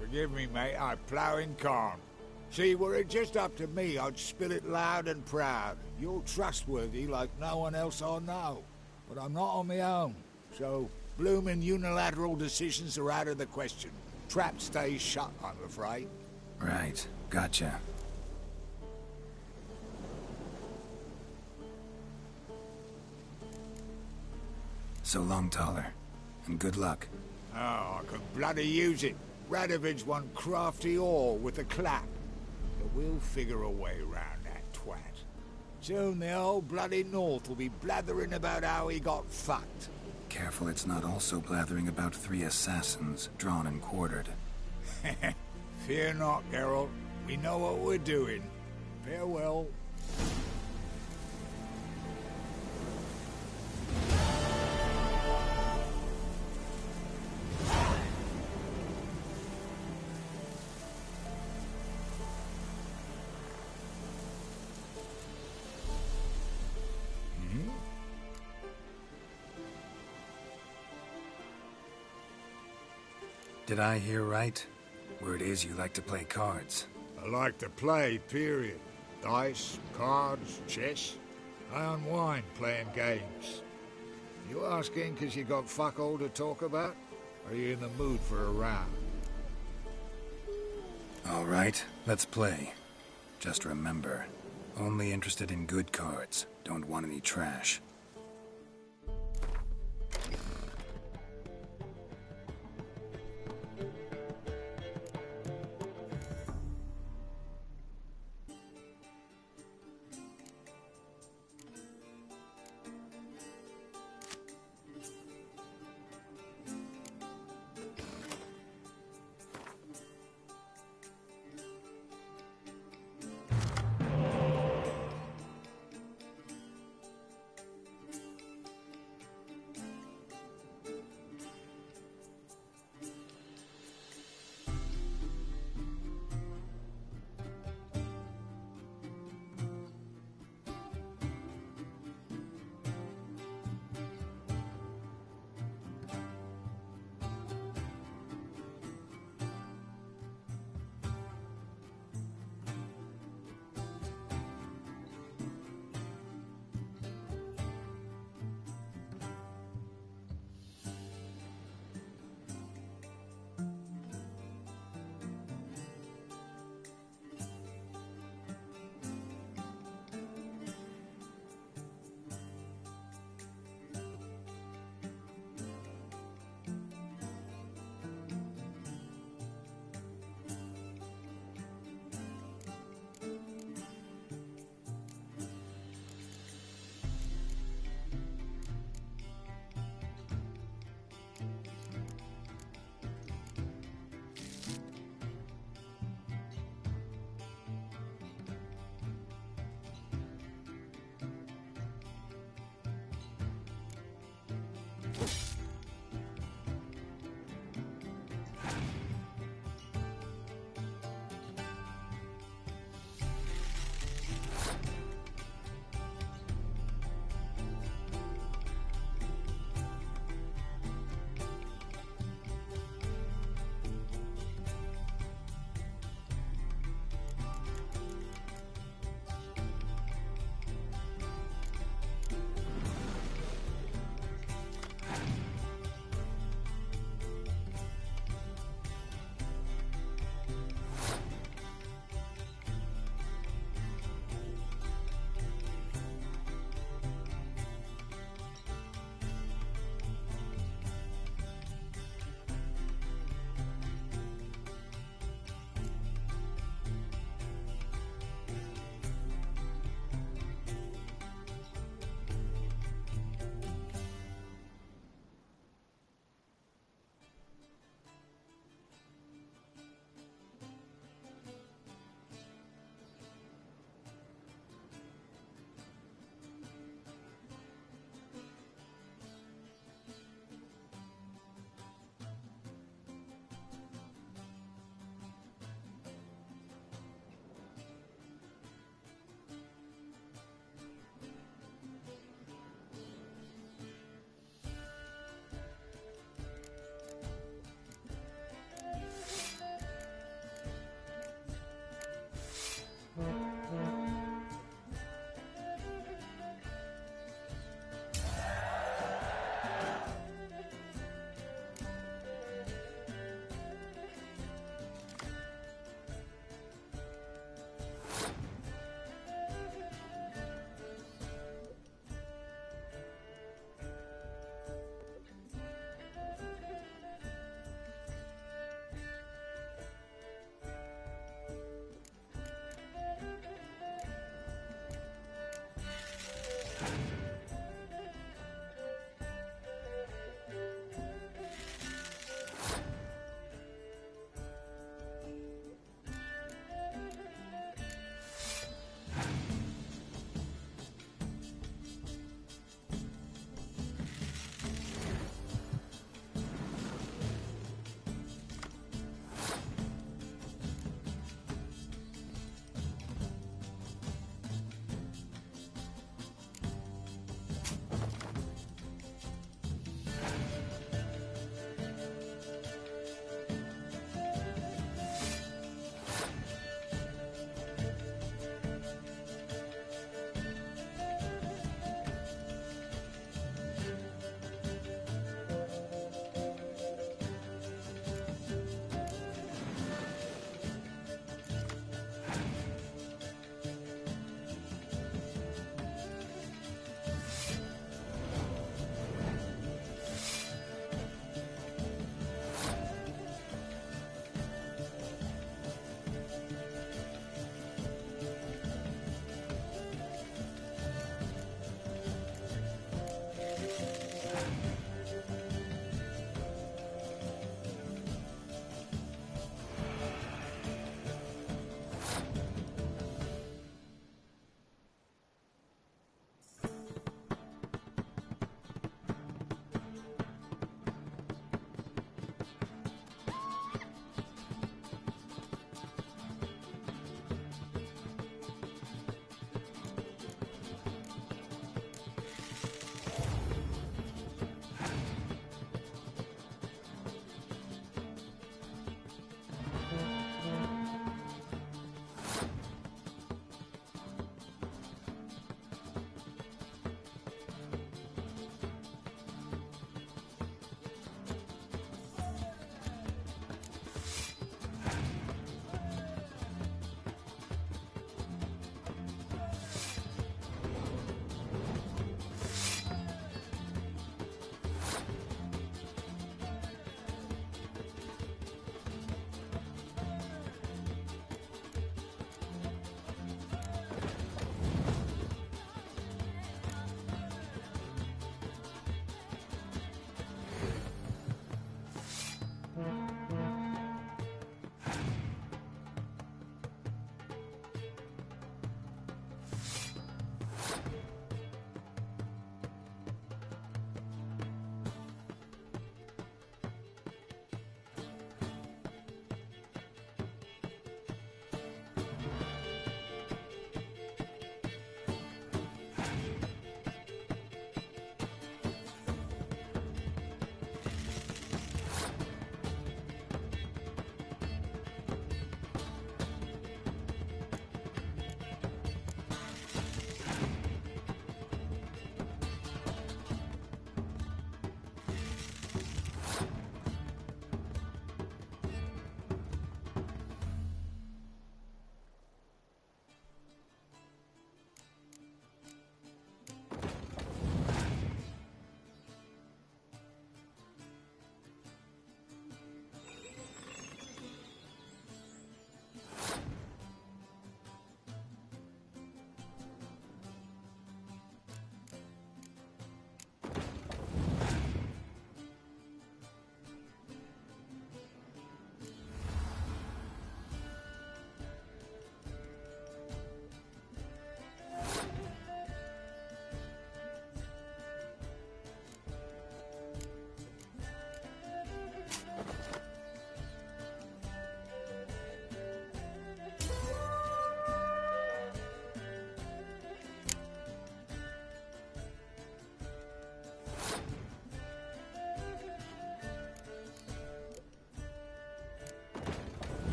Forgive me, mate, I plough in calm. See, were it just up to me, I'd spill it loud and proud. You're trustworthy like no one else I know. But I'm not on my own, so bloomin' unilateral decisions are out of the question. Trap stays shut, I'm afraid. Right, gotcha. So long, Taller, and good luck. Oh, I could bloody use it. Radovid's one crafty ore with a clap. But we'll figure a way round that twat. Soon the whole bloody North will be blathering about how he got fucked. Careful it's not also blathering about 3 assassins, drawn and quartered. Fear not, Geralt. We know what we're doing. Farewell. Did I hear right? Word is you like to play cards. I like to play, period. Dice, cards, chess. I unwind playing games. You asking because you got fuck all to talk about? Or are you in the mood for a round? All right, let's play. Just remember, only interested in good cards. Don't want any trash.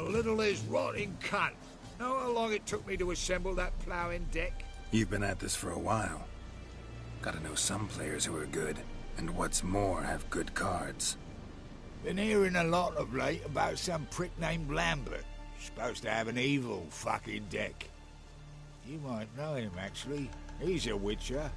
little is rotting cunt. Know how long it took me to assemble that ploughing deck? You've been at this for a while. Gotta know some players who are good, and what's more, have good cards. Been hearing a lot of late about some prick named Lambert. Supposed to have an evil fucking deck. You might know him, actually. He's a witcher.